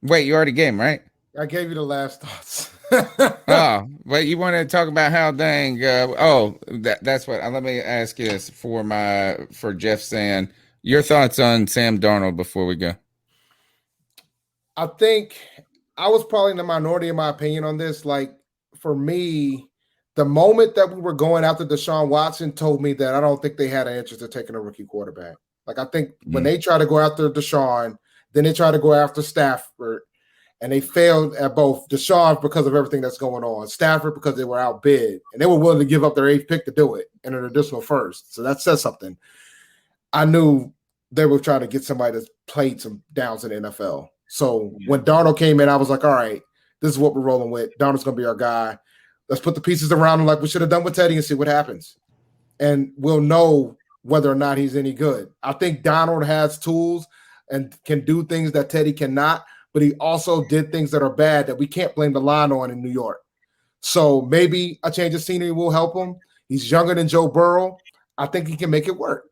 Wait, you already gave them, right? I gave you the last thoughts. Oh, but you want to talk about how dang? That's what. Let me ask you this for Jeff saying your thoughts on Sam Darnold before we go. I think I was probably in the minority in my opinion on this. Like for me, the moment that we were going after Deshaun Watson told me that I don't think they had an interest in taking a rookie quarterback. Like I think when they try to go after Deshaun, then they try to go after Stafford. And they failed at both. Deshaun because of everything that's going on. Stafford because they were outbid. And they were willing to give up their 8th pick to do it in an additional first. So that says something. I knew they were trying to get somebody that's played some downs in the NFL. So when Darnold came in, I was like, all right, this is what we're rolling with. Darnold's going to be our guy. Let's put the pieces around him like we should have done with Teddy and see what happens. And we'll know whether or not he's any good. I think Darnold has tools and can do things that Teddy cannot, but he also did things that are bad that we can't blame the line on in New York. So maybe a change of scenery will help him. He's younger than Joe Burrow. I think he can make it work.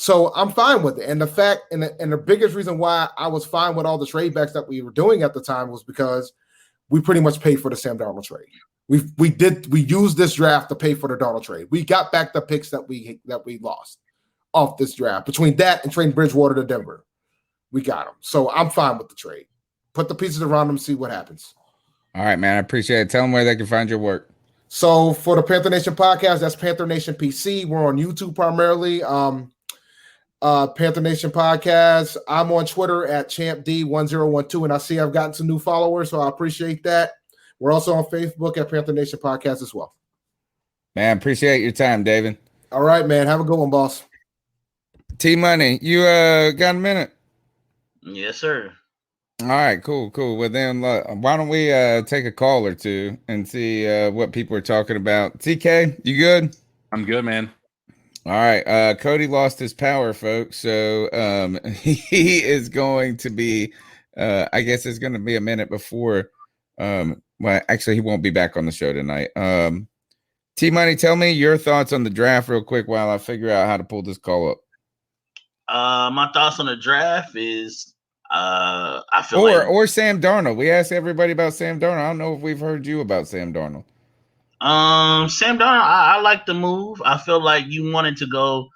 So I'm fine with it. And the fact and the biggest reason why I was fine with all the trade backs that we were doing at the time was because we pretty much paid for the Sam Darnold trade. We used this draft to pay for the Darnold trade. We got back the picks that we lost off this draft. Between that and trading Bridgewater to Denver, we got them. So I'm fine with the trade. Put the pieces around them, see what happens. All right, man. I appreciate it. Tell them where they can find your work. So for the Panther Nation podcast, that's Panther Nation PC. We're on YouTube primarily. Panther Nation podcast. I'm on Twitter at ChampD1012, and I see I've gotten some new followers, so I appreciate that. We're also on Facebook at Panther Nation podcast as well. Man, appreciate your time, David. All right, man. Have a good one, boss. T Money, you got a minute? Yes, sir. All right, cool. Well, then why don't we take a call or two and see what people are talking about. TK, you good? I'm good, man. All right. Cody lost his power, folks. So he is going to be, I guess it's going to be a minute before. Well, actually, he won't be back on the show tonight. T Money, tell me your thoughts on the draft real quick while I figure out how to pull this call up. My thoughts on the draft is I feel or Sam Darnold. We asked everybody about Sam Darnold. I don't know if we've heard you about Sam Darnold. Sam Darnold, I like the move. I feel like you wanted to go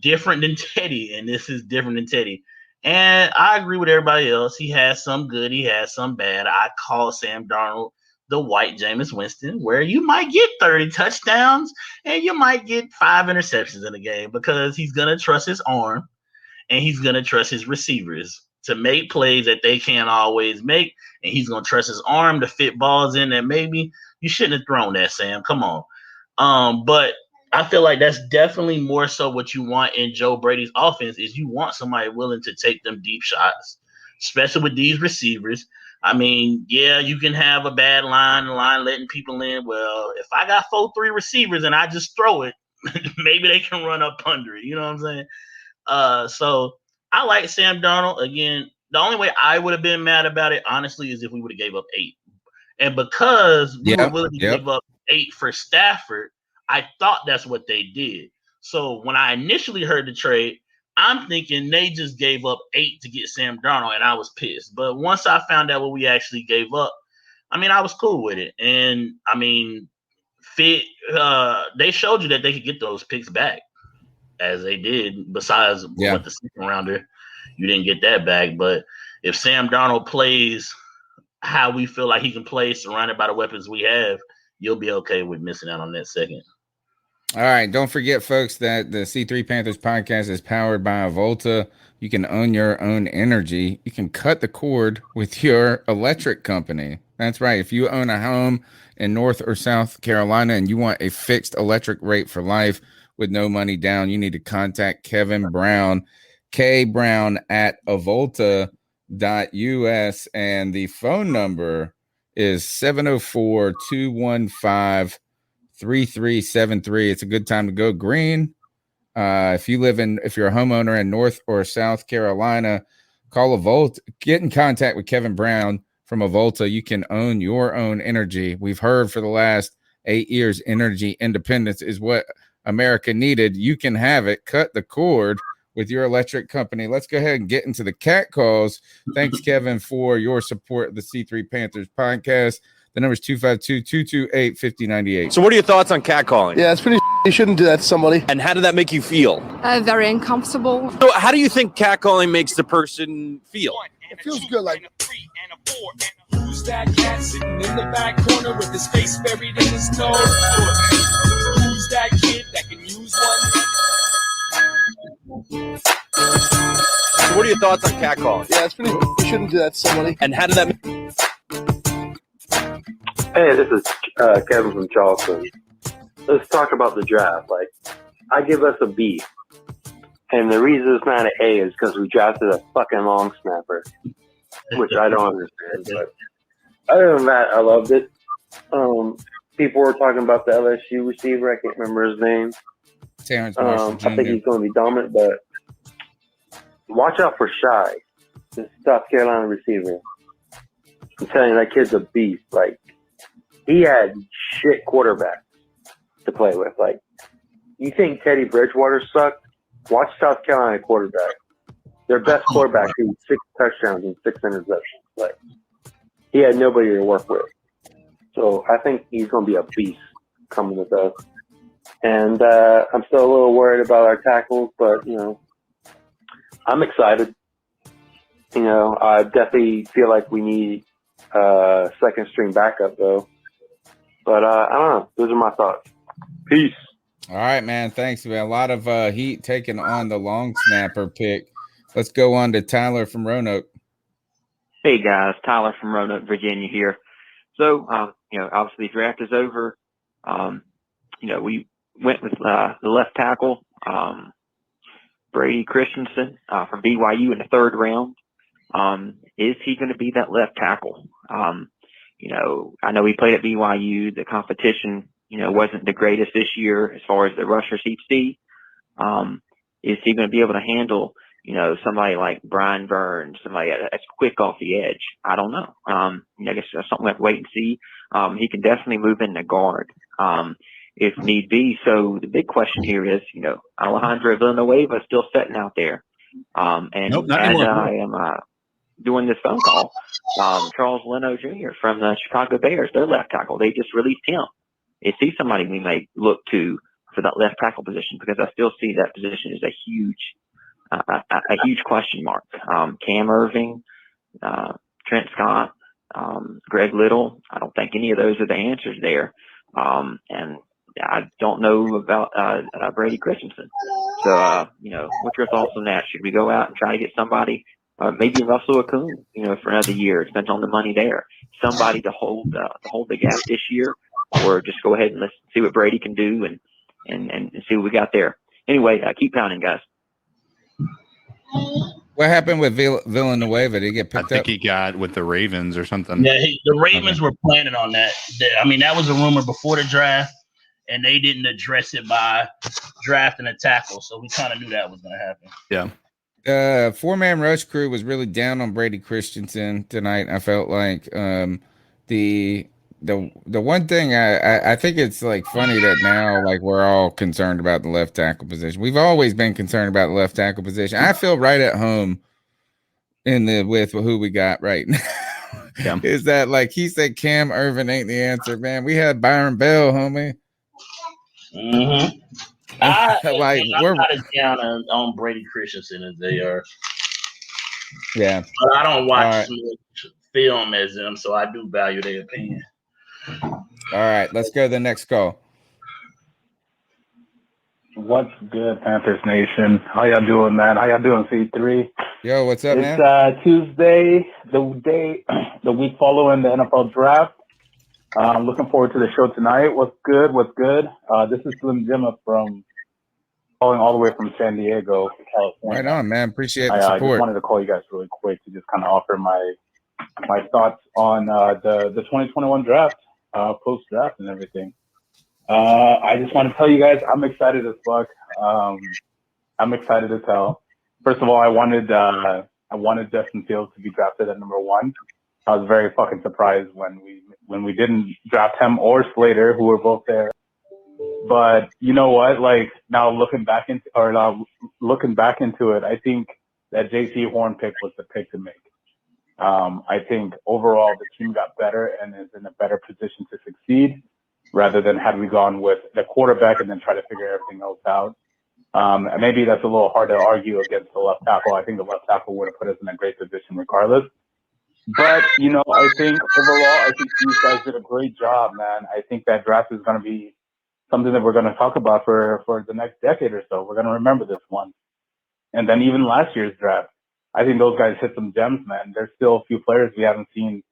different than Teddy, and this is different than Teddy. And I agree with everybody else. He has some good, he has some bad. I call Sam Darnold the white Jameis Winston, where you might get 30 touchdowns and you might get 5 interceptions in a game because he's going to trust his arm and he's going to trust his receivers to make plays that they can't always make. And he's going to trust his arm to fit balls in that maybe you shouldn't have thrown that, Sam. Come on. But I feel like that's definitely more so what you want in Joe Brady's offense is you want somebody willing to take them deep shots, especially with these receivers. I mean, yeah, you can have a bad line letting people in. Well, if I got 4-3 receivers and I just throw it, maybe they can run up under it. You know what I'm saying? So I like Sam Darnold. Again, the only way I would have been mad about it, honestly, is if we would have gave up 8. And because we were willing to give up 8 for Stafford, I thought that's what they did. So when I initially heard the trade, I'm thinking they just gave up 8 to get Sam Darnold, and I was pissed. But once I found out what we actually gave up, I mean, I was cool with it. And, I mean, they showed you that they could get those picks back, as they did, besides what the second rounder. You didn't get that back. But if Sam Darnold plays how we feel like he can play, surrounded by the weapons we have, you'll be okay with missing out on that second. All right. Don't forget, folks, that the C3 Panthers podcast is powered by Volta. You can own your own energy. You can cut the cord with your electric company. That's right. If you own a home in North or South Carolina and you want a fixed electric rate for life with no money down, you need to contact Kevin Brown, kbrown at avolta.us. And the phone number is 704-215-3373. It's a good time to go green. If you're a homeowner in North or South Carolina, call Avolta. Get in contact with Kevin Brown from Avolta. You can own your own energy. We've heard for the last 8 years, energy independence is what America needed. You can have it. Cut the cord with your electric company. Let's go ahead and get into the cat calls. Thanks, Kevin, for your support of the C3 Panthers podcast. The number is 252-228-5098. So what are your thoughts on catcalling? Yeah, it's pretty. You shouldn't do that to somebody. And how did that make you feel? Very uncomfortable. So how do you think catcalling makes the person feel? It feels good, like. Who's that cat sitting in the back corner with his face buried in his nose? Who's that kid that can use one? So what are your thoughts on catcalling? Yeah, it's pretty. You shouldn't do that to somebody. And how did that? Hey, this is Kevin from Charleston. Let's talk about the draft. Like, I give us a B. And the reason it's not an A is because we drafted a fucking long snapper. which I don't understand. But other than that, I loved it. People were talking about the LSU receiver. I can't remember his name. Terrence Marshall Jr. I think he's going to be dominant, but watch out for Shy, the South Carolina receiver. I'm telling you, that kid's a beast. Like, he had shit quarterback to play with. Like, you think Teddy Bridgewater sucked? Watch South Carolina quarterback. Their best quarterback threw 6 touchdowns and 6 interceptions. Like, he had nobody to work with. So I think he's going to be a beast coming with us. And I'm still a little worried about our tackles, but, I'm excited. I definitely feel like we need second string backup, though. But I don't know. Those are my thoughts. Peace. All right, man. Thanks, man. A lot of heat taken on the long snapper pick. Let's go on to Tyler from Roanoke. Hey, guys. Tyler from Roanoke, Virginia here. So, obviously the draft is over. We went with the left tackle, Brady Christensen from BYU in the 3rd round. Is he going to be that left tackle? I know he played at BYU. The competition, wasn't the greatest this year as far as the rushers he'd see. Is he going to be able to handle, somebody like Brian Burns, somebody that's quick off the edge? I don't know. I guess that's something we have to wait and see. He can definitely move in the guard if need be. So the big question here is, Alejandro Villanueva is still sitting out there. And Nope, not as anymore. I am doing this phone call, Charles Leno Jr. from the Chicago Bears, their left tackle, they just released him. Is he somebody we may look to for that left tackle position? Because I still see that position as a huge question mark. Cam Irving, Trent Scott, Greg Little. I don't think any of those are the answers there. And I don't know about Brady Christensen. So, what's your thoughts on that? Should we go out and try to get somebody, maybe Russell Okung, for another year? It depends on the money there. Somebody to hold the gap this year, or just go ahead and let's see what Brady can do and see what we got there. Anyway, keep pounding, guys. What happened with Villanueva? Did he get picked up? I think he got with the Ravens or something. Yeah, the Ravens were planning on that. That was a rumor before the draft, and they didn't address it by drafting a tackle. So we kind of knew that was going to happen. Yeah. The 4-man rush crew was really down on Brady Christensen tonight. I felt like the one thing I think it's like funny that now like we're all concerned about the left tackle position. We've always been concerned about the left tackle position. I feel right at home with who we got right now. Yeah. Is that like he said Cam Irvin ain't the answer, man. We had Byron Bell, homie. Mm-hmm. I'm not as down on Brady Christensen as they are. Yeah. But I don't watch film as them, so I do value their opinion. All right, let's go to the next call. What's good, Panthers Nation? How y'all doing, man? How y'all doing, C3? Yo, what's up, man? It's Tuesday, the week following the NFL draft. I'm looking forward to the show tonight. What's good? This is Slim Jimma calling all the way from San Diego, California. Right on, man. Appreciate the I support. just wanted to call you guys really quick to just kind of offer my thoughts on the 2021 draft, post-draft and everything. I just want to tell you guys I'm excited as fuck. I'm excited as hell. First of all, I wanted Justin Fields to be drafted at number 1. I was very fucking surprised when we didn't draft him or Slater, who were both there. But you know what? Like now looking back into it, I think that J.C. Horn pick was the pick to make. I think overall the team got better and is in a better position to succeed rather than had we gone with the quarterback and then try to figure everything else out. And maybe that's a little hard to argue against the left tackle. I think the left tackle would have put us in a great position regardless. But, I think overall, these guys did a great job, man. I think that draft is going to be something that we're going to talk about for the next decade or so. We're going to remember this one. And then even last year's draft, I think those guys hit some gems, man. There's still a few players we haven't seen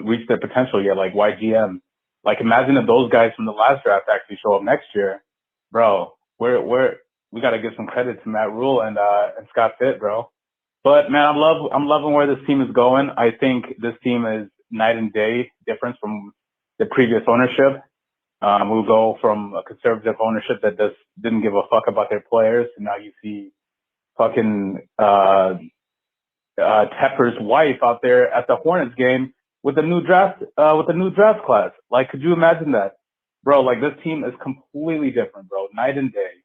reach their potential yet, like YGM. Like, imagine if those guys from the last draft actually show up next year. Bro, we got to give some credit to Matt Rhule and Scott Fitterer, bro. But man, I'm loving where this team is going. I think this team is night and day difference from the previous ownership. We'll go from a conservative ownership that just didn't give a fuck about their players, and now you see fucking Tepper's wife out there at the Hornets game with the new draft class. Like, could you imagine that, bro? Like, this team is completely different, bro. Night and day,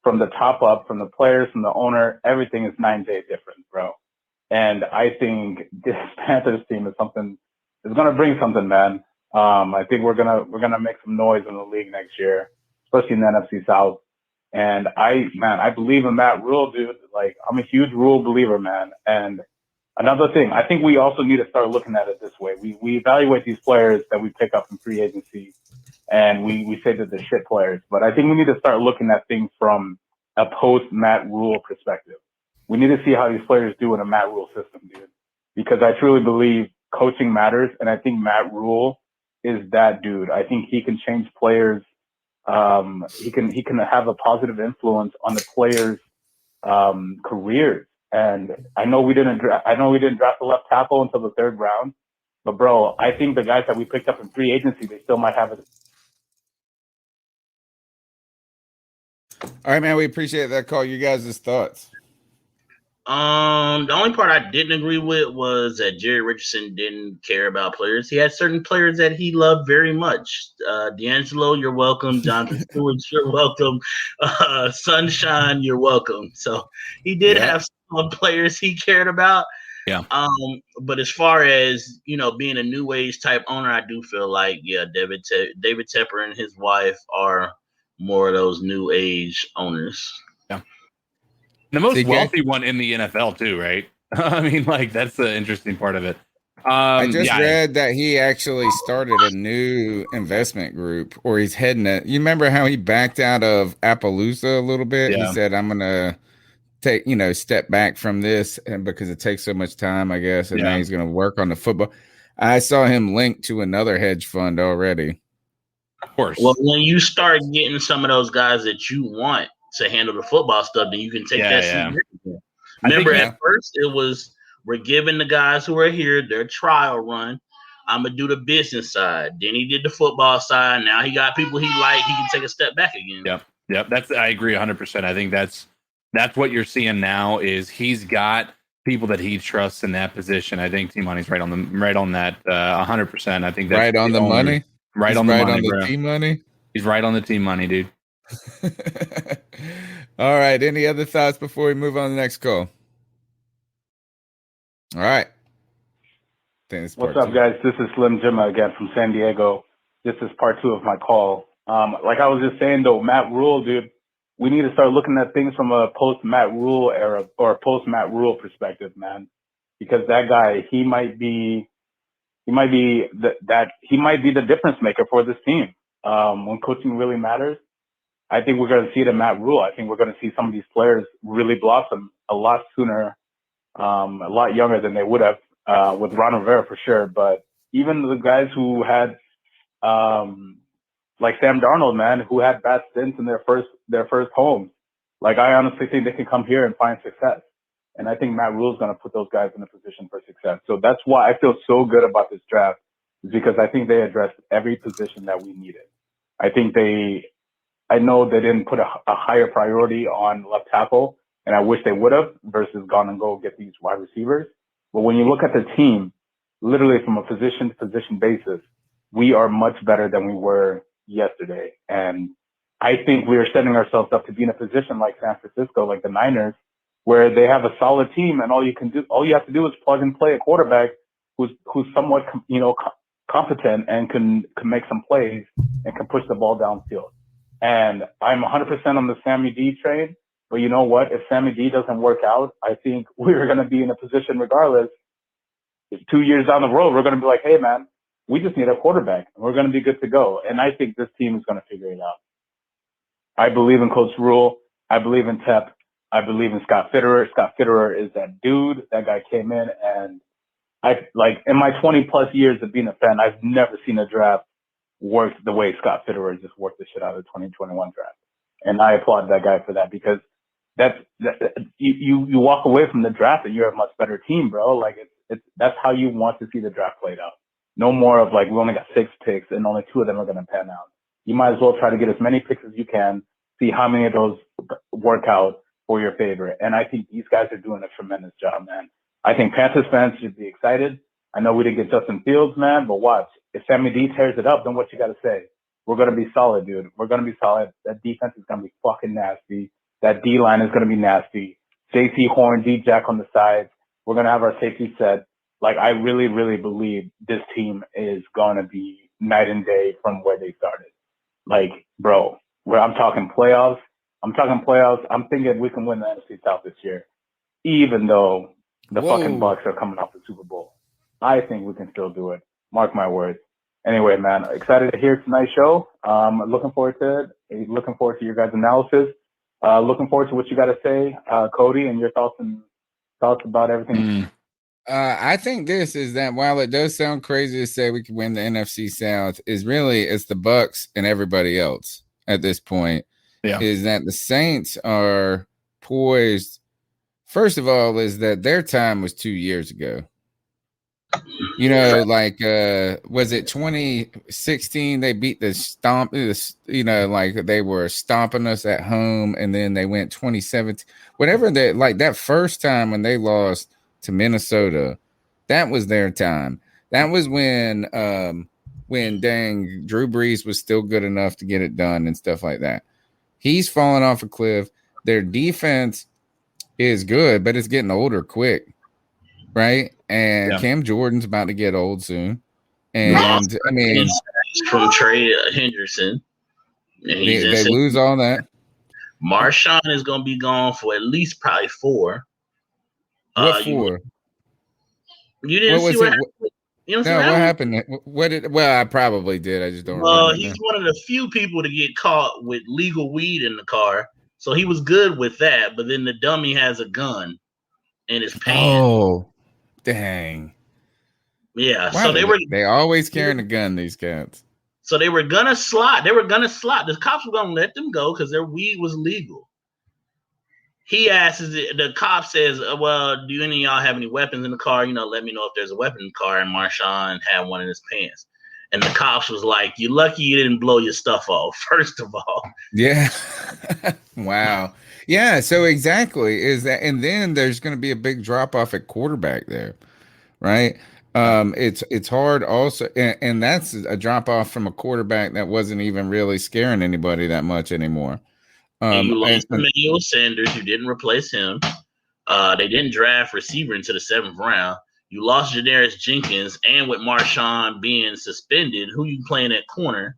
from the top up, from the players, from the owner, everything is 9 days different, bro. And I think this Panthers team is gonna bring something, man. I think we're gonna make some noise in the league next year, especially in the NFC South. And I believe in Matt Rhule, dude. Like, I'm a huge Rhule believer, man. And another thing, I think we also need to start looking at it this way. We evaluate these players that we pick up in free agency, and we say that they're shit players. But I think we need to start looking at things from a post-Matt Rhule perspective. We need to see how these players do in a Matt Rhule system, dude. Because I truly believe coaching matters, and I think Matt Rhule is that dude. I think he can change players. He can have a positive influence on the players' careers. And I know we didn't draft the left tackle until the 3rd round, but bro, I think the guys that we picked up in free agency, they still might have it. All right, man. We appreciate that call. You guys' thoughts? The only part I didn't agree with was that Jerry Richardson didn't care about players. He had certain players that he loved very much. D'Angelo, you're welcome. Jonathan Stewart, you're welcome. Sunshine, you're welcome. So he did have some players he cared about. Yeah. But as far as, being a new age type owner, I do feel like, David Tepper and his wife are more of those new age owners. Yeah. The most CK? wealthy one in the NFL too, right? I mean, like, that's the interesting part of it. I just read that he actually started a new investment group, or he's heading it. You remember how he backed out of Appaloosa a little bit? Yeah. He said, I'm going to take, step back from this, and because it takes so much time, I guess, and now he's going to work on the football. I saw him linked to another hedge fund already. Of course. Well, when you start getting some of those guys that you want to handle the football stuff, then you can take that seat. Remember, at first it was, we're giving the guys who are here their trial run. I'm gonna do the business side. Then he did the football side. Now he got people he like. He can take a step back again. Yep. I agree 100%. I think that's what you're seeing now. Is he's got people that he trusts in that position. I think T-Money's right on that 100%. I think that's right on the money. Right He's on the right money, on the bro. team money. He's right on the team money, dude. All right. Any other thoughts before we move on to the next call? All right. What's up, guys? This is Slim Jim again from San Diego. This is part 2 of my call. Like I was just saying, though, Matt Rhule, dude, we need to start looking at things from a post-Matt Rhule era or a post-Matt Rhule perspective, man. Because that guy, he might be the difference maker for this team. When coaching really matters, I think we're going to see it in Matt Rhule. I think we're going to see some of these players really blossom a lot sooner, a lot younger than they would have with Ron Rivera for sure. But even the guys who had, like Sam Darnold, man, who had bad stints in their first homes, like I honestly think they can come here and find success. And I think Matt Rhule is going to put those guys in a position for success. So that's why I feel so good about this draft, is because I think they addressed every position that we needed. I know they didn't put a higher priority on left tackle, and I wish they would have, versus gone and go get these wide receivers. But when you look at the team, literally from a position-to-position basis, we are much better than we were yesterday. And I think we are setting ourselves up to be in a position like San Francisco, like the Niners, where they have a solid team, and all you have to do is plug and play a quarterback who's somewhat, competent and can make some plays and can push the ball downfield. And I'm 100% on the Sammy D train. But you know what? If Sammy D doesn't work out, I think we're going to be in a position regardless. If 2 years down the road, we're going to be like, hey, man, we just need a quarterback, and we're going to be good to go. And I think this team is going to figure it out. I believe in Coach Rhule. I believe in Tep. I believe in Scott Fitterer. Scott Fitterer is that dude. That guy came in, and in my 20-plus years of being a fan, I've never seen a draft work the way Scott Fitterer just worked the shit out of the 2021 draft. And I applaud that guy for that, because you walk away from the draft and you're a much better team, bro. Like that's how you want to see the draft played out. No more of like, we only got 6 picks and only 2 of them are going to pan out. You might as well try to get as many picks as you can, see how many of those work out for your favor. And I think these guys are doing a tremendous job, man. I think Panthers fans should be excited. I know we didn't get Justin Fields, man, but watch. If Sammy D tears it up, then what you got to say? We're going to be solid, dude. We're going to be solid. That defense is going to be fucking nasty. That D-line is going to be nasty. JC Horn, D-Jack on the sides. We're going to have our safety set. Like, I really, really believe this team is going to be night and day from where they started. Like, bro, where I'm talking playoffs. I'm thinking we can win the NFC South this year, even though the fucking Bucks are coming off the Super Bowl. I think we can still do it. Mark my words. Anyway, man, excited to hear tonight's show. Looking forward to it. Looking forward to your guys' analysis. Looking forward to what you got to say, Cody, and your thoughts about everything. I think this is that while it does sound crazy to say we could win the NFC South, it's the Bucks and everybody else at this point. Yeah. Is that the Saints are poised? First of all, is that their time was 2 years ago. You know, like was it 2016? They beat the stomp. Like they were stomping us at home, and then they went 2017. Whatever that, like that first time when they lost to Minnesota, that was their time. That was when dang Drew Brees was still good enough to get it done and stuff like that. He's fallen off a cliff. Their defense is good, but it's getting older quick, right? And Cam Jordan's about to get old soon. And I mean, from Trey Henderson, they lose all that. Marshawn is going to be gone for at least probably 4. What 4? You didn't see what happened? You know what happened? Well, I probably did. I just don't remember. He's one of the few people to get caught with legal weed in the car. So he was good with that, but then the dummy has a gun in his pants. Oh, dang. Yeah. Wow, So they always carrying a gun, these cats. So they were gonna slot. The cops were gonna let them go because their weed was legal. He asks, the cop says, well, do any of y'all have any weapons in the car? Let me know if there's a weapon in the car. And Marshawn had one in his pants. And the cops was like, you're lucky you didn't blow your stuff off, first of all. Yeah. Wow. Yeah, so exactly is that. And then there's going to be a big drop off at quarterback there, right? It's hard also. And that's a drop off from a quarterback that wasn't even really scaring anybody that much anymore. And you lost Emmanuel Sanders. You didn't replace him. They didn't draft receiver into the 7th round. You lost Jadarius Jenkins, and with Marshawn being suspended, who you playing at corner?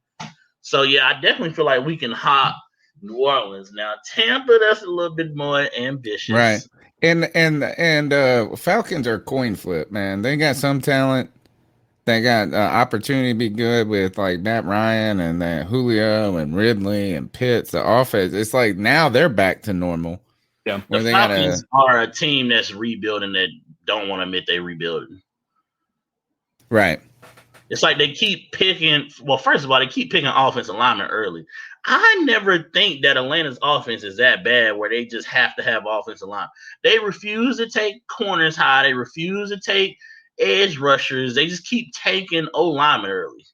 So yeah, I definitely feel like we can hop New Orleans. Now Tampa, that's a little bit more ambitious, right? And Falcons are coin flip, man. They got some talent. They got opportunity to be good with like Matt Ryan and Julio and Ridley and Pitts. The offense, it's like now they're back to normal. Yeah, the Falcons are a team that's rebuilding that don't want to admit they rebuilding. Right. It's like they keep picking. Well, first of all, they keep picking offensive linemen early. I never think that Atlanta's offense is that bad where they just have to have offensive line. They refuse to take corners high. They refuse to take edge rushers. They just keep taking O-linemen early.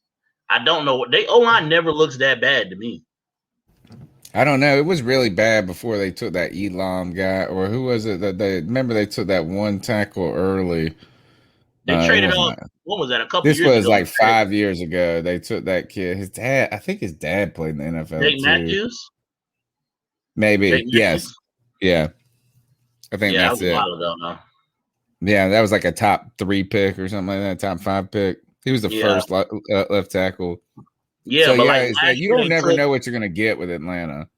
I don't know what O-line never looks that bad to me. I don't know. It was really bad before they took that Elam guy, or who was it that remember they took that one tackle early. They traded up. What was that? A couple this years ago. This was like 5 years ago. They took that kid. His dad, I think his dad played in the NFL. Jake too. Matthews? Maybe. Jake yes. Matthews? Yeah. I think that's it. That was a while ago now. Yeah, that was like a top 3 pick or something like that, top 5 pick. He was the first left tackle. Yeah, so, but you don't never know what you're going to get with Atlanta.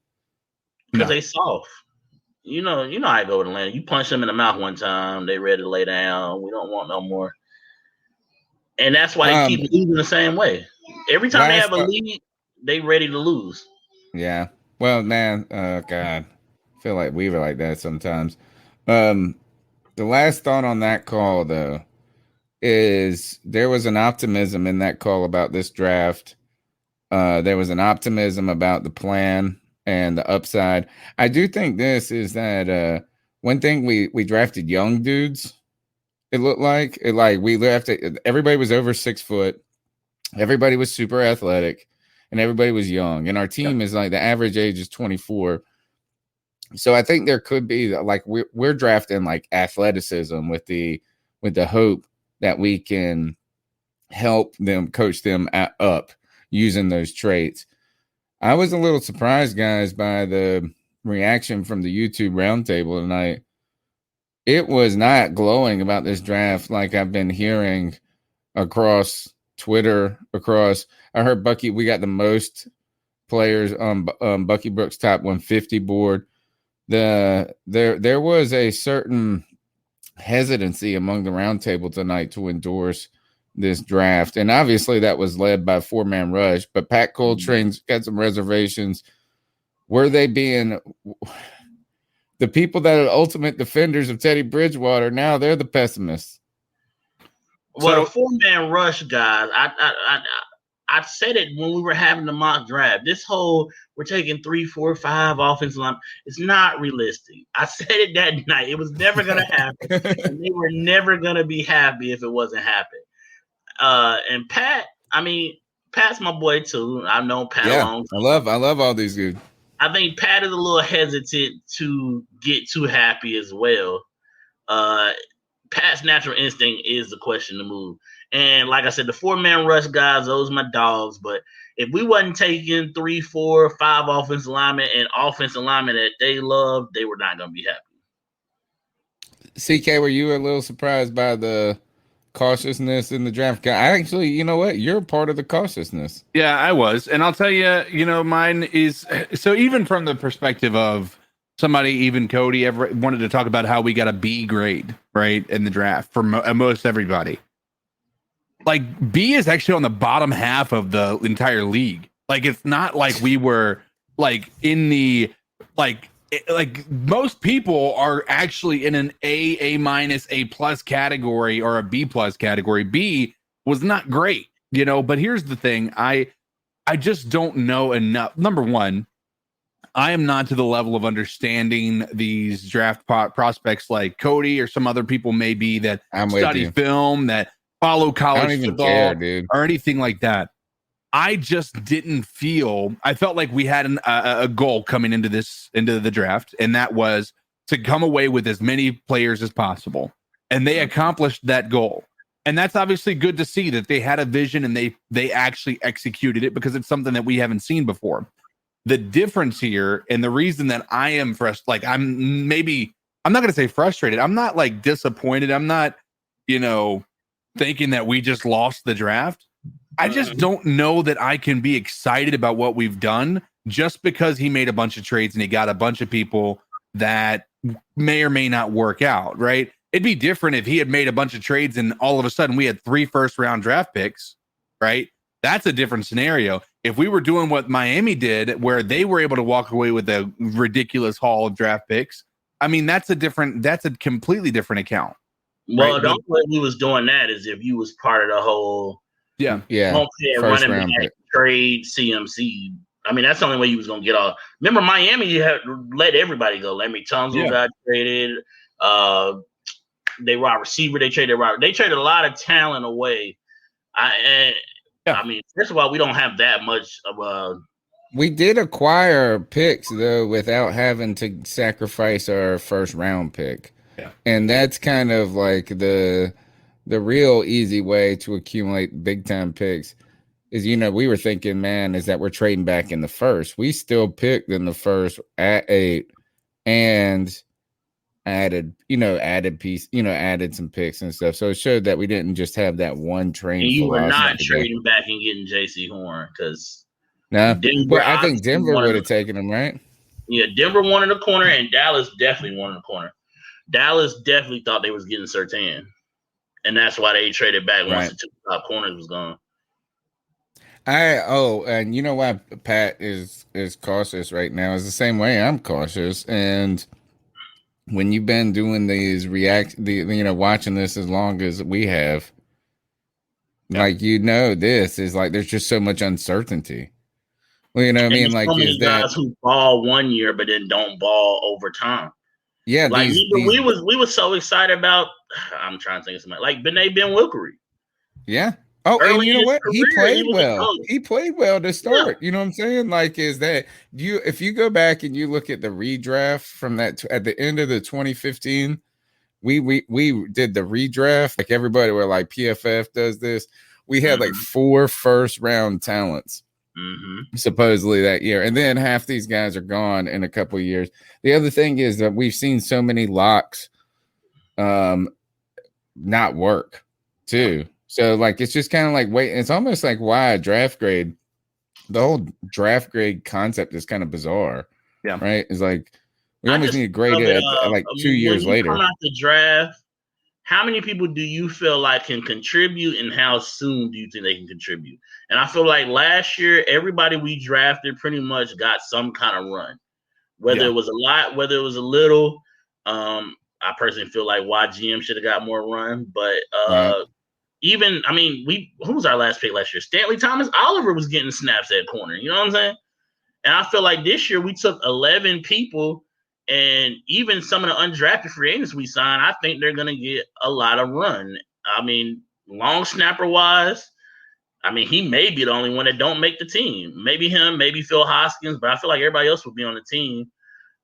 Because they soft. You know how I go with Atlanta. You punch them in the mouth one time, they ready to lay down. We don't want no more. And that's why they keep losing the same way. Every time they have a lead, they ready to lose. Yeah. Well, man, God, I feel like we were like that sometimes. The last thought on that call, though, is there was an optimism in that call about this draft. There was an optimism about the plan and the upside. I do think this is that one thing we drafted young dudes. It looked like we drafted everybody was over 6 foot, everybody was super athletic, and everybody was young. And our team is like the average age is 24. So I think there could be like we're drafting like athleticism with the hope that we can help them coach them up using those traits. I was a little surprised, guys, by the reaction from the YouTube roundtable tonight. It was not glowing about this draft like I've been hearing across Twitter. I heard Bucky, we got the most players on Bucky Brooks' top 150 board. There was a certain hesitancy among the roundtable tonight to endorse this draft, and obviously that was led by 4-man rush. But Pat Coltrane's got some reservations. Were they being the people that are ultimate defenders of Teddy Bridgewater? Now they're the pessimists. Well, the 4-man rush guys, I said it when we were having the mock draft. This whole we're taking 3, 4, 5 offensive line, it's not realistic. I said it that night. It was never going to happen. And they were never going to be happy if it wasn't happening. And Pat, Pat's my boy too. I've known Pat a long time. I love all these dudes. I think Pat is a little hesitant to get too happy as well. Pat's natural instinct is the question to move. And like I said, the 4-man rush guys, those are my dogs. But if we wasn't taking 3, 4, 5 offensive linemen and offensive linemen that they love, they were not going to be happy. CK, were you a little surprised by the cautiousness in the draft? I actually, you know what? You're a part of the cautiousness. Yeah, I was. And I'll tell you, mine is so even from the perspective of somebody, even Cody, ever wanted to talk about how we got a B grade, right, in the draft for most everybody. Like B is actually on the bottom half of the entire league. Like it's not like we were like in the like most people are actually in an A minus, A plus category or a B plus category. B was not great, but here's the thing. I just don't know enough. Number one, I am not to the level of understanding these draft prospects like Cody or some other people may be that study film, that follow college football or anything like that. I just didn't feel. I felt like we had a goal coming into the draft, and that was to come away with as many players as possible. And they accomplished that goal. And that's obviously good to see that they had a vision and they actually executed it, because it's something that we haven't seen before. The difference here, and the reason that I am frustrated, I'm not going to say frustrated. I'm not like disappointed. I'm not, thinking that we just lost the draft. I just don't know that I can be excited about what we've done just because he made a bunch of trades and he got a bunch of people that may or may not work out, right? It'd be different if he had made a bunch of trades and all of a sudden we had 3 first-round draft picks, right? That's a different scenario. If we were doing what Miami did, where they were able to walk away with a ridiculous haul of draft picks, that's a completely different account. Well, right? the only way we was doing that is if you was part of the whole running back trade CMC. That's the only way you was gonna get all. Remember, Miami, you had let everybody go. Larry Tunsil got traded. They were receiver. They traded a lot of talent away. First of all, we don't have that much of a. We did acquire picks though without having to sacrifice our first round pick. Yeah. And that's kind of like the real easy way to accumulate big time picks is, we were thinking, man, is that we're trading back in the first. We still picked in the first at 8 and added some picks and stuff. So it showed that we didn't just have that one train. And you were not trading back and getting JC Horn because I think Denver would have taken him, right? Yeah, Denver wanted a corner and Dallas definitely wanted a corner. Dallas definitely thought they was getting Surtain, and that's why they traded back once the 2 top corners was gone. And you know why Pat is cautious right now is the same way I'm cautious. And when you've been doing these watching this as long as we have, this is like there's just so much uncertainty. Well, you know what I And mean? there's Like, so is many that guys who ball one year but then don't ball over time. yeah? Like These we was so excited about. I'm trying to think of something like Bené Ben Wilkery. yeah. Oh, Early and you in know his what? He career, he played was a well. coach. He played well to start. You know what I'm saying? Like, is that if you go back and you look at the redraft from that at the end of the 2015, we did the redraft. Like everybody were like PFF does this. We had like 4 first-round talents supposedly that year, and then half these guys are gone in a couple of years. The other thing is that we've seen so many locks not work too. So like it's just kind of like wait, it's almost like why a draft grade. The whole draft grade concept is kind of bizarre. Yeah. Right? It's like we almost need to grade it at like 2 years when you later. come out the draft, how many people do you feel like can contribute, and how soon do you think they can contribute? And I feel like last year, everybody we drafted pretty much got some kind of run, whether it was a lot, whether it was a little. I personally feel like YGM should have got more run, but even, I mean, who was our last pick last year? Stanley Thomas Oliver was getting snaps at corner. You know what I'm saying? And I feel like this year we took 11 people, and even some of the undrafted free agents we signed, I think they're going to get a lot of run. I mean, long snapper wise, I mean, he may be the only one that don't make the team. Maybe him, maybe Phil Hoskins, but I feel like everybody else will be on the team.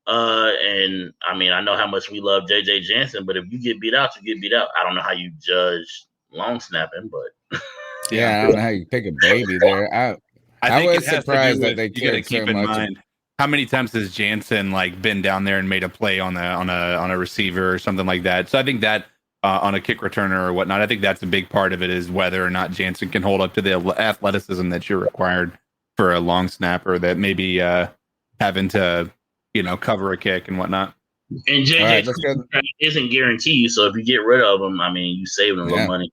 And I mean, I know how much we love JJ Jansen, but if you get beat out, you get beat out. I don't know how you judge long snapping, but yeah, I don't know how you pick a baby there. I think was it has surprised to do that they with, you got to cared keep so in much. mind how many times has Jansen like been down there and made a play on a receiver or something like that. So I think that on a kick returner or whatnot, I think that's a big part of it is whether or not Jansen can hold up to the athleticism that you're required for a long snapper that maybe having to cover a kick and whatnot. And JJ isn't guaranteed, so if you get rid of him, I mean, you save them a little money.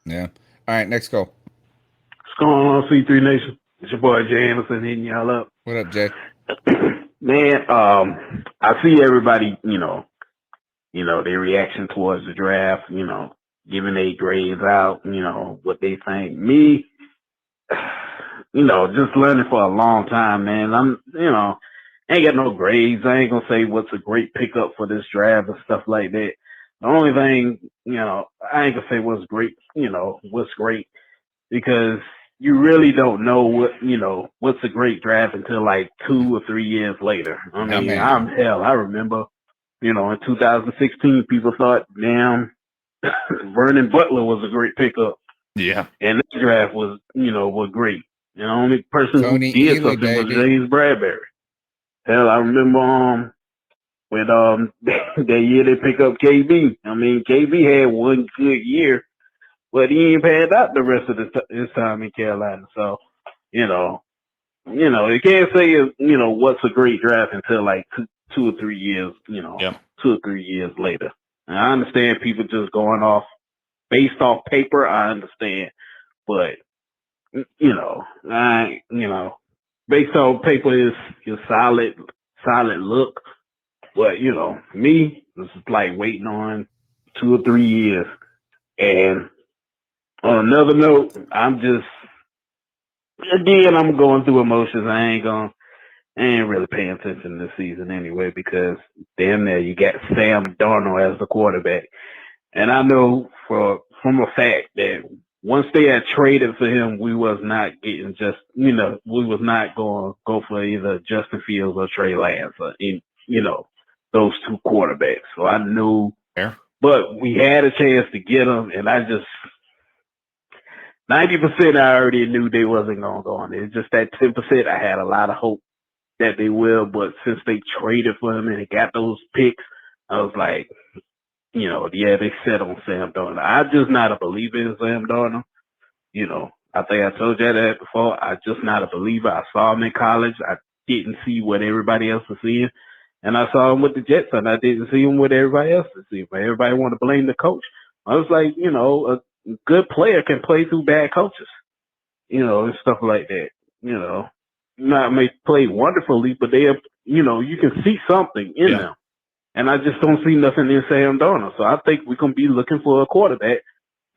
Yeah. All right, next call. What's going on, C3 Nation? It's your boy Jay Anderson hitting y'all up. What up, Jay? Man, I see everybody, their reaction towards the draft, giving their grades out, what they think. Me, just learning for a long time, man. Ain't got no grades. I ain't gonna say what's a great pickup for this draft and stuff like that. The only thing, I ain't gonna say what's great, what's great, because you really don't know what's a great draft until like 2 or 3 years later. I mean, I remember, in 2016, people thought, damn, Vernon Butler was a great pickup. Yeah. And this draft was, was great. And the only person Tony who did Ely, something was baby. James Bradbury. Hell, I remember when that year they picked up KB. I mean, KB had one good year, but he ain't panned out the rest of his time in Carolina. So, you can't say what's a great draft until like 2 or 3 years. 2 or 3 years later. And I understand people just going off based off paper. I understand, but based on paper is solid look. But me, this is like waiting on 2 or 3 years. And on another note, I'm going through emotions. I ain't really paying attention this season anyway, because damn near you got Sam Darnold as the quarterback. And I know from a fact that once they had traded for him, we was not getting we was not going to go for either Justin Fields or Trey Lance or those 2 quarterbacks. So I knew, but we had a chance to get them, and I just 90% I already knew they wasn't going to go on. It's just that 10% I had a lot of hope that they will, but since they traded for him and they got those picks, I was like, they set on Sam Darnold. I'm just not a believer in Sam Darnold. I think I told you that before. I'm just not a believer. I saw him in college. I didn't see what everybody else was seeing. And I saw him with the Jets, and I didn't see him with everybody else to see. But everybody want to blame the coach. I was like, a good player can play through bad coaches, and stuff like that. Not may play wonderfully, but they, you can see something in them. And I just don't see nothing in Sam Darnold. So I think we're going to be looking for a quarterback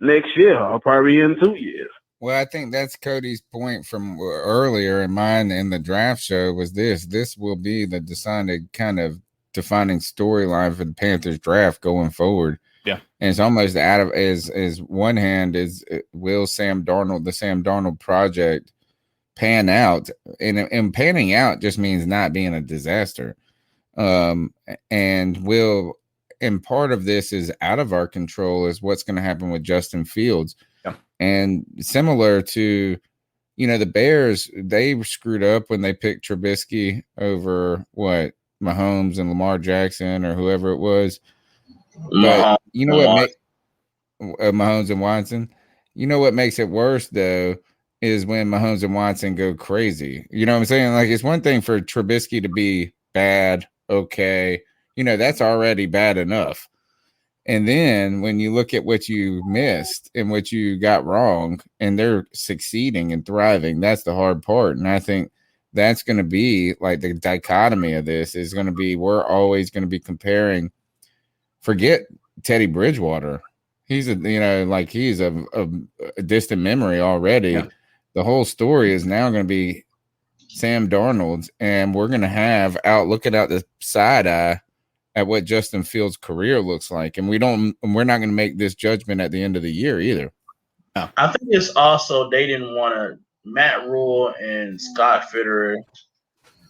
next year, or probably in 2 years. Well, I think that's Cody's point from earlier, and mine in the draft show was this. This will be the decided kind of defining storyline for the Panthers draft going forward. Yeah. And it's almost out of as one hand is will Sam Darnold, the Sam Darnold project, pan out? And panning out just means not being a disaster. And part of this is out of our control is what's going to happen with Justin Fields. Yeah. And similar to, the Bears, they screwed up when they picked Trubisky over Mahomes and Lamar Jackson or whoever it was. But you know what Mahomes and Watson. You know what makes it worse though is when Mahomes and Watson go crazy. You know what I'm saying? Like it's one thing for Trubisky to be bad, okay. That's already bad enough. And then when you look at what you missed and what you got wrong, and they're succeeding and thriving, that's the hard part. And I think that's going to be like the dichotomy of this is going to be we're always going to be comparing. Forget Teddy Bridgewater. He's a distant memory already. Yeah. The whole story is now going to be Sam Darnold, and we're going to have looking out the side eye at what Justin Fields' career looks like, and we're not going to make this judgment at the end of the year either. No. I think it's also they didn't want to. Matt Rhule and Scott Fitterer,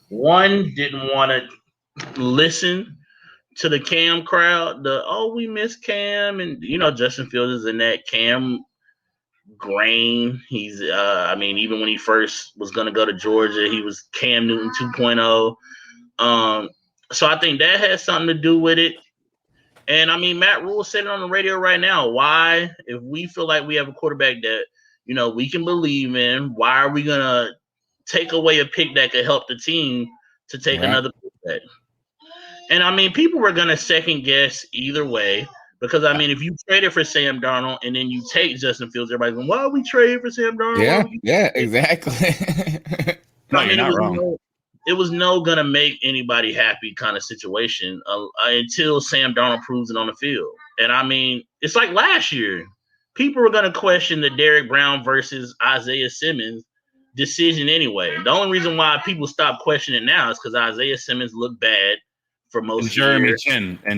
one didn't want to listen to the Cam crowd. We miss Cam, and Justin Fields is in that Cam grain. He's even when he first was going to go to Georgia, he was Cam Newton 2.0. So I think that has something to do with it. And Matt Rhule said it on the radio right now. Why, if we feel like we have a quarterback that we can believe in, why are we gonna take away a pick that could help the team to take another pick? And people were gonna second guess either way because if you traded for Sam Darnold and then you take Justin Fields, everybody's going, "Why are we trading for Sam Darnold?" Yeah, exactly. No, you're not wrong. It was gonna make anybody happy kind of situation until Sam Darnold proves it on the field. And it's like last year. People were going to question the Derek Brown versus Isaiah Simmons decision anyway. The only reason why people stop questioning it now is because Isaiah Simmons looked bad for most of the year.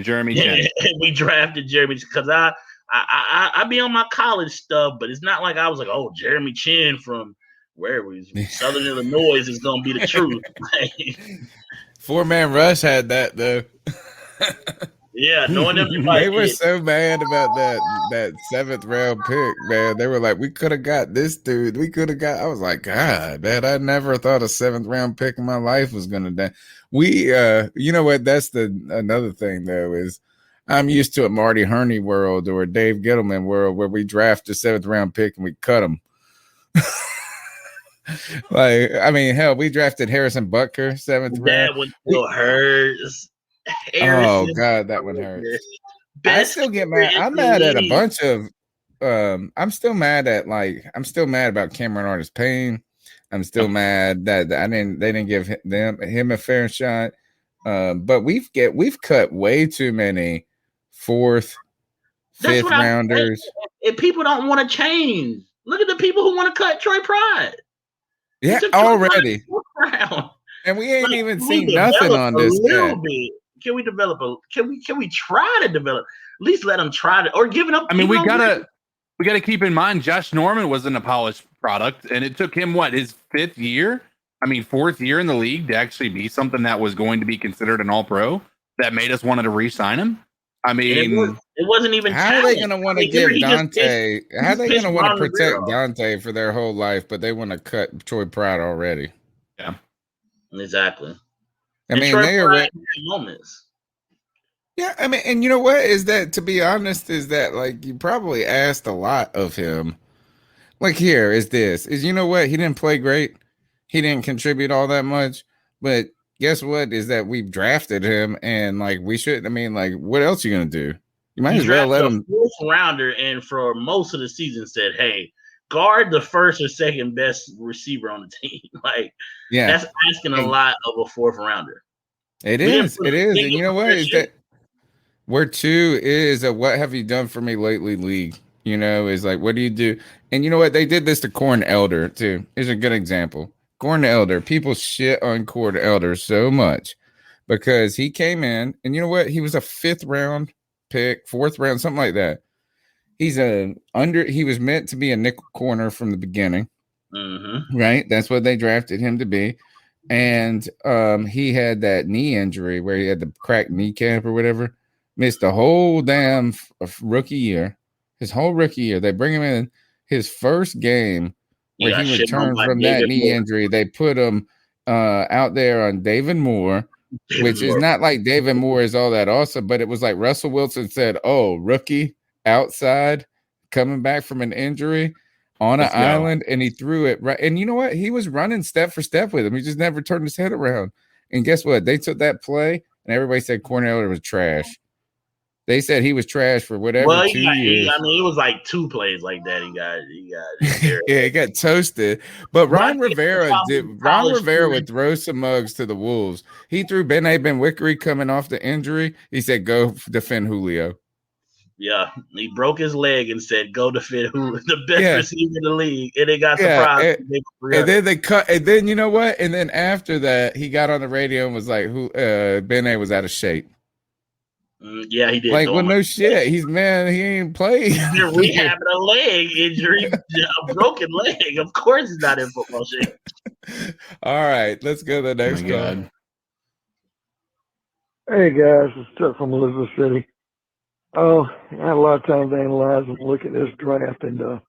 Jeremy Chin. We drafted Jeremy because I be on my college stuff, but it's not like I was like, oh, Jeremy Chin from wherever he's Southern Illinois is going to be the truth. 4-man rush had that though. Yeah, knowing them, they were so mad about that 7th round pick, man. They were like, we could have got this dude. We could have got. I was like, God, man, I never thought a 7th round pick in my life was gonna die. You know what? That's another thing though is I'm used to a Marty Herney world or a Dave Gettleman world where we draft a 7th round pick and we cut him. Hell, we drafted Harrison Butker 7th round. That one still hurts. Oh God, that one hurts. I still get mad. I'm mad at a bunch of. I'm still mad about Cameron Artis-Payne. I'm still mad that they didn't give him a fair shot. But we've cut way too many 4th, 5th rounders. If people don't want to change, look at the people who want to cut Troy Pride. Yeah, already. And we ain't even seen nothing on this yet. Can we develop can we try to develop? At least let them try to, or give it up. We gotta keep in mind Josh Norman wasn't a polished product, and it took him his 5th year, 4th year in the league to actually be something that was going to be considered an All-Pro. That made us wanted to re-sign him. It wasn't even. How are they going to want to give Dante? How are they going to want to protect Dante for their whole life, but they want to cut Troy Pride already? Yeah, exactly. They are moments. Yeah, and you know what is that? To be honest, is that you probably asked a lot of him. Here is you know what? He didn't play great. He didn't contribute all that much. But guess what? Is that we've drafted him, and we should. What else are you gonna do? You might as well let him 4th rounder, and for most of the season said, "Hey, guard the 1st or 2nd best receiver on the team." That's asking a lot of a 4th rounder. It is. And you know what is that? Where 2 is a what have you done for me lately league. is like, what do you do? And you know what? They did this to Corn Elder too. Here's a good example. Corn Elder, people shit on Corn Elder so much because he came in and you know what? He was a 5th round pick, 4th round, something like that. He was meant to be a nickel corner from the beginning. Mm-hmm. Right? That's what they drafted him to be. And he had that knee injury where he had the cracked kneecap or whatever. Missed the whole damn rookie year. His whole rookie year. They bring him in his first game where he returned from that knee injury. They put him out there on David Moore, which is not like David Moore is all that awesome, but it was like Russell Wilson said, "Oh, rookie outside coming back from an injury on an island," and he threw it right. And you know what? He was running step for step with him. He just never turned his head around. And guess what? They took that play, and everybody said Cornell was trash. They said he was trash for whatever 2 years. It was like 2 plays like that. He got yeah, he got toasted. But Ron Rivera would throw some mugs to the Wolves. He threw Ben Wickery coming off the injury. He said, "Go defend Julio." Yeah, he broke his leg and said, "Go defend the best receiver in the league," and they got surprised. And then they cut. And then you know what? And then after that, he got on the radio and was like, "Who? Ben A was out of shape." Yeah, he did. Like, well, no shit. He ain't played. He's rehabbing a leg injury, a broken leg. Of course, he's not in football shape. All right, let's go to the next one. Hey guys, it's Chuck from Elizabeth City. Oh, I had a lot of time to analyze and look at this draft, and a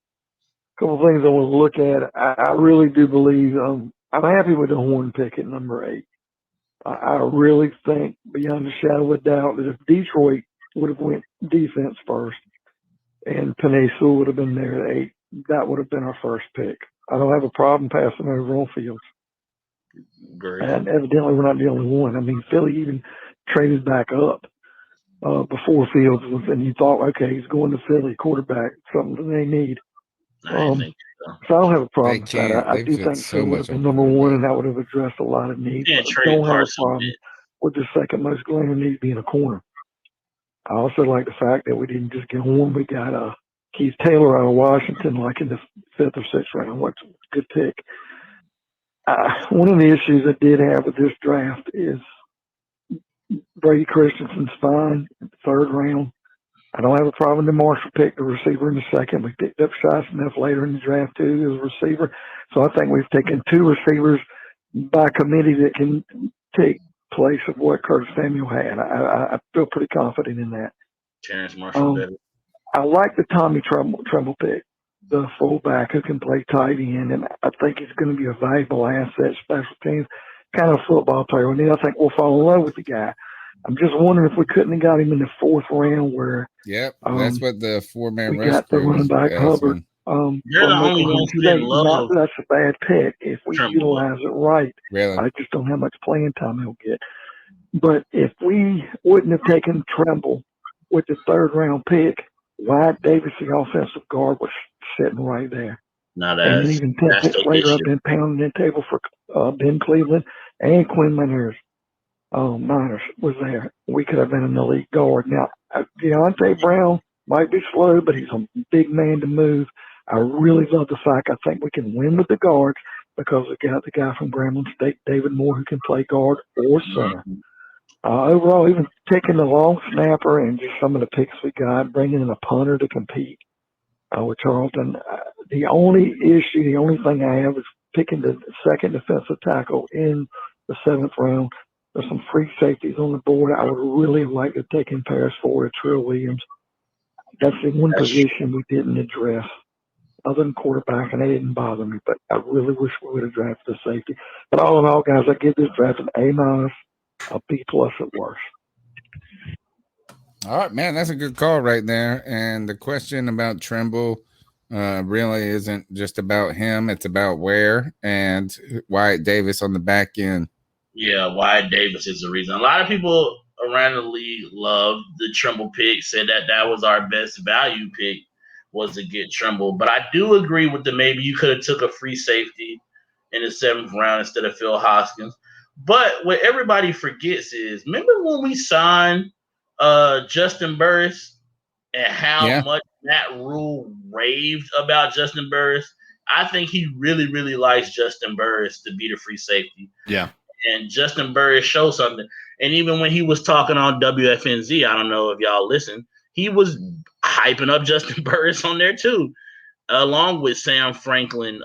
couple of things I want to look at. I really do believe I'm happy with the Horn pick at number 8. I really think, beyond a shadow of a doubt, that if Detroit would have went defense first and Penei Sewell would have been there at 8, that would have been our first pick. I don't have a problem passing over on Fields. Great. And evidently we're not the only one. I mean, Philly even traded back up before Fields, and you thought, okay, he's going to Philly, quarterback, something they need. So I don't have a problem with that. I do think so would have been number 1, and that would have addressed a lot of needs. I don't have a problem with the second most glaring need being a corner. I also like the fact that we didn't just get Horn. We got Keith Taylor out of Washington, like in the 5th or 6th round. What's a good pick. One of the issues I did have with this draft is Brady Christensen's fine in the 3rd round. I don't have a problem with the Marshall pick, the receiver in the 2nd. We picked up Shy Smith later in the draft too as a receiver. So I think we've taken 2 receivers by committee that can take place of what Curtis Samuel had. I feel pretty confident in that. Terrence Marshall better. I like the Tommy Tremble pick, the fullback who can play tight end, and I think he's going to be a valuable asset, special teams, kind of football player. And then I think we'll fall in love with the guy. I'm just wondering if we couldn't have got him in the 4th round where that's what the 4-man we got the running back Hubbard. You're the only one who didn't love. Not that that's a bad pick if we utilize it right. Really? I just don't have much playing time he'll get. But if we wouldn't have taken Tremble with the 3rd round pick, Wyatt Davis, the offensive guard, was sitting right there. And even 10 picks later, I've been pounding the table for Ben Cleveland and Quinn Miners. Miners was there. We could have been an elite guard. Now, Deontay Brown might be slow, but he's a big man to move. I really love the fact I think we can win with the guards because we got the guy from Grambling State, David Moore, who can play guard or center. Overall, even taking the long snapper and just some of the picks we got, bringing in a punter to compete with Charlton. The only thing I have is picking the 2nd defensive tackle in the 7th round. There's some free safeties on the board. I would really like to take in Paris Ford, Trill Williams. That's the one position we didn't address, other than quarterback, and they didn't bother me. But I really wish we would have drafted a safety. But all in all, guys, I give this draft an A-, a B+ at worst. All right, man, that's a good call right there. And the question about Tremble really isn't just about him. It's about where and Wyatt Davis on the back end. Yeah, Wyatt Davis is the reason. A lot of people around the league loved the Tremble pick, said that was our best value pick was to get Tremble. But I do agree with maybe you could have took a free safety in the 7th round instead of Phil Hoskins. But what everybody forgets is, remember when we signed Justin Burris and how much Matt Rule raved about Justin Burris, I think he really, really likes Justin Burris to be the free safety. Yeah. And Justin Burris showed something. And even when he was talking on WFNZ, I don't know if y'all listen, he was hyping up Justin Burris on there too, along with Sam Franklin,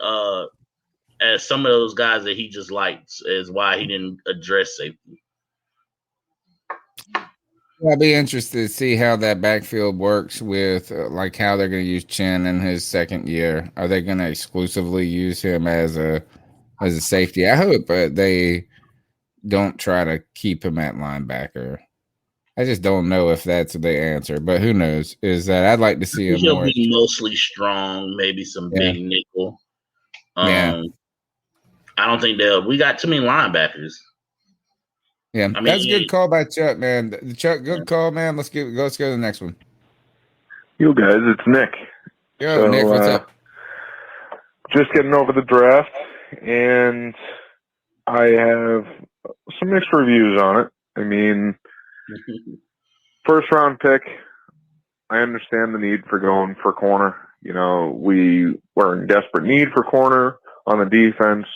as some of those guys that he just likes, is why he didn't address safety. I'll be interested to see how that backfield works with like how they're going to use Chin in his second year. Are they going to exclusively use him as a safety? I hope they don't try to keep him at linebacker. I just don't know if that's the answer, but who knows? Is that I'd like to see him He'll more. be mostly strong, maybe some big nickel. I don't think we got too many linebackers. Yeah, I mean, that's a good call by Chuck, man. Chuck, good call, man. Let's go to the next one. Yo, guys, it's Nick. Yo, Nick, what's up? Just getting over the draft, and I have some mixed reviews on it. I mean, first round pick, I understand the need for going for corner. You know, we were in desperate need for corner on the defense.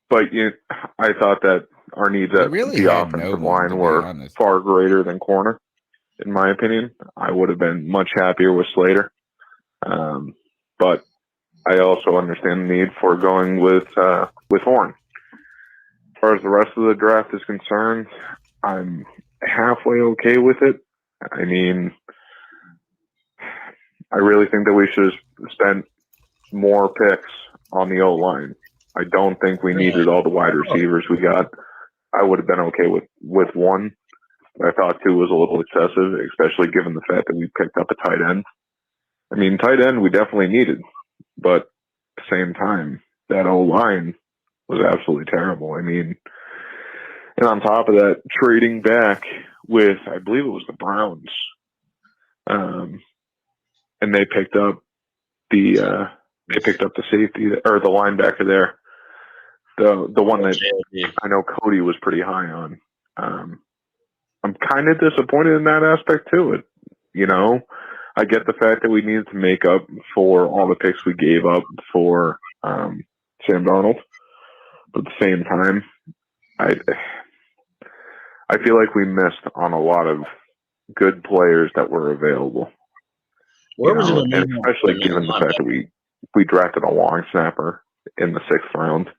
But I thought that our needs at the offensive line were far greater than corner, in my opinion. I would have been much happier with Slater. But I also understand the need for going with Horn. As far as the rest of the draft is concerned, I'm halfway okay with it. I mean, I really think that we should have spent more picks on the O-line. I don't think we needed all the wide receivers we got. I would have been okay with one. I thought two was a little excessive, especially given the fact that we picked up a tight end. I mean, tight end we definitely needed, but at the same time, that O-line was absolutely terrible. I mean, and on top of that, trading back with, I believe it was the Browns, and they picked up the safety or the linebacker there. The one that I know Cody was pretty high on. I'm kind of disappointed in that aspect too. I get the fact that we needed to make up for all the picks we gave up for Sam Darnold, but at the same time, I feel like we missed on a lot of good players that were available. And especially given the fact that we drafted a long snapper in the 6th round.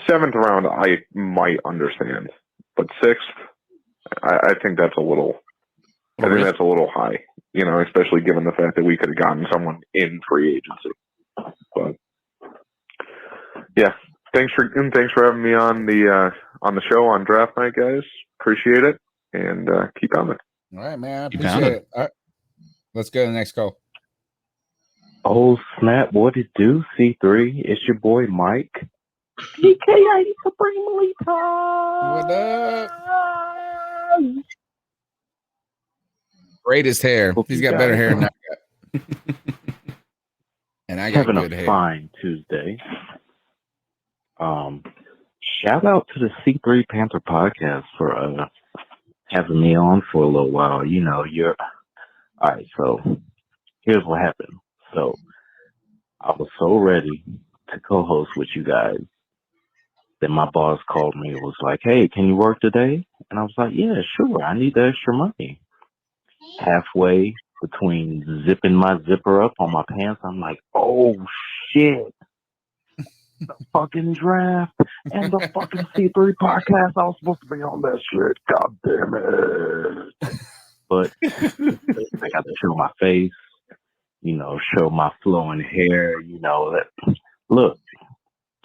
7th round, I might understand, but 6th, I think that's a little. I think that's a little high, especially given the fact that we could have gotten someone in free agency. But yeah, thanks for having me on the show on draft night, guys. Appreciate it, and keep coming. All right, man. I appreciate it. All right. Let's go to the next call. Oh snap! What it do? C3, it's your boy Mike. PKA supremely What up? Greatest hair. He's got better hair than I got. And I got having good a hair. fine Tuesday. Shout out to the C3 Panther podcast for having me on for a little while. All right, so here's what happened. So I was so ready to co-host with you guys. Then my boss called me and was like, hey, can you work today? And I was like, yeah, sure. I need the extra money. Halfway between zipping my zipper up on my pants, I'm like, oh, shit. The fucking draft and the fucking C3 podcast. I was supposed to be on that shit. God damn it. But I got to show my face, show my flowing hair, that. Look,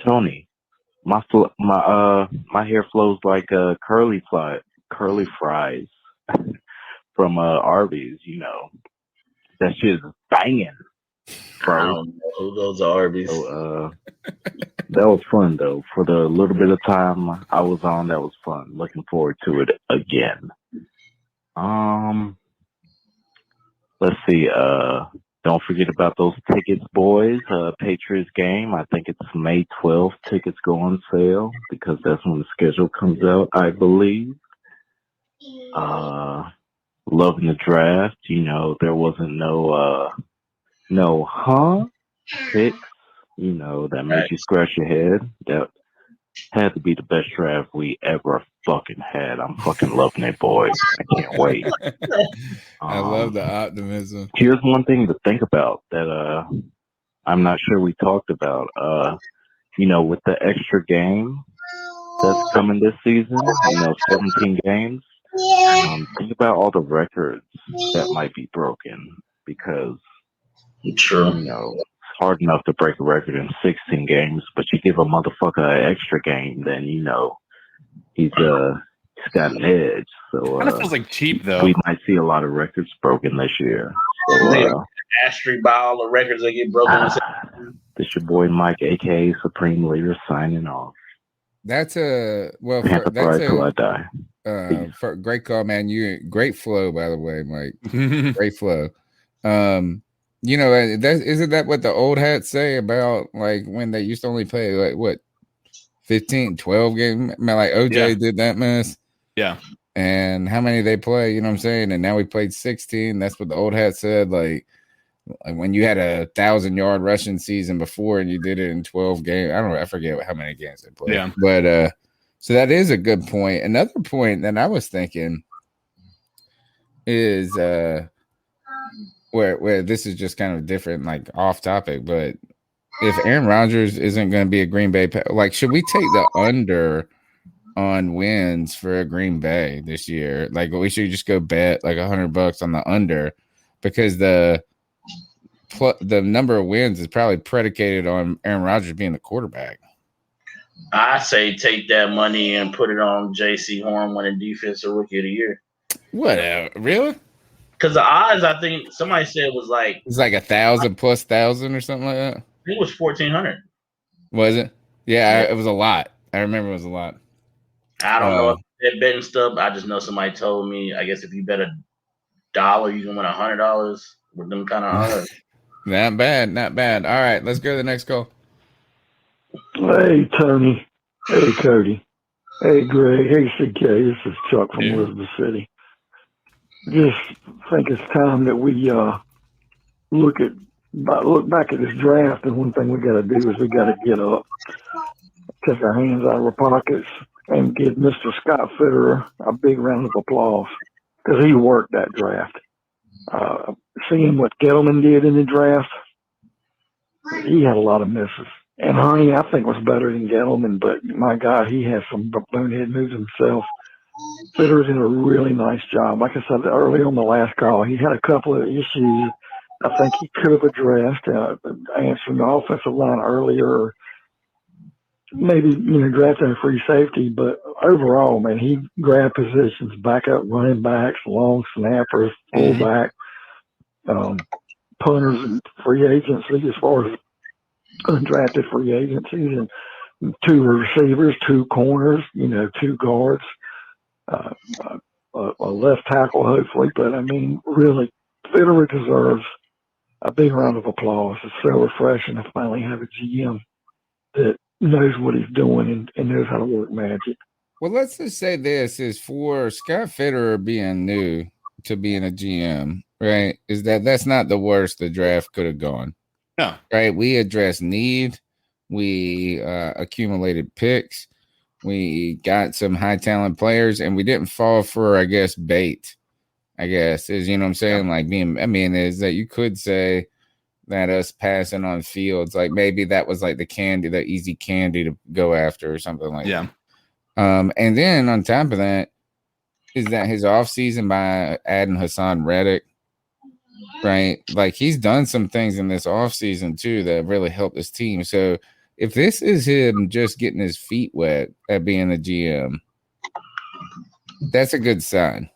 Tony, my hair flows like curly fries from Arby's, that shit is banging, bro. I don't know who goes to Arby's. So, that was fun though. For the little bit of time I was on, that was fun. Looking forward to it again. Let's see. Don't forget about those tickets, boys. Patriots game. I think it's May 12th. Tickets go on sale because that's when the schedule comes out, I believe. loving the draft. There wasn't no picks, that made you scratch your head. That had to be the best draft we ever fucking had. I'm fucking loving it, boys. I can't wait. I love the optimism. Here's one thing to think about that I'm not sure we talked about. With the extra game that's coming this season, 17 games. Think about all the records that might be broken because it's hard enough to break a record in 16 games, but you give a motherfucker an extra game, then he's got an edge. So Kind of feels like cheap though. we might see a lot of records broken this year. They So asterisk by all the records that get broken. this your boy Mike, aka Supreme Leader, signing off. That's a well. Panther That's pride till I die. For great call, man. You great flow, by the way, Mike. Great flow. Isn't that what the old hats say about like when they used to only play like what 15, 12 games? Man, like OJ did that mess. Yeah. And how many they play? You know what I'm saying? And now we played 16. That's what the old hat said. Like when you had 1,000-yard rushing season before and you did it in 12 games. I don't know. I forget how many games they played. Yeah. But so that is a good point. Another point that I was thinking is where this is just kind of different, like off topic, but if Aaron Rodgers isn't going to be a Green Bay, like should we take the under on wins for Green Bay this year? Like we should just go bet like $100 on the under because the number of wins is probably predicated on Aaron Rodgers being the quarterback. I say take that money and put it on J.C. Horn winning defensive rookie of the year. Whatever, really? Because the odds, I think somebody said was like it's like 1,000 plus 1,000 or something like that. It was 1,400. Was it? Yeah, it was a lot. I remember it was a lot. I don't know if they're betting stuff. I just know somebody told me. I guess if you bet $1, you can win $100 with them kind of odds. Not bad, not bad. All right, let's go to the next call. Hey, Tony. Hey, Cody. Hey, Greg. Hey, CK. This is Chuck from Elizabeth City. Just think it's time that we look back at this draft, and one thing we got to do is we got to get up, take our hands out of our pockets, and give Mr. Scott Fitterer a big round of applause because he worked that draft. Seeing what Gettleman did in the draft, he had a lot of misses. And Honey, I think, was better than Gettleman, but my God, he had some bonehead moves himself. Fitterer did a really nice job. Like I said earlier on the last call, he had a couple of issues I think he could have addressed, answering the offensive line earlier, or maybe, drafting a free safety. But overall, man, he grabbed positions, backup running backs, long snappers, fullback, punters, and free agency as far as undrafted free agencies, and 2 receivers, 2 corners, 2 guards, a left tackle, hopefully. But, I mean, really, Fitterer deserves a big round of applause. It's so refreshing to finally have a GM that knows what he's doing and knows how to work magic. Well, let's just say this is for Scott Fitterer being new to being a GM, right? Is that's not the worst the draft could have gone. No. Right? We addressed need. We accumulated picks. We got some high talent players, and we didn't fall for, I guess, bait. I guess is, what I'm saying? Like is that you could say that us passing on Fields, like maybe that was like the easy candy to go after or something like that. And then on top of that, is that his offseason by adding Hassan Reddick, right? Like he's done some things in this offseason too that really helped his team. So if this is him just getting his feet wet at being a GM, that's a good sign.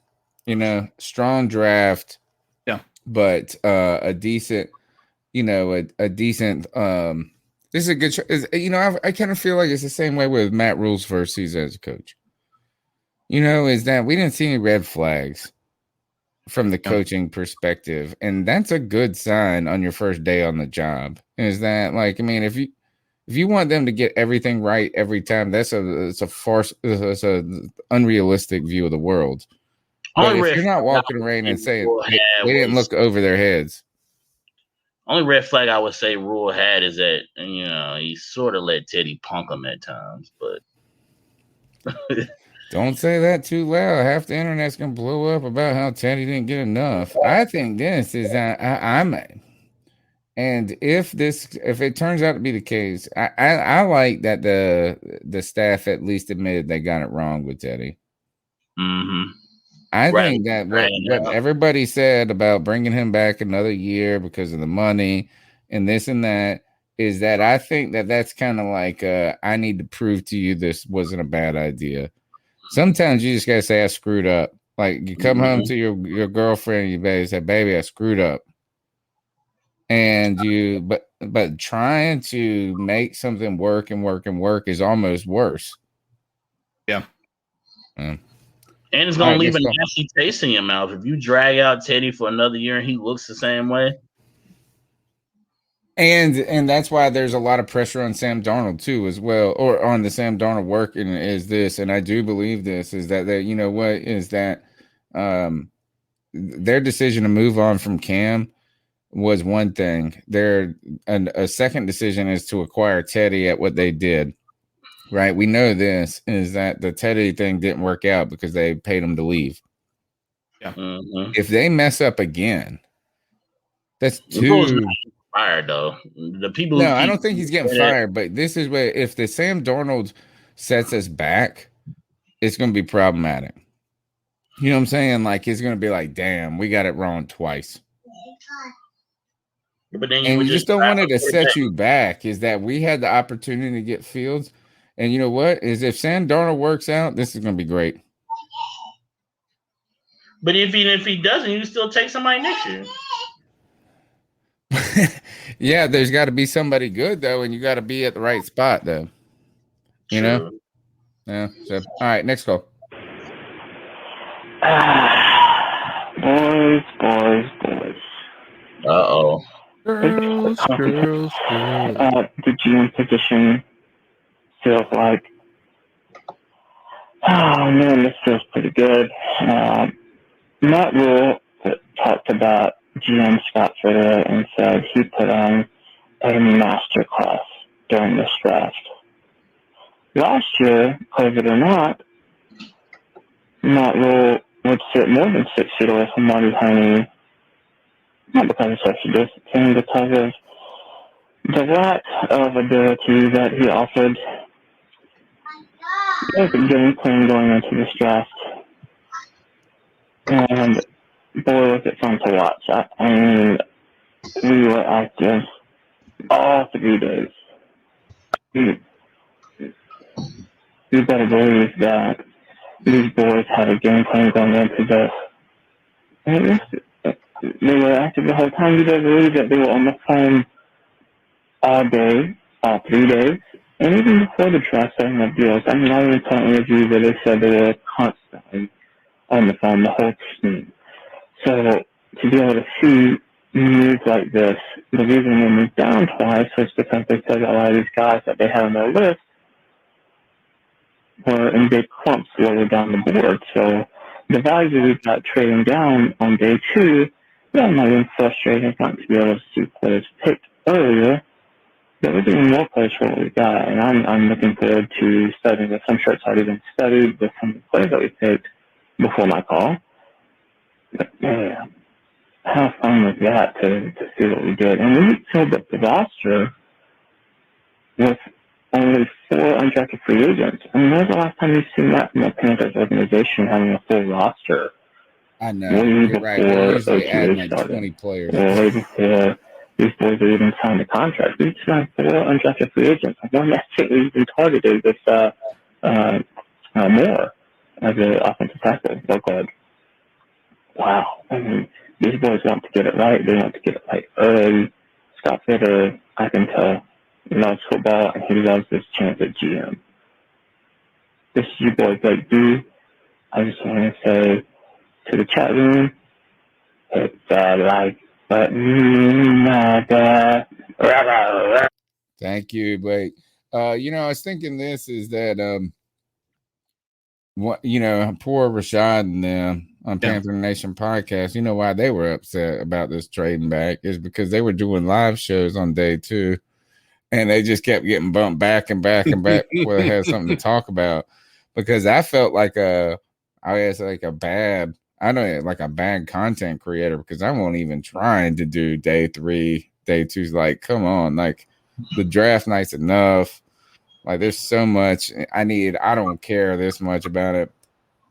Strong draft, but a decent, a decent. This is a good. I kind of feel like it's the same way with Matt Rhule's first season as a coach. Is that we didn't see any red flags from the coaching perspective, and that's a good sign on your first day on the job. Is that if you want them to get everything right every time, it's a farce. It's a unrealistic view of the world. But Only if red you're not flag walking I would around say and saying Rhule they had didn't was look over their heads. only red flag I would say Rhule had is that he sort of let Teddy punk him at times, but Don't say that too loud. Half the internet's gonna blow up about how Teddy didn't get enough. I think this is I'm and if it turns out to be the case, I like that the staff at least admitted they got it wrong with Teddy. I Rather think than that dragging what it out. everybody said about bringing him back another year because of the money and this and that is that I think that that's kind of like I need to prove to you this wasn't a bad idea. Sometimes you just gotta say I screwed up. Like you come home to your girlfriend and you baby say, "Baby, I screwed up." And but trying to make something work and work and work is almost worse. Yeah. And it's All gonna right, leave a next call. nasty taste in your mouth if you drag out Teddy for another year and he looks the same way. And that's why there's a lot of pressure on Sam Darnold too, as well, or on the Sam Darnold work. And is this, and I do believe this is that you know what is that their decision to move on from Cam was one thing. A second decision is to acquire Teddy at what they did. Right, we know this is that the Teddy thing didn't work out because they paid him to leave. Yeah. If they mess up again, that's Rule's not two. fired though. The people who No, I keep don't think he's getting saying fired, but this is where if the Sam Darnold sets us back, it's going to be problematic. You know what I'm saying? Like it's going to be like, damn, we got it wrong twice. but then you And would you just just don't draft want it a to set quarterback. you back. Is that we had the opportunity to get Fields, and you know what? Is if Sam Darnold works out, this is going to be great. But if he doesn't, you still take somebody next year. Yeah, there's got to be somebody good though, and you got to be at the right spot though. You know? Yeah. So, all right, next call. Boys. Uh-oh. Girls. The GM position feels like, oh man, this feels pretty good. Matt Rhule talked about GM Scott Fitterer and said he put on a master class during this draft. Last year, believe it or not, Matt Rhule would sit more than 6 feet away from Marty Honey, not because of social distancing, because of the lack of ability that he offered. He was a game plan going into this draft. And boy, was it fun to watch. I mean, we were active all 3 days. You better believe that these boys had a game plan going into this. And they were active the whole time. You better believe that they were on the phone all day, all 3 days, and even before the draft setting up deals. I mean, I even saw an interview where they said they were constantly on the phone, the whole team. So to be able to see news like this, the reason they moved down twice was because they said a lot of these guys that they had on their list were in big clumps lower down the board. So the value we got trading down on day 2, that might have been frustrating not to be able to see players picked earlier. But we're doing more players for what we got, and I'm looking forward to studying this. I'm sure it's already been studied with some of the players that we picked before my call. But man, how fun was that to see what we did? And we filled up the roster with only 4 undrafted free agents. I mean, when's the last time you've seen that from a Panthers organization having a full roster? I know. Way You're right. We're usually adding OTA like started. 20 players. Or way before these boys have even signed a contract. We just have 4 undrafted free agents. Like, one that's even targeted with more as an offensive tackle. Look like, wow. I mean, these boys want to get it right. They want to get it right early. Scott Fitterer, I can tell, loves football, and he loves this chance at GM. This is your boy, Blake D. I just want to say to the chat room, hit that like button. Thank you, Blake. You know, I was thinking this is that, what, you know, poor Rashad and them, on Panther Nation podcast, you know why they were upset about this trading back is because they were doing live shows on day 2, and they just kept getting bumped back and back and back before they had something to talk about. Because I felt like a bad content creator because I won't even trying to do day 3, day 2's like, come on, like the draft night's enough. Like there's so much I don't care this much about it.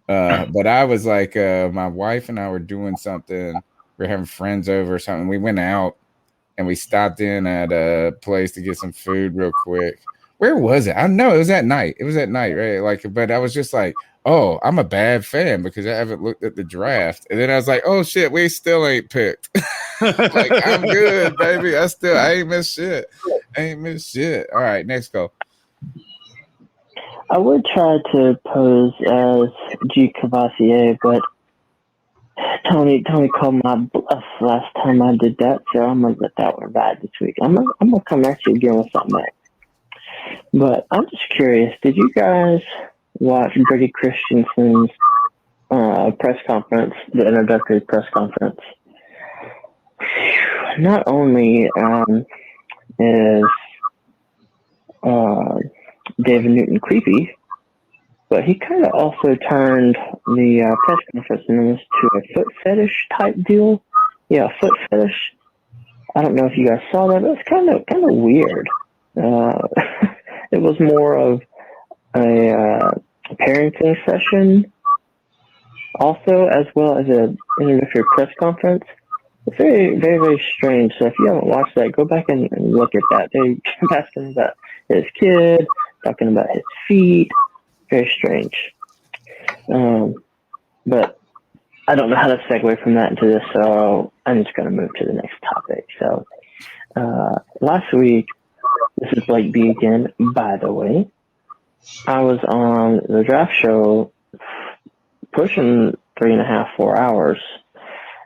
But I was like, my wife and I were doing something. We were having friends over or something. We went out and we stopped in at a place to get some food real quick. Where was it? I don't know. It was at night. It was at night, right? Like, but I was just like, oh, I'm a bad fan because I haven't looked at the draft. And then I was like, oh shit, we still ain't picked. Like, I'm good, baby. I ain't missed shit. All right, next go. I would try to pose as G. Cavassier, but Tony called my bluff last time I did that, so I'm gonna let that one ride this week. I'm gonna come at you again with something else. But I'm just curious, did you guys watch Brady Christensen's press conference, the introductory press conference? Not only is David Newton creepy, but he kind of also turned the press conference into a foot fetish type deal. Yeah, foot fetish. I don't know if you guys saw that, but it's kind of weird. It was more of a parenting session, also, as well as an introductory press conference. It's very, very, very strange. So if you haven't watched that, go back and look at that. They kept asking about his kid, talking about his feet. Very strange. But I don't know how to segue from that into this, so I'm just going to move to the next topic. So last week, this is Blake B again, by the way. I was on the draft show pushing 3.5, 4 hours.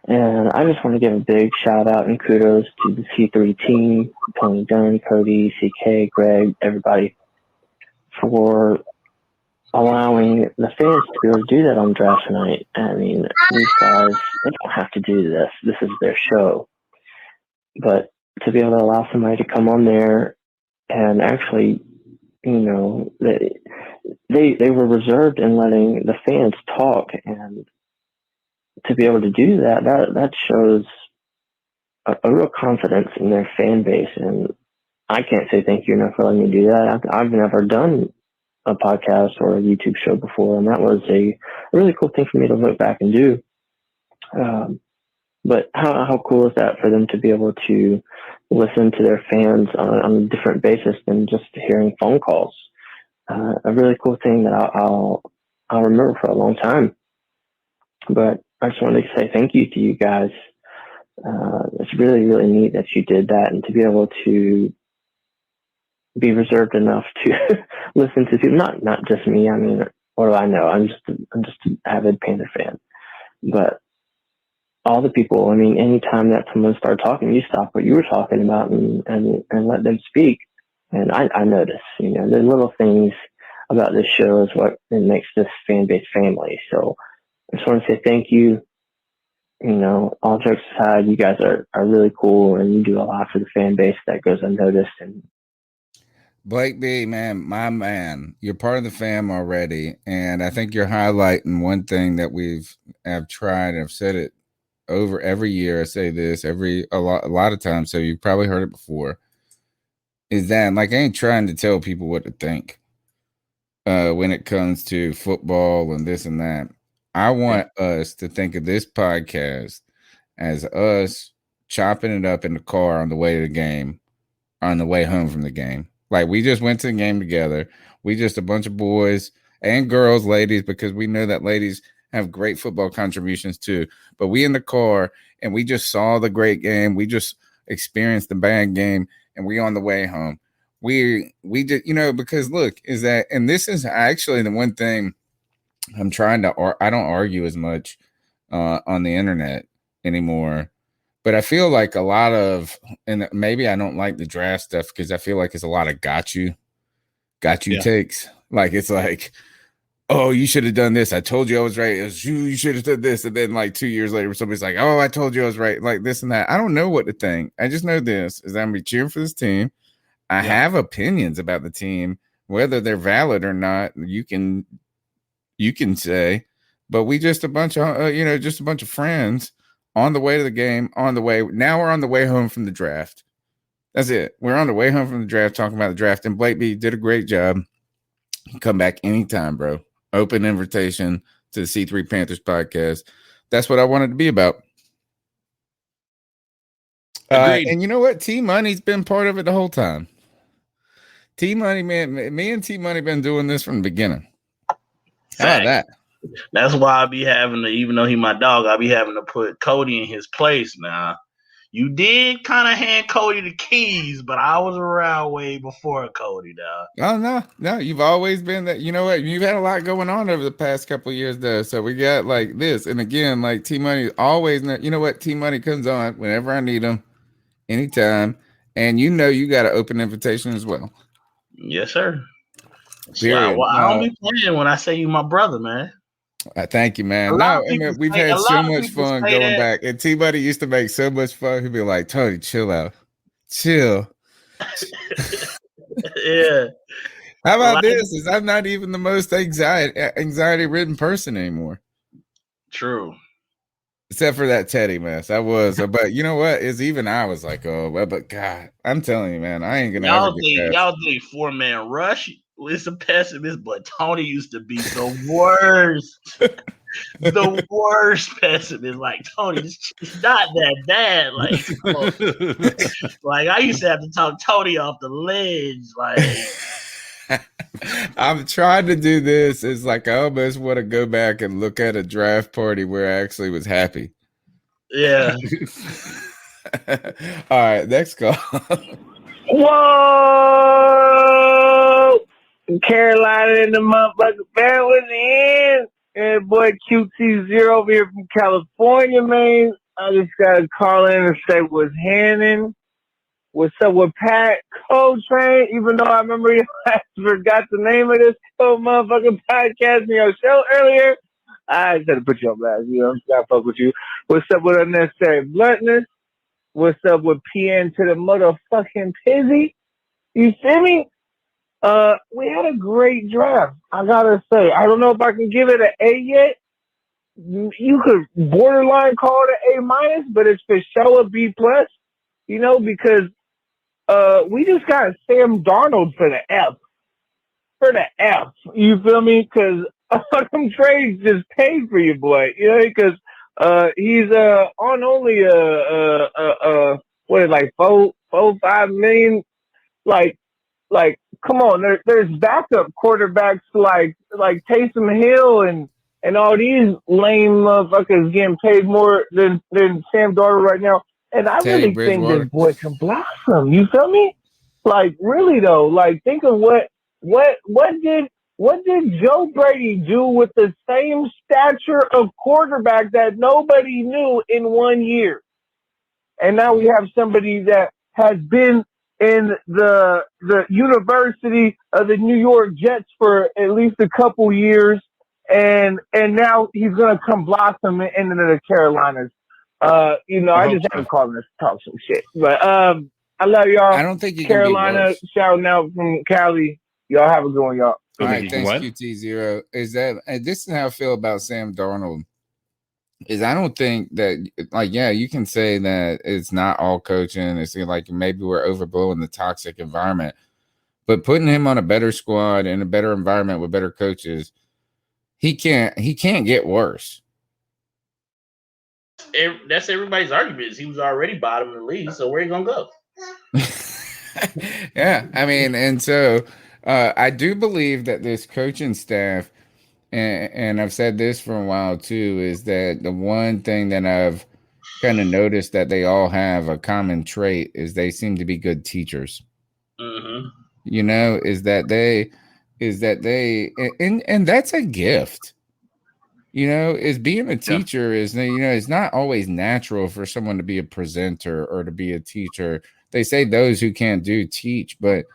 And I just want to give a big shout out and kudos to the C3 team, Tony Dunn, Cody, CK, Greg, everybody, for allowing the fans to be able to do that on draft night. I mean, these guys, they don't have to do this. This is their show. But to be able to allow somebody to come on there and actually, you know, they were reserved in letting the fans talk, and to be able to do that shows a real confidence in their fan base. And I can't say thank you enough for letting me do that. I've never done a podcast or a YouTube show before, and that was a really cool thing for me to look back and do. But how cool is that for them to be able to listen to their fans on a different basis than just hearing phone calls? A really cool thing that I'll remember for a long time. But I just wanted to say thank you to you guys. It's really, really neat that you did that, and to be able to be reserved enough to listen to people, not just me. I mean, what do I know? I'm just an avid Panther fan. But all the people, I mean, anytime that someone started talking, you stop what you were talking about and let them speak. And I notice, you know, the little things about this show is what makes this fan base family. So I just want to say thank you. You know, all jokes aside, you guys are really cool, and you do a lot for the fan base that goes unnoticed. And Blake B, man, my man, you're part of the fam already, and I think you're highlighting one thing that I've tried, and I've said it over every year. I say this a lot of times, so you've probably heard it before. Is that like I ain't trying to tell people what to think when it comes to football and this and that. I want us to think of this podcast as us chopping it up in the car on the way to the game, on the way home from the game. Like we just went to the game together. We just a bunch of boys and girls, ladies, because we know that ladies have great football contributions too. But we in the car and we just saw the great game. We just experienced the bad game, and we on the way home. We just, you know, because look, is that, and this is actually the one thing I'm trying to, I don't argue as much on the internet anymore, but I feel like a lot of, and maybe I don't like the draft stuff because I feel like it's a lot of got you Yeah. takes. Like, it's like, oh, you should have done this. I told you I was right. It was you should have done this. And then like 2 years later, somebody's like, oh, I told you I was right. Like this and that. I don't know what to think. I just know this is I'm gonna be cheering for this team. I have opinions about the team, whether they're valid or not. You can say, but we just a bunch of just a bunch of friends on the way to the game. Now we're on the way home from the draft. That's it. We're on the way home from the draft, talking about the draft. And Blake B did a great job. Come back anytime, bro. Open invitation to the C3 Panthers podcast. That's what I wanted to be about. And you know what? T Money's been part of it the whole time. T Money, man, me and T Money been doing this from the beginning. How about that? That's why I be having to, even though he my dog, I be having to put Cody in his place now. You did kind of hand Cody the keys, but I was around way before Cody, dog. Oh, no. You've always been that. You know what? You've had a lot going on over the past couple of years, though. So we got like this. And again, like T Money always, you know what? T Money comes on whenever I need him, anytime. And you got an open invitation as well. Yes, sir. Period. I don't be playing when I say you my brother, man. Thank you, man. We've had so much fun going back. And T Buddy used to make so much fun. He'd be like, Tony, chill out. Chill. Yeah. How about this? Is I'm not even the most anxiety-ridden person anymore. True. Except for that Teddy mess. I was. But you know what? I was like, oh, but God, I'm telling you, man, I ain't going to ever get that. Y'all think 4-man rush is a pessimist, but Tony used to be the worst. The worst pessimist. Like, Tony, it's not that bad. Like I used to have to talk Tony off the ledge. Like, I'm trying to do this. It's like I almost want to go back and look at a draft party where I actually was happy. Yeah. All right, next call. Whoa! Carolina in the motherfucker. Bear was in. And boy, QT0 over here from California, man. I just got to call in and say what's happening. What's up with Pat Coltrane? Even though I remember I forgot the name of this motherfucking podcast in your show earlier. I just had to put you on blast. I'm got to fuck with you. What's up with unnecessary bluntness? What's up with PN to the motherfucking Pizzy? You see me? We had a great draft. I gotta say, I don't know if I can give it an A yet. You could borderline call it an A-, but it's for sure a B+. Because we just got Sam Darnold for the F. For the F. You feel me? Because them trades just paid for you, boy. Because he's on only like 4-5 million. Like, come on, there's backup quarterbacks like Taysom Hill and all these lame motherfuckers getting paid more than Sam Darnold right now. And I really think this boy can blossom. You feel me? Like, really though, like think of what did Joe Brady do with the same stature of quarterback that nobody knew in 1 year? And now we have somebody that has been in the University of the New York Jets for at least a couple years, and now he's gonna come blossom into the Carolinas. I just had to call this talk some shit. But I love y'all. I don't think you Carolina shouting out from Cali. Y'all have a good one, y'all. All right, thanks, QT0. Is that this is how I feel about Sam Darnold? Is I don't think that you can say that it's not all coaching. It's like maybe we're overblowing the toxic environment, but putting him on a better squad in a better environment with better coaches, he can't get worse. That's everybody's argument. He was already bottom of the league, so where you gonna go? Yeah, I mean, and so I do believe that this coaching staff. And I've said this for a while too, is that the one thing that I've kind of noticed that they all have a common trait is they seem to be good teachers. Mm-hmm. Is that they and that's a gift. Is being a teacher is it's not always natural for someone to be a presenter or to be a teacher. They say those who can't teach, but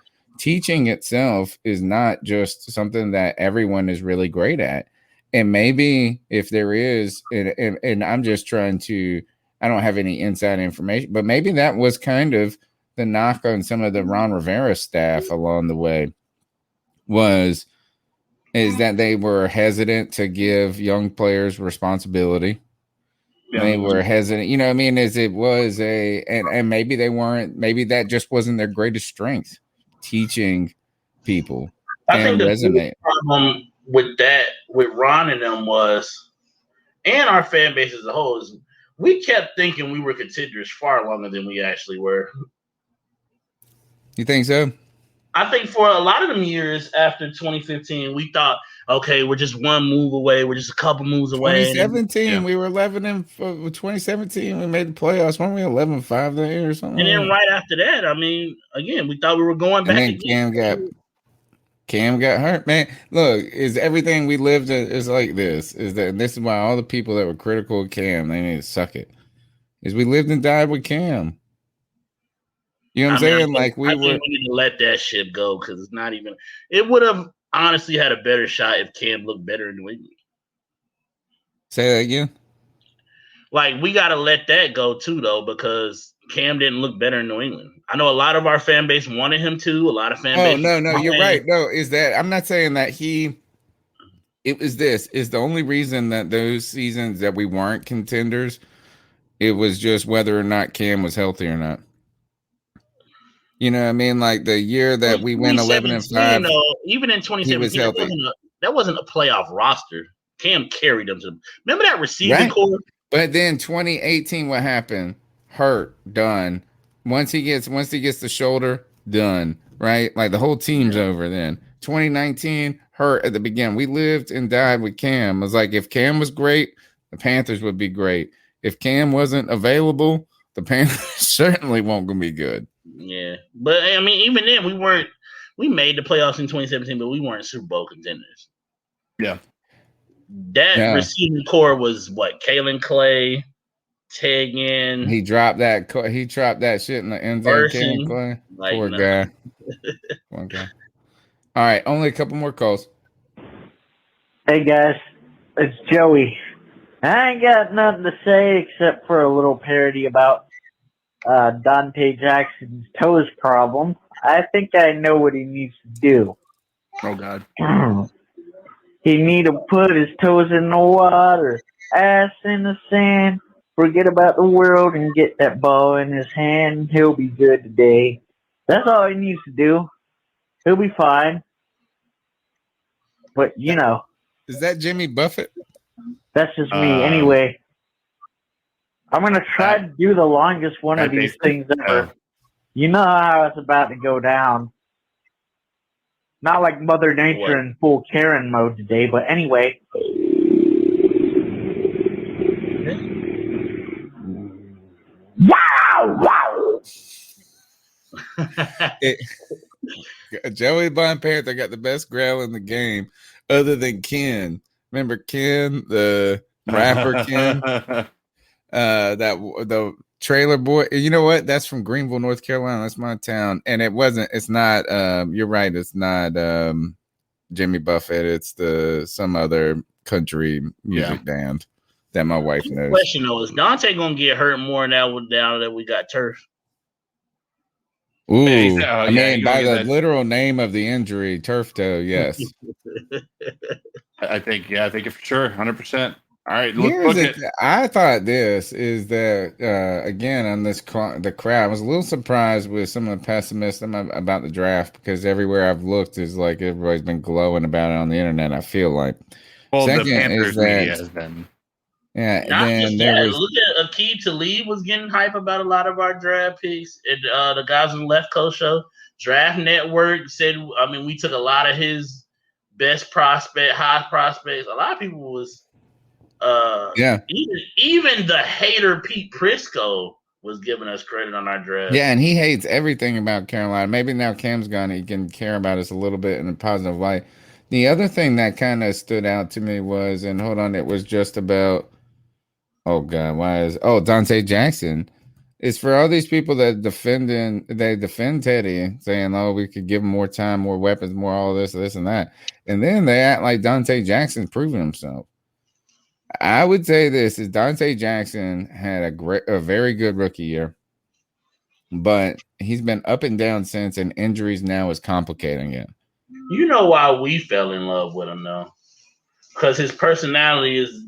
teaching itself is not just something that everyone is really great at. And maybe if there is, and I'm just trying to, I don't have any inside information, but maybe that was kind of the knock on some of the Ron Rivera staff along the way is that they were hesitant to give young players responsibility. Yeah. They were hesitant, you know what I mean? As it was and maybe they weren't, maybe that just wasn't their greatest strength, teaching people. I think the biggest problem with that, with Ron and them was, and our fan base as a whole, is we kept thinking we were contenders far longer than we actually were. You think so? I think for a lot of them years after 2015, we thought, okay, we're just one move away. We're just a couple moves away. 2017, we were 11 and 2017, we made the playoffs. Weren't we 11-5 that year or something? And then right after that, I mean, again, we thought we were going back again. Cam got hurt, man. Look, is everything we lived is like this. Is that this is why all the people that were critical of Cam, they need to suck it. Is we lived and died with Cam. You know what I'm saying? I think we need to let that shit go because it's not even. It would have honestly had a better shot if Cam looked better in New England. Say that again. Like we got to let that go too, though, because Cam didn't look better in New England. I know a lot of our fan base wanted him to. A lot of fan base. No, you're right. No, is that I'm not saying that it was this is the only reason that those seasons that we weren't contenders. It was just whether or not Cam was healthy or not. You know what I mean? Like the year that we went 11-5. Even in 2017, that wasn't a playoff roster. Cam carried them to. Remember that receiving core? But then 2018, what happened? Hurt, done. Once he gets the shoulder, done. Right? Like the whole team's over then. 2019, hurt at the beginning. We lived and died with Cam. It was like if Cam was great, the Panthers would be great. If Cam wasn't available, the Panthers certainly won't gonna be good. Yeah, but I mean, even then, we made the playoffs in 2017, but we weren't Super Bowl contenders. Yeah, that receiving core was what Kalen Clay, Tegan. He dropped that shit in the end zone. Kalen Clay, poor guy. Poor guy. All right, only a couple more calls. Hey guys, it's Joey. I ain't got nothing to say except for a little parody about Dante Jackson's toes problem. I think I know what he needs to do. Oh God. He need to put his toes in the water, ass in the sand, forget about the world and get that ball in his hand. He'll be good today. That's all he needs to do. He'll be fine. But you know. Is that Jimmy Buffett? That's just me. Anyway. I'm going to try to do the longest one of these things ever. You know how it's about to go down. Not like Mother Nature in full Karen mode today, but anyway. Wow! Joey Blind Panther got the best growl in the game other than Ken. Remember Ken, the rapper Ken? The trailer boy, you know what? That's from Greenville, North Carolina. That's my town. And it's not you're right, it's not Jimmy Buffett, it's some other country music band that my wife knows. Question though, is Dante gonna get hurt more now that we got turf? Ooh, I mean, by the literal name of the injury, turf toe, yes. I think for sure, 100%. All right, I thought this is that again on the crowd. I was a little surprised with some of the pessimism about the draft because everywhere I've looked is like everybody's been glowing about it on the internet. I feel like. Well, the Panthers media has been. Yeah, then look at Aqib Talib was getting hype about a lot of our draft picks. And the guys on the Left Coast show, Draft Network said, I mean, we took a lot of his best high prospects. A lot of people was. Even the hater Pete Prisco was giving us credit on our draft. Yeah, and he hates everything about Carolina. Maybe now Cam's gone, he can care about us a little bit in a positive light. The other thing that kind of stood out to me was, and hold on, it was just about Dante Jackson. It's for all these people that defend Teddy, saying, "Oh, we could give him more time, more weapons, more all this, and that," and then they act like Dante Jackson's proven himself. I would say this is Dante Jackson had a very good rookie year, but he's been up and down since, and injuries now is complicating it. You know why we fell in love with him though? Because his personality is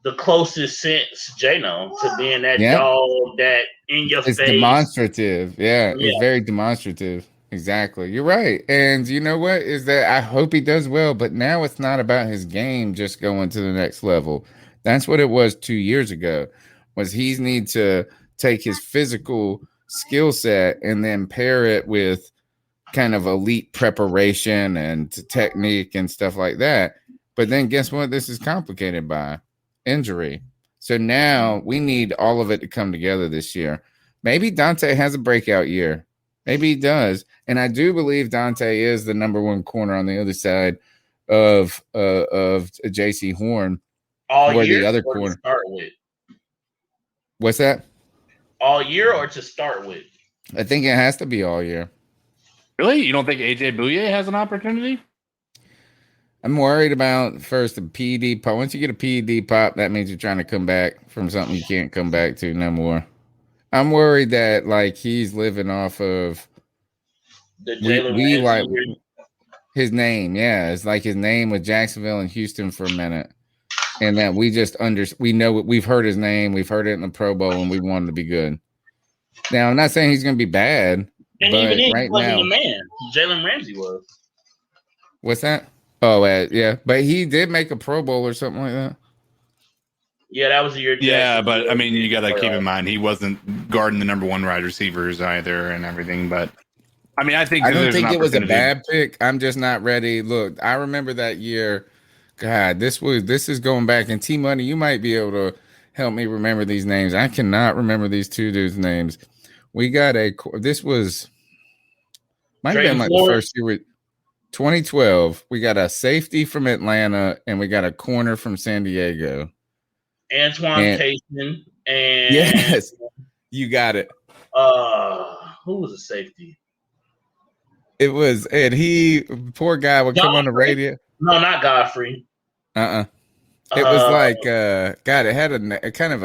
the closest since J-No to being that dog that in your face. It's demonstrative. Yeah, it's very demonstrative. Exactly. You're right. And you know what? Is that I hope he does well, but now it's not about his game just going to the next level. That's what it was 2 years ago. Was he need to take his physical skill set and then pair it with kind of elite preparation and technique and stuff like that. But then guess what? This is complicated by injury. So now we need all of it to come together this year. Maybe Dante has a breakout year. Maybe he does. And I do believe Dante is the number one corner on the other side of JC Horn. All or year the other or corner. to start with? What's that? All year or to start with? I think it has to be all year. Really? You don't think AJ Bouye has an opportunity? I'm worried about first the PED pop. Once you get a PED pop, that means you're trying to come back from something you can't come back to no more. I'm worried that like he's living off of The Jalen Ramsey like year. his name. Yeah, it's like his name with Jacksonville and Houston for a minute, and that we just we know we've heard his name, we've heard it in the Pro Bowl, and we want him to be good. Now, I'm not saying he's going to be bad, And but even he right wasn't now, the man. Jalen Ramsey was. what's that? Oh, yeah, but he did make a Pro Bowl or something like that. Yeah, that was the year. Yeah, but I mean, you got to keep in mind he wasn't guarding the number one wide receivers either and everything. But I mean, I think I don't there's think an it was a opportunity. bad pick. I'm just not ready. Look, I remember that year. God, this is going back. And T Money, you might be able to help me remember these names. I cannot remember these two dudes' names. We got this was might have been like the first year with 2012. We got a safety from Atlanta and we got a corner from San Diego. Antoine Payson and yes, you got it. Who was a safety? It was, and he, poor guy, would come on the radio. No, not Godfrey. It was like, God, it had a kind of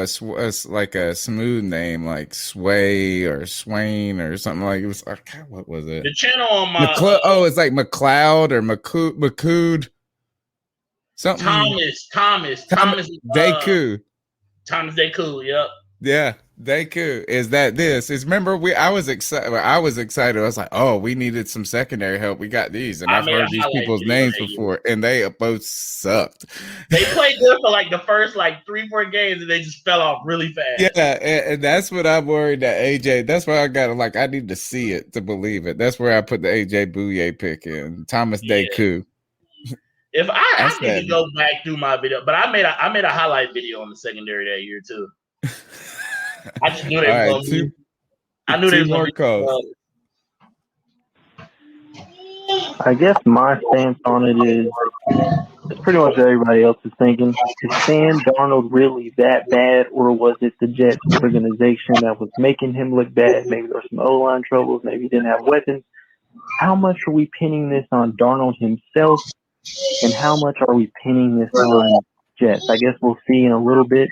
like a smooth name, like Sway or Swain or something like it was. God, what was it? The channel on my it's like McLeod or McCood. Something. Thomas Deku. Thomas Deku. Yep. Yeah, Deku. Is that this? Is remember I was excited. I was like, oh, we needed some secondary help. We got these, and I've heard these people's names before, and they both sucked. They played good for like the first like 3-4 games, and they just fell off really fast. Yeah, and that's what I'm worried that AJ. That's why I got like I need to see it to believe it. That's where I put the AJ Bouye pick in. Thomas Deku. If I need to go back through my video, but I made a highlight video on the secondary that year too. I just knew they were going to be. I knew they were going to be. I guess my stance on it is it's pretty much what everybody else is thinking. Is Sam Darnold really that bad, or was it the Jets organization that was making him look bad? Maybe there were some O-line troubles. Maybe he didn't have weapons. How much are we pinning this on Darnold himself, and how much are we pinning this on Jets? I guess we'll see in a little bit.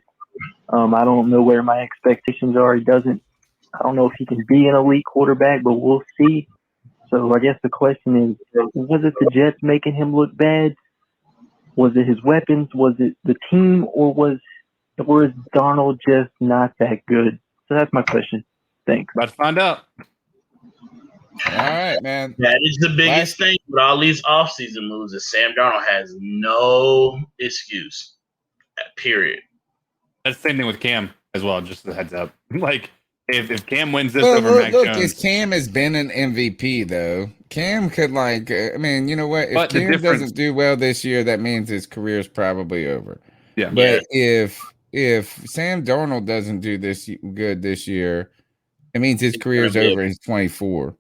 I don't know where my expectations are. I don't know if he can be an elite quarterback, but we'll see. So I guess the question is, was it the Jets making him look bad? Was it his weapons? Was it the team? Or is Darnold just not that good? So that's my question. Thanks. Let's find out. All right, man. That is the biggest thing with all these offseason moves is Sam Darnold has no excuse. Period. That's the same thing with Cam as well. Just a heads up. Like if Cam wins this over Mac Jones, Cam has been an MVP though. Cam could I mean, you know what? If Cam doesn't do well this year, that means his career is probably over. Yeah. But if Sam Darnold doesn't do this good this year, it means his career is over. He's 24.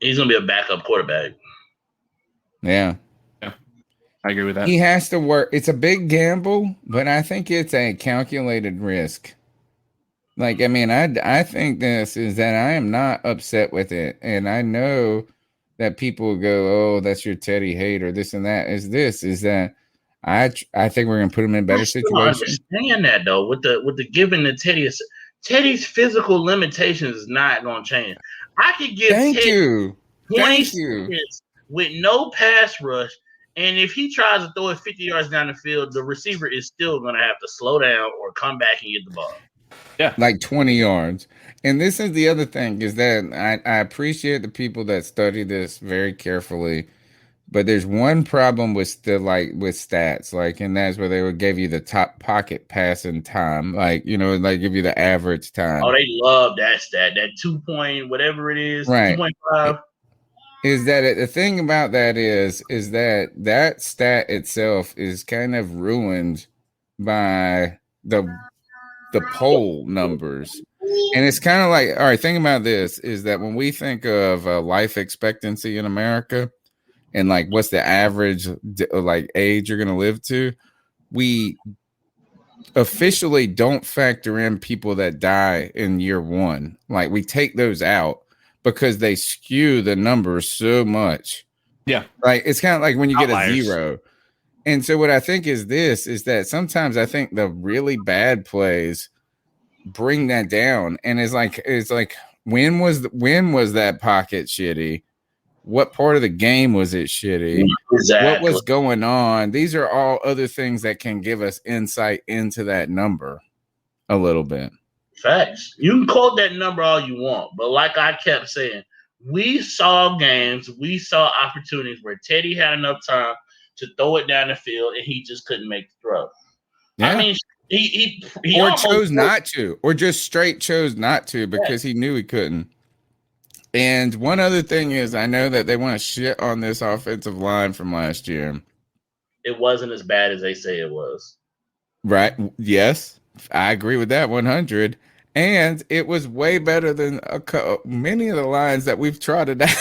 He's gonna be a backup quarterback. Yeah. I agree with that. He has to work. It's a big gamble, but I think it's a calculated risk. Like, I mean, I think this is that I am not upset with it. And I know that people go, oh, that's your Teddy hate or this and that. Is that I think we're going to put him in a better I still don't situation. understand that though. With the giving to Teddy, Teddy's physical limitations is not going to change. I could give Thank Teddy you. 20 Thank you. seconds with no pass rush, and if he tries to throw it 50 yards down the field, the receiver is still going to have to slow down or come back and get the ball. Yeah, like 20 yards. And this is the other thing is that I appreciate the people that study this very carefully. But there's one problem with with stats, like, and that's where they would give you the top pocket passing time, like, you know, like give you the average time. Oh, they love that stat, that 2 point, whatever it is, Right. 2.5. Is that the thing about that is that stat itself is kind of ruined by the poll numbers. And it's kind of like, all right, think about this is that when we think of life expectancy in America and like what's the average like age you're going to live to, we officially don't factor in people that die in year one. Like we take those out because they skew the numbers so much. Yeah. Like it's kind of like when you Outliers. get a 0. And so what I think is that sometimes I think the really bad plays bring that down. And it's like when was that pocket shitty? What part of the game was it shitty? Exactly. What was going on? These are all other things that can give us insight into that number a little bit. Facts. You can quote that number all you want, but like I kept saying, we saw games, we saw opportunities where Teddy had enough time to throw it down the field and he just couldn't make the throw. Yeah. I mean, he or chose not to, or just straight chose not to because he knew he couldn't. And one other thing is, I know that they want to shit on this offensive line from last year. It wasn't as bad as they say it was. Right. Yes. I agree with that 100. And it was way better than many of the lines that we've trotted out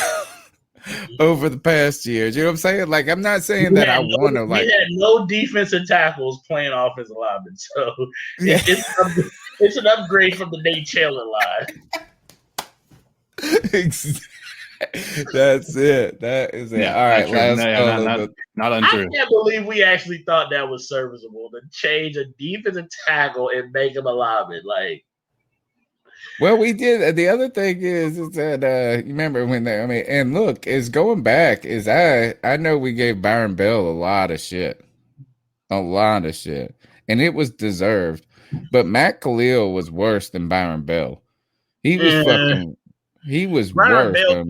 over the past years. You know what I'm saying? Like, I'm not saying that I want to like. We had no defensive tackles playing offensive linemen, so it's an upgrade from the Nate Taylor line. That's it. That is it. All right, not untrue. I can't believe we actually thought that was serviceable to change a defensive tackle and make him a lineman. Like, well, we did. The other thing is that you remember when and look, is going back is I know we gave Byron Bell a lot of shit, and it was deserved. But Matt Khalil was worse than Byron Bell. He was He was Byron worse. Bell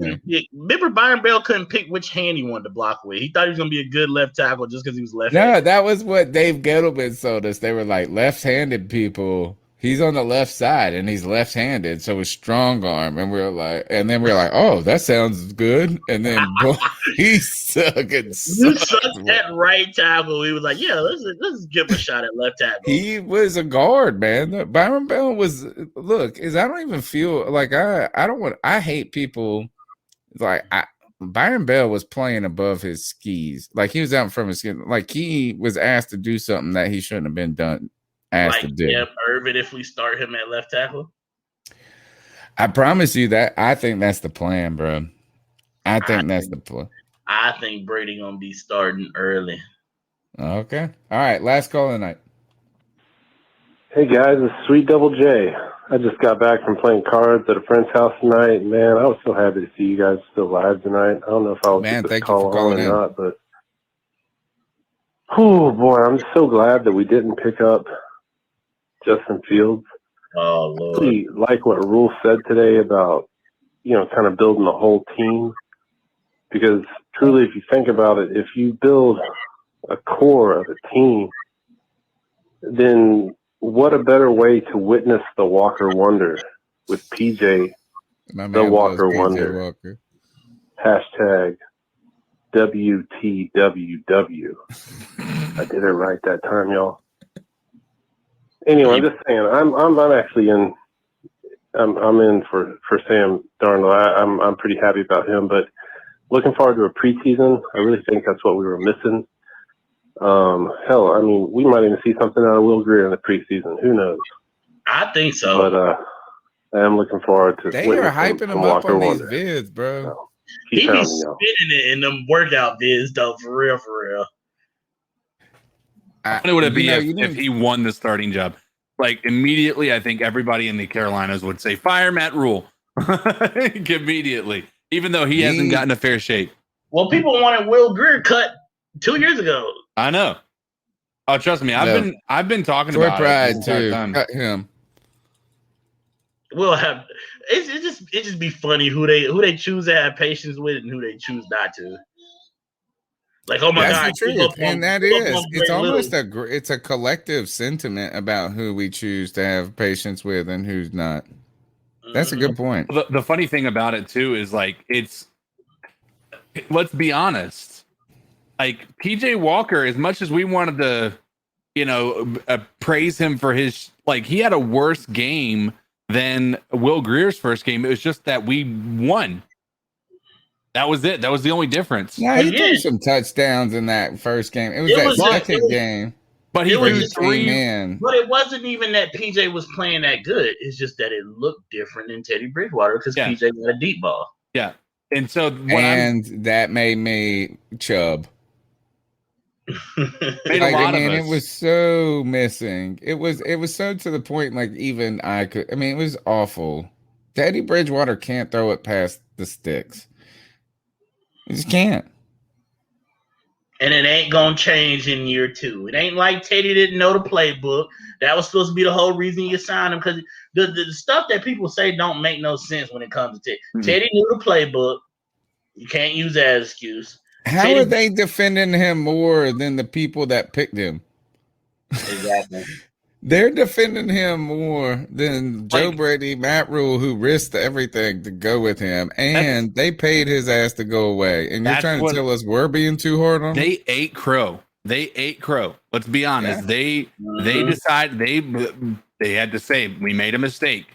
remember Byron Bell couldn't pick which hand he wanted to block with. He thought he was going to be a good left tackle just because he was left-handed. No, that was what Dave Gettleman told us. They were like left-handed people. He's on the left side and he's left-handed, so it's strong arm. And we're like, oh, that sounds good. And then boy, he's sucking. You sucked at right tackle. He was like, yeah, let's give him a shot at left tackle. He was a guard, man. Byron Bell was. Look, I don't even feel like I hate people like Byron Bell was playing above his skis. Like he was out from his skin. Like he was asked to do something that he shouldn't have been done. Asked to do. Yeah, Irvin, if we start him at left tackle. I promise you that I think that's the plan, bro. I think that's the plan. I think Brady gonna be starting early. Okay. All right. Last call of the night. Hey guys, it's Sweet Double J. I just got back from playing cards at a friend's house tonight. Man, I was so happy to see you guys still live tonight. I don't know if I'll get this call on or not, but oh boy, I'm so glad that we didn't pick up Justin Fields. Oh Lord! Really like what Rhule said today about kind of building the whole team, because truly, if you think about it, if you build a core of a team, then what a better way to witness the Walker Wonder with PJ, the Walker Wonder. Walker. Hashtag WTWW. I did it right that time, y'all. Anyway, I'm just saying, I'm actually in. I'm in for Sam Darnold. I'm pretty happy about him, but looking forward to a preseason. I really think that's what we were missing. Hell, I mean, we might even see something out of Will Greer in the preseason. Who knows? I think so. But I am looking forward to They are witnessing hyping some him up Walker on these Wonder. vids, bro. So, He keep be pounding, y'all. spitting it in them workout vids, though, for real, for real. How funny would it be if he won the starting job? Like immediately, I think everybody in the Carolinas would say, "Fire Matt Rhule." Immediately, even though he hasn't gotten a fair shake. Well, people wanted Will Greer cut 2 years ago. I know. Oh, trust me, I've been talking Troy about Pride it the entire too. time. Cut him. We'll have it just be funny who they choose to have patience with and who they choose not to. Like, oh my That's God, the truth, and that is it's almost it's a collective sentiment about who we choose to have patience with and who's not. That's a good point. The funny thing about it too is like let's be honest, like PJ Walker, as much as we wanted to, praise him for his he had a worse game than Will Greer's first game. It was just that we won. That was it. That was the only difference. Yeah, he threw some touchdowns in that first game. It was second game. But he threw three. But it wasn't even that PJ was playing that good. It's just that it looked different than Teddy Bridgewater because PJ got a deep ball. Yeah. And so that made me chub. It was so missing. It was so to the point even I could. I mean, it was awful. Teddy Bridgewater can't throw it past the sticks. He just can't. And it ain't gonna change in year 2. It ain't like Teddy didn't know the playbook. That was supposed to be the whole reason you signed him, because the stuff that people say don't make no sense when it comes to Teddy. Teddy knew the playbook. You can't use that as an excuse. How are they defending him more than the people that picked him? Exactly. They're defending him more than Joe Brady, Matt Rhule, who risked everything to go with him, and they paid his ass to go away. And you're trying to tell us we're being too hard on him? They ate crow. Let's be honest. Yeah. They decided they had to say we made a mistake.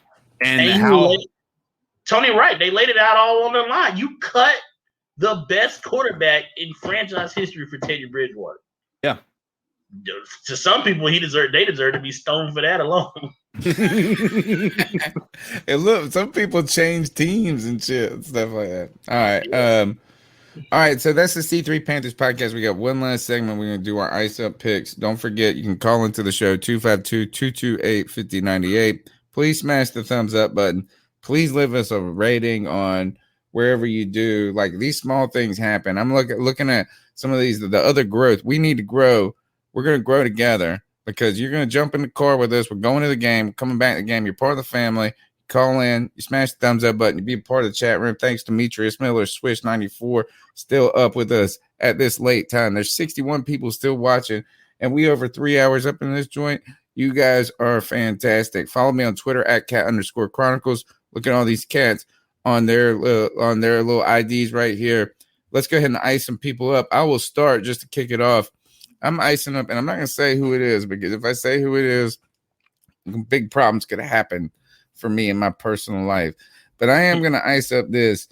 And Tony Wright, they laid it out all on the line. You cut the best quarterback in franchise history for Teddy Bridgewater. Yeah. To some people, they deserve to be stoned for that alone. And look, some people change teams and shit and stuff like that. All right. So that's the C3 Panthers podcast. We got one last segment. We're gonna do our ice up picks. Don't forget, you can call into the show 252-228-5098. Please smash the thumbs up button. Please leave us a rating on wherever you do. Like, these small things happen. I'm looking at some of these, the other growth. We need to grow. We're going to grow together because you're going to jump in the car with us. We're going to the game, coming back to the game. You're part of the family. Call in, you smash the thumbs up button, you be a part of the chat room. Thanks to Demetrius Miller, Swish 94, still up with us at this late time. There's 61 people still watching, and we over 3 hours up in this joint. You guys are fantastic. Follow me on Twitter at @_Chronicles. Look at all these cats on their little IDs right here. Let's go ahead and ice some people up. I will start just to kick it off. I'm icing up, and I'm not going to say who it is, because if I say who it is, big problems could happen for me in my personal life. But I am going to ice up this.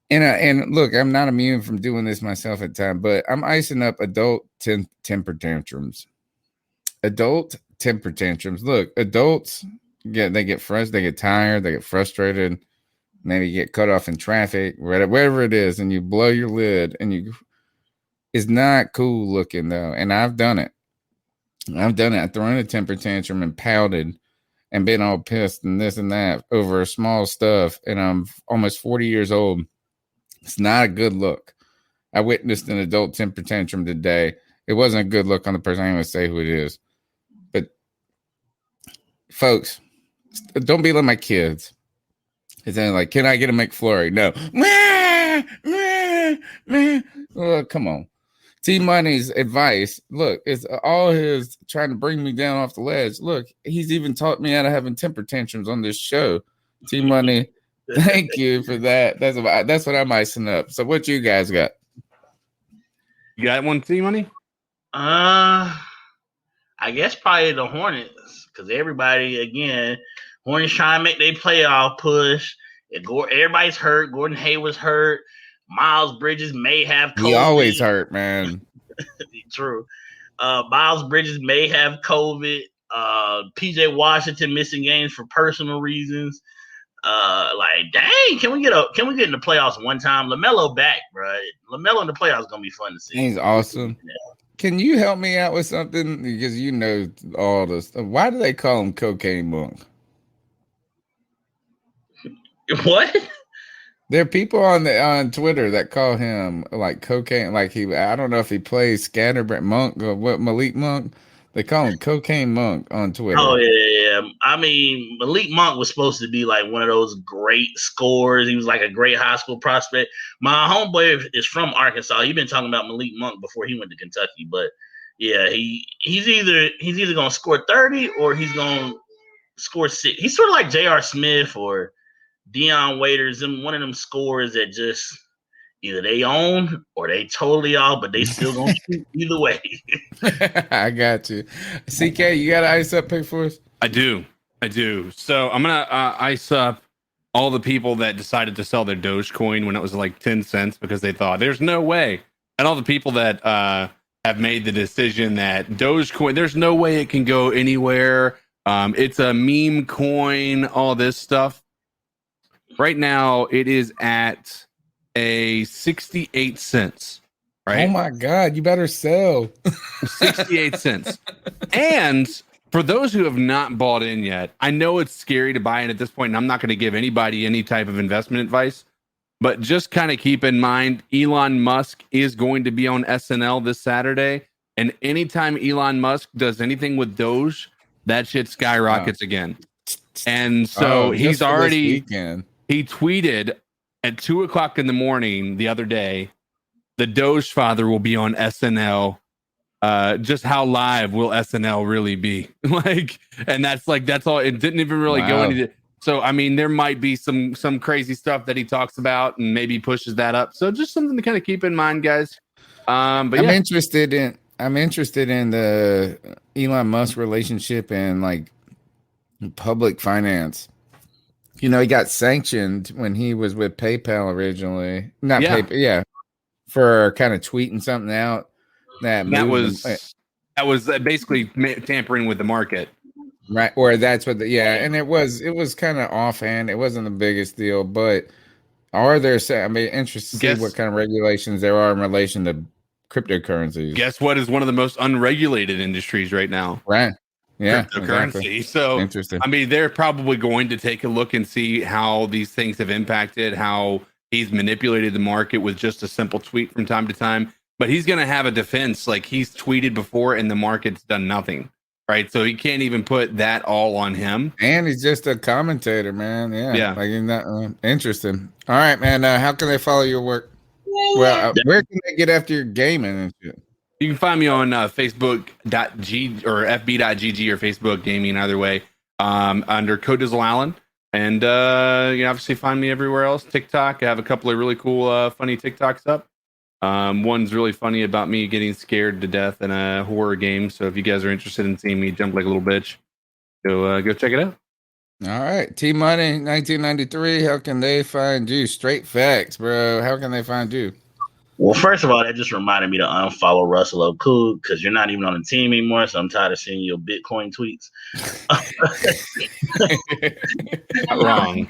And look, I'm not immune from doing this myself at times, but I'm icing up adult temper tantrums. Adult temper tantrums. Look, adults, they get frustrated, they get tired, they get frustrated, maybe get cut off in traffic, whatever it is, and you blow your lid, and it's not cool looking, though. And I've done it. I've thrown a temper tantrum and pouted and been all pissed and this and that over small stuff. And I'm almost 40 years old. It's not a good look. I witnessed an adult temper tantrum today. It wasn't a good look on the person. I'm going to say who it is. But, folks, don't be like my kids. It's like, can I get a McFlurry? No. Oh, come on. T-Money's advice, look, it's all his trying to bring me down off the ledge. Look, he's even taught me how to having temper tantrums on this show. T-Money, thank you for that. That's what I'm icing up. So what you guys got? You got one, T-Money? I guess probably the Hornets, because everybody, again, Hornets trying to make their playoff push. Everybody's hurt. Gordon Hayward's hurt. Miles Bridges may have COVID. He always hurt, man. True. Miles Bridges may have COVID. PJ Washington missing games for personal reasons. Like, dang, can we get in the playoffs one time? LaMelo back, bro. LaMelo in the playoffs is gonna be fun to see. He's awesome. Can you help me out with something? Because you know all this stuff. Why do they call him Cocaine Monk? What? There are people on Twitter that call him like cocaine, like I don't know if he plays Scatterbrain Monk or what, Malik Monk. They call him Cocaine Monk on Twitter. Oh yeah. I mean, Malik Monk was supposed to be like one of those great scorers. He was like a great high school prospect. My homeboy is from Arkansas. He's been talking about Malik Monk before he went to Kentucky, but yeah, he's either gonna score 30 or he's gonna score 6. He's sort of like J.R. Smith or Deion Waiters, one of them scorers that just either they own or they totally off, but they still gonna shoot either way. I got you. CK, you got an ice up pick for us? I do. So I'm gonna ice up all the people that decided to sell their Dogecoin when it was like 10 cents because they thought there's no way, and all the people that have made the decision that Dogecoin, there's no way it can go anywhere. It's a meme coin, all this stuff. Right now, it is at a 68 cents. Right? Oh my God, you better sell. 68 cents. And for those who have not bought in yet, I know it's scary to buy in at this point, and I'm not going to give anybody any type of investment advice, but just kind of keep in mind, Elon Musk is going to be on SNL this Saturday, and anytime Elon Musk does anything with Doge, that shit skyrockets again. And so he's already... He tweeted at 2:00 in the morning the other day, the Doge Father will be on SNL. Just how live will SNL really be? And that's all. It didn't even really go into. So I mean, there might be some crazy stuff that he talks about and maybe pushes that up. So just something to kind of keep in mind, guys. But I'm interested in the Elon Musk relationship and like public finance. You know, he got sanctioned when he was with PayPal originally. Not PayPal, for kind of tweeting something out. That was basically tampering with the market, right? Or that's what and it was kind of offhand. It wasn't the biggest deal, but are there? Interested to see what kind of regulations there are in relation to cryptocurrencies. Guess what is one of the most unregulated industries right now? Right. Yeah, cryptocurrency. Exactly. So interesting. I mean, they're probably going to take a look and see how these things have impacted, how he's manipulated the market with just a simple tweet from time to time. But he's going to have a defense. Like, he's tweeted before and the market's done nothing, right? So he can't even put that all on him. And he's just a commentator, man. Yeah. Like, he's not interesting. All right, man. How can they follow your work? Well, where can they get after your gaming and shit? You can find me on Facebook.g or FB.gg or Facebook Gaming, either way, under Cody Allen. And you can obviously find me everywhere else. TikTok, I have a couple of really cool, funny TikToks up. One's really funny about me getting scared to death in a horror game. So if you guys are interested in seeing me jump like a little bitch, go check it out. All right. T-Money 1993. How can they find you? Straight facts, bro. How can they find you? Well, first of all, that just reminded me to unfollow Russell O'Cool because you're not even on the team anymore. So I'm tired of seeing your Bitcoin tweets. Wrong.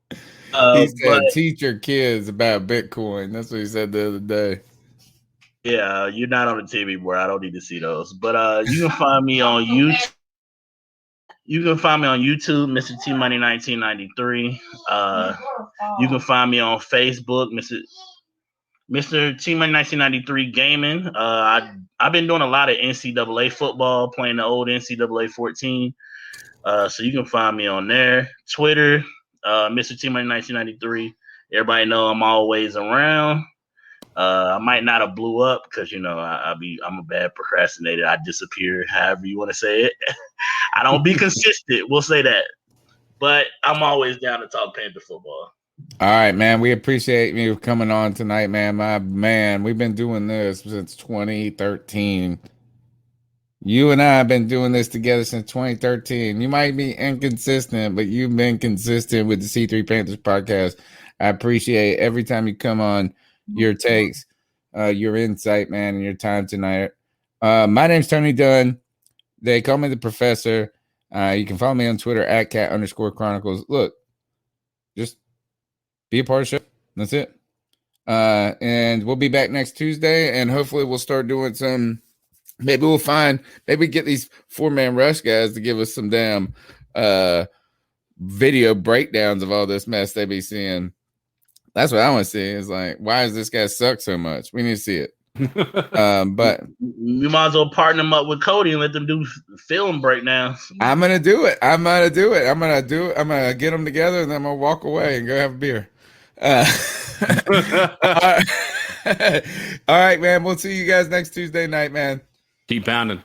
He said, teach your kids about Bitcoin. That's what he said the other day. Yeah, you're not on the team anymore. I don't need to see those. But you can find me on YouTube. You can find me on YouTube, Mr. T Money 1993. You can find me on Facebook, Mr. T Money 1993 Gaming. I've been doing a lot of NCAA football, playing the old NCAA 14. So you can find me on there. Twitter, Mr. T Money 1993. Everybody know I'm always around. I might not have blew up because I'm a bad procrastinator. I disappear, however you want to say it. I don't be consistent. We'll say that. But I'm always down to talk Panther football. All right, man. We appreciate you coming on tonight, man. My man, we've been doing this since 2013. You and I have been doing this together since 2013. You might be inconsistent, but you've been consistent with the C3 Panthers podcast. I appreciate every time you come on, your takes, your insight, man, and your time tonight. My name's Tony Dunn. They call me the professor. You can follow me on Twitter at @cat_chronicles. Look, just be a part of the show. That's it. And we'll be back next Tuesday, and hopefully we'll start doing some. Maybe we get these 4-man rush guys to give us some damn video breakdowns of all this mess they be seeing. That's what I want to see. Is like, why does this guy suck so much? We need to see it. But we might as well partner them up with Cody and let them do film breakdowns. I'm gonna do it. I'm gonna get them together, and then I'm gonna walk away and go have a beer. All right, man. We'll see you guys next Tuesday night, man. Keep pounding.